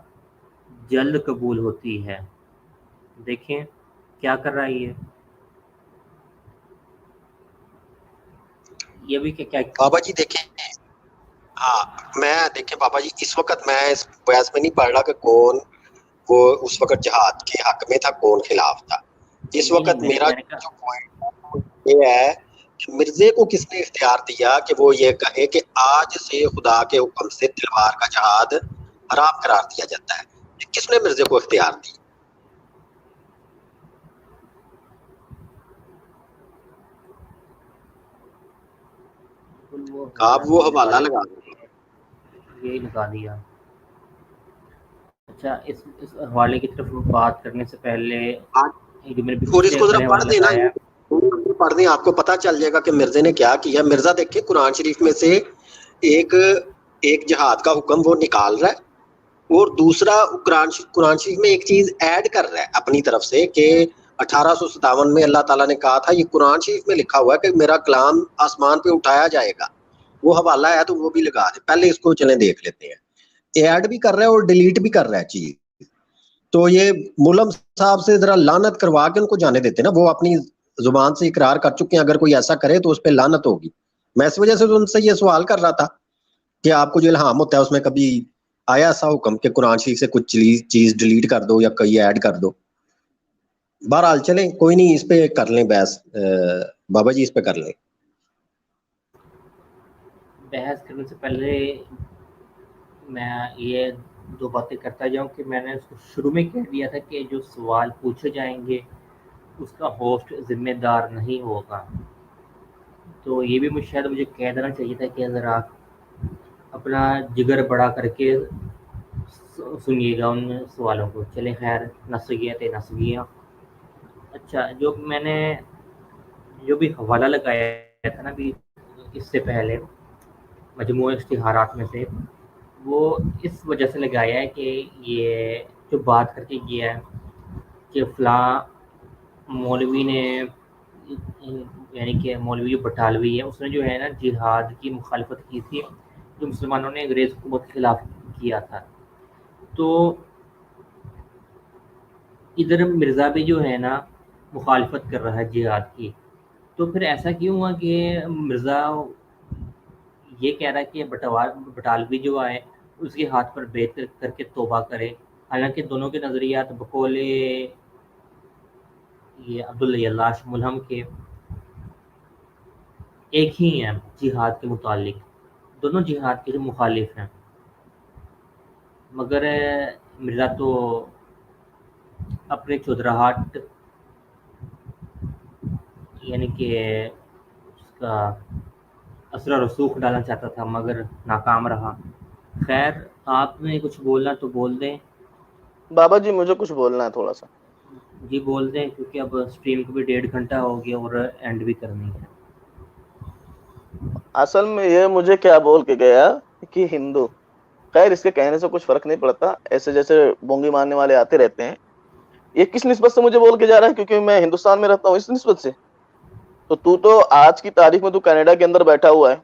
جلد قبول ہوتی ہے. دیکھیں کیا کر رہا ہے یہ بھی کیا بابا جی دیکھیں. ہاں میں دیکھیں بابا جی, اس وقت میں اس بحث میں نہیں پڑھ رہا کہ کون وہ اس وقت جہاد کے حق میں تھا, کون خلاف تھا. اس وقت میرا جو پوائنٹ یہ ہے کہ مرزے کو کس نے اختیار دیا کہ وہ یہ کہے کہ آج سے خدا کے حکم سے تلوار کا جہاد حرام قرار دیا جاتا ہے؟ کس نے مرزے کو اختیار دی؟ آپ وہ حوالہ لگا یہی لگا دیا. اچھا اس حوالے کی طرف بات کرنے سے پہلے اور اس کو ذرا پڑھ دینا, پڑھ دیں, آپ کو پتہ چل جائے گا کہ مرزے نے کیا کیا. مرزا دیکھیں قرآن شریف میں سے ایک جہاد کا حکم وہ نکال رہا ہے, اور دوسرا قرآن شریف میں ایک چیز ایڈ کر رہا ہے اپنی طرف سے کہ 1857 میں اللہ تعالیٰ نے کہا تھا, یہ قرآن شریف میں لکھا ہوا ہے کہ میرا کلام آسمان پہ اٹھایا جائے گا. وہ حوالہ ہے تو وہ بھی لگا دیں, پہلے اس کو چلیں دیکھ لیتے ہیں. ایڈ بھی کر رہا ہے اور ڈیلیٹ بھی کر رہا ہے چیز. تو یہ مولم صاحب سے ذرا لعنت کروا کے ان کو جانے دیتے نا, وہ اپنی زبان سے اقرار کر چکے ہیں, اگر کوئی ایسا کرے تو اس پہ لعنت ہوگی. میں اس وجہ سے ان سے یہ سوال کر رہا تھا کہ آپ کو جو الہام ہوتا ہے اس میں کبھی آیا ایسا حکم کہ قرآن شریف سے کچھ چیز ڈیلیٹ کر دو یا کوئی ایڈ کر دو؟ بہرحال چلیں کوئی نہیں، اس پہ کر لیں بحث، بابا جی اس پہ کر لیں بحث کرنے سے پہلے میں یہ دو باتیں کرتا جاؤں کہ میں نے اس کو شروع میں کہہ دیا تھا کہ جو سوال پوچھے جائیں گے اس کا ہوسٹ ذمہ دار نہیں ہوگا، تو یہ بھی مجھے کہہ دینا چاہیے تھا کہ ذرا اپنا جگر بڑا کر کے سنیے گا ان سوالوں کو۔ چلے خیر، نس گیا۔ اچھا، جو میں نے جو بھی حوالہ لگایا تھا نا بھی اس سے پہلے مجموعہ اشتہارات میں سے، وہ اس وجہ سے لگایا ہے کہ یہ جو بات کر کے گیا ہے کہ فلاں مولوی نے، یعنی کہ مولوی جو بٹالوی ہے اس نے جو ہے نا جہاد کی مخالفت کی تھی جو مسلمانوں نے انگریز حکومت کے خلاف کیا تھا، تو ادھر مرزا بھی جو ہے نا مخالفت کر رہا ہے جہاد کی، تو پھر ایسا کیوں ہوا کہ مرزا یہ کہہ رہا ہے کہ بٹالوی جو آئے اس کے ہاتھ پر بیعت کر کے توبہ کرے، حالانکہ دونوں کے نظریات بقول یہ عبدالعلاش ملہم کے ایک ہی ہیں جہاد کے متعلق، دونوں جہاد کے مخالف ہیں، مگر مرزا تو اپنے چودراہٹ یعنی کہ اس کا اثر و رسوخ ڈالنا چاہتا تھا مگر ناکام رہا۔ خیر، آپ نے کچھ بولنا تو بول دیں۔ بابا جی مجھے کچھ بولنا ہے تھوڑا سا۔ جی بول دیں، کیونکہ اب سٹریم کو بھی 1.5 گھنٹہ ہو گیا اور اینڈ بھی کرنی ہے۔ اصل میں یہ مجھے کیا بول کے گیا کہ ہندو، خیر اس کے کہنے سے کچھ فرق نہیں پڑتا، ایسے جیسے بونگی مارنے والے آتے رہتے ہیں۔ یہ کس نسبت سے مجھے بول کے جا رہا ہے؟ کیونکہ میں ہندوستان میں رہتا ہوں، اس نسبت سے۔ تو آج کی تاریخ میں تو کینیڈا کے اندر بیٹھا ہوا ہے،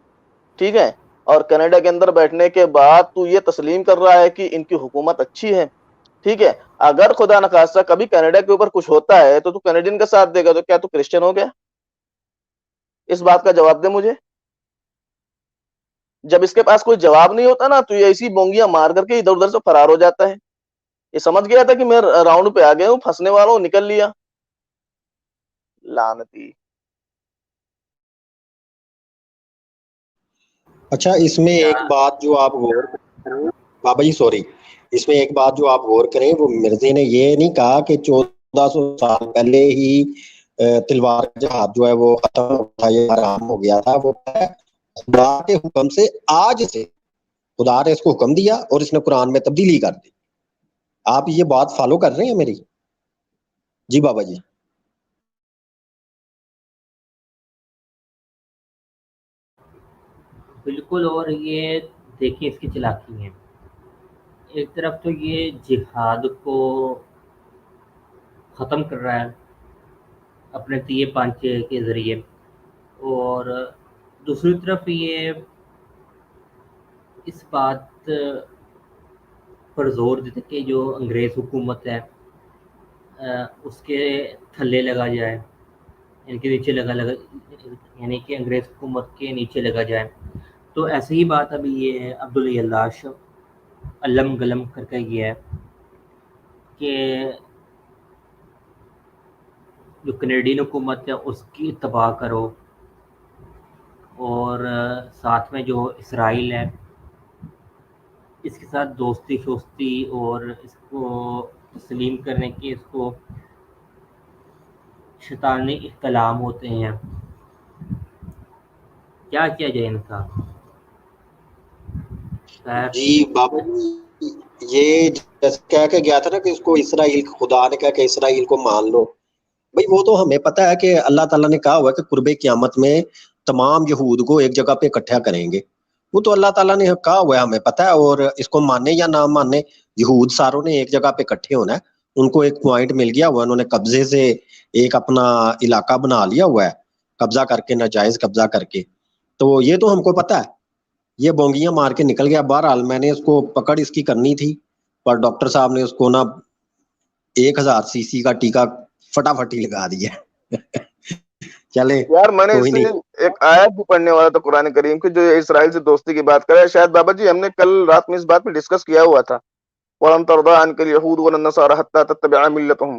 ٹھیک ہے، اور کینیڈا کے اندر بیٹھنے کے بعد تو یہ تسلیم کر رہا ہے کہ ان کی حکومت اچھی ہے، ٹھیک ہے۔ اگر خدا نخواستہ کبھی کینیڈا کے اوپر کچھ ہوتا ہے تو کینیڈین کا ساتھ دے گا، تو کیا تو کرسچن ہو گیا؟ اس بات کا جواب دے مجھے۔ جب اس کے پاس کوئی جواب نہیں ہوتا نا تو یہ ایسی بونگیاں مار کر کے ادھر ادھر سے فرار ہو جاتا ہے۔ یہ سمجھ گیا تھا کہ میں راؤنڈ پہ آ گیا ہوں، پھنسنے والا ہوں، نکل لیا، لعنتی۔ اچھا اس میں ایک بات جو آپ غور کریں بابا جی، سوری، اس میں ایک بات جو آپ غور کریں، وہ مرزے نے یہ نہیں کہا کہ 1400 سال پہلے ہی تلوار جہاد جو ہے وہ ختم ہو گیا، یہ حرام ہو گیا تھا۔ وہ خدا کے حکم سے آج سے خدا نے اس کو حکم دیا اور اس نے قرآن میں تبدیلی کر دی۔ آپ یہ بات فالو کر رہے ہیں میری؟ جی بابا جی۔ بالکل، اور یہ دیکھیں اس کی چلاکی ہیں، ایک طرف تو یہ جہاد کو ختم کر رہا ہے اپنے تیے پانچے کے ذریعے، اور دوسری طرف یہ اس بات پر زور دیتے کہ جو انگریز حکومت ہے اس کے تھلے لگا جائے، ان کے نیچے لگا یعنی کہ انگریز حکومت کے نیچے لگا جائے۔ تو ایسے ہی بات ابھی یہ عبدالعلاش علم گلم کر کے یہ ہے کہ جو کینیڈین حکومت ہے اس کی تباہ کرو، اور ساتھ میں جو اسرائیل ہے اس کے ساتھ دوستی شوستی اور اس کو تسلیم کرنے کے اس کو شیطانی اختلام ہوتے ہیں۔ کیا کیا جائے ان کا؟ جی بابا جی، یہ جیسے کہہ کے گیا تھا نا کہ اس کو اسرائیل، خدا نے کہا کہ اسرائیل کو مان لو، بھئی وہ تو ہمیں پتہ ہے کہ اللہ تعالیٰ نے کہا ہوا ہے کہ قرب قیامت میں تمام یہود کو ایک جگہ پہ اکٹھا کریں گے، وہ تو اللہ تعالیٰ نے کہا ہوا ہے، ہمیں پتہ ہے، اور اس کو مانے یا نہ مانے یہود ساروں نے ایک جگہ پہ اکٹھے ہونا ہے، ان کو ایک پوائنٹ مل گیا ہوا ہے، انہوں نے قبضے سے ایک اپنا علاقہ بنا لیا ہوا ہے، قبضہ کر کے، ناجائز قبضہ کر کے، تو یہ تو ہم کو پتہ ہے، یہ بونگیاں مار کے نکل گیا۔ بہرحال میں نے اس کو پکڑ اس کی کرنی تھی، پر ڈاکٹر صاحب نے اس کو نا 1000 سی سی کا ٹیکہ فٹافٹ ہی لگا دیا۔ چلے یار میں نے کوئی اس سے نہیں، ایک آیت بھی پڑھنے والا تھا قرآن کریم کی جو اسرائیل سے دوستی کی بات کرے. شاید بابا جی ہم نے کل رات میں اس بات پہ ڈسکس کیا ہوا تھا, وَلَن تَرْضَىٰ عَنْكَ الْيَهُودُ وَلَا النَّصَارَىٰ حَتَّىٰ تَتَّبِعَ مِلَّتَهُمْ.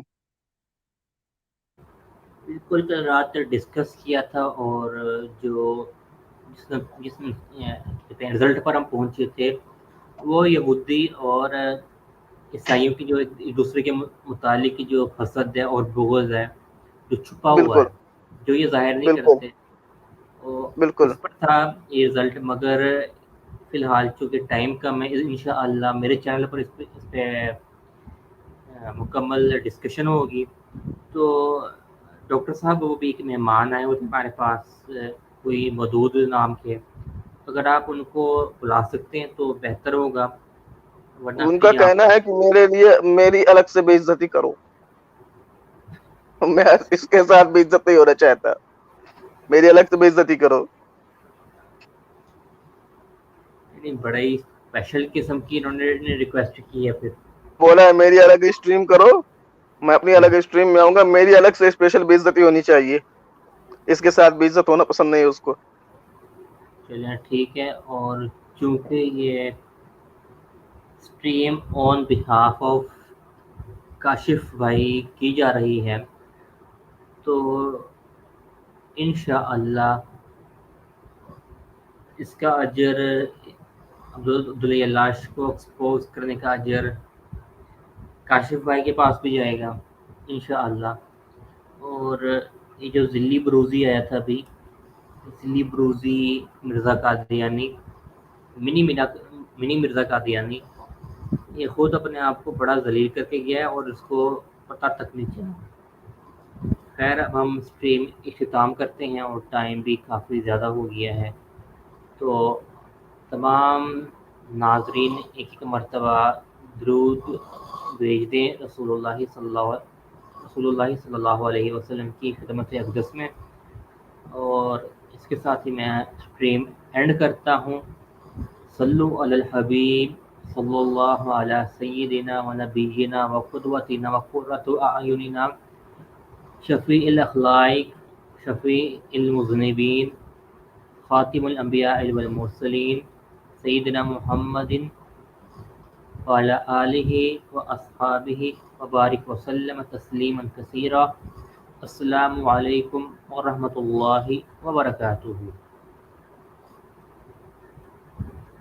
بالکل کل رات ڈسکس کیا تھا, اور جو جس رزلٹ پر ہم پہنچے تھے وہ یہودی اور عیسائیوں کی جو ایک دوسرے کے متعلق کی جو حسد ہے اور بغض ہے جو چھپا ہوا بالکل ہے, جو یہ ظاہر نہیں بالکل کرتے, وہ بالکل اس پر تھا یہ رزلٹ. مگر فی الحال چونکہ ٹائم کم ہے, انشاءاللہ میرے چینل پر اس پہ مکمل ڈسکشن ہوگی. تو ڈاکٹر صاحب وہ بھی ایک مہمان آئے ہوئے ہمارے پاس, کوئی مودود نام کے, اگر آپ ان کو بلا سکتے ہیں تو بہتر ہوگا, ورنہ ان پھر کا یہاں کہنا ہے کہ میرے لیے میری الگ سے بے عزتی کرو. میں اس کے ساتھ بے عزت نہیں ہونا چاہتا, میری الگ سے بے عزتی کرو. بڑا ہی اسپیشل قسم کی انہوں نے ریکویسٹ کی ہے. پھر بولا ہے میری الگ اسٹریم کرو, میں اپنی الگ اسٹریم میں آؤں گا, میری الگ سے اسپیشل بے عزتی ہونی چاہیے, اس کے ساتھ بے عزت ہونا پسند نہیں ہے اس کو. چلیں ٹھیک ہے. اور چونکہ یہ stream on behalf of Kashif بھائی کی جا رہی ہے تو انشاءاللہ اس کا اجر عبداللہ لاش کو ایکسپوز کرنے کا اجر کاشف بھائی کے پاس بھی جائے گا انشاءاللہ. اور یہ جو ذلی بروزی آیا تھا ابھی, ذلی بروزی مرزا قادیانی, منی مرزا قادیانی, یہ خود اپنے آپ کو بڑا ذلیل کر کے گیا ہے اور اس کو پتہ تک نہیں چلا. خیر اب ہم اسٹریم اختتام کرتے ہیں اور ٹائم بھی کافی زیادہ ہو گیا ہے. تو تمام ناظرین ایک مرتبہ درود بھیج دیں رسول اللہ صلی اللہ علیہ وسلم کی خدمت اقدس میں. اور اس کے ساتھ ہی میں اسٹریم اینڈ کرتا ہوں. صلو علی الحبیب صلی اللہ علی سیدنا و نبینا و قدوتنا و قرۃ اعیننا شفیع الاخلائق شفیع المذنبین خاتم الانبیاء والمرسلین سیدنا محمد وعلی آلہ و اصحابہ وبارک وسلم تسلیما کثیرا. السلام علیکم ورحمۃ اللہ وبرکاتہ.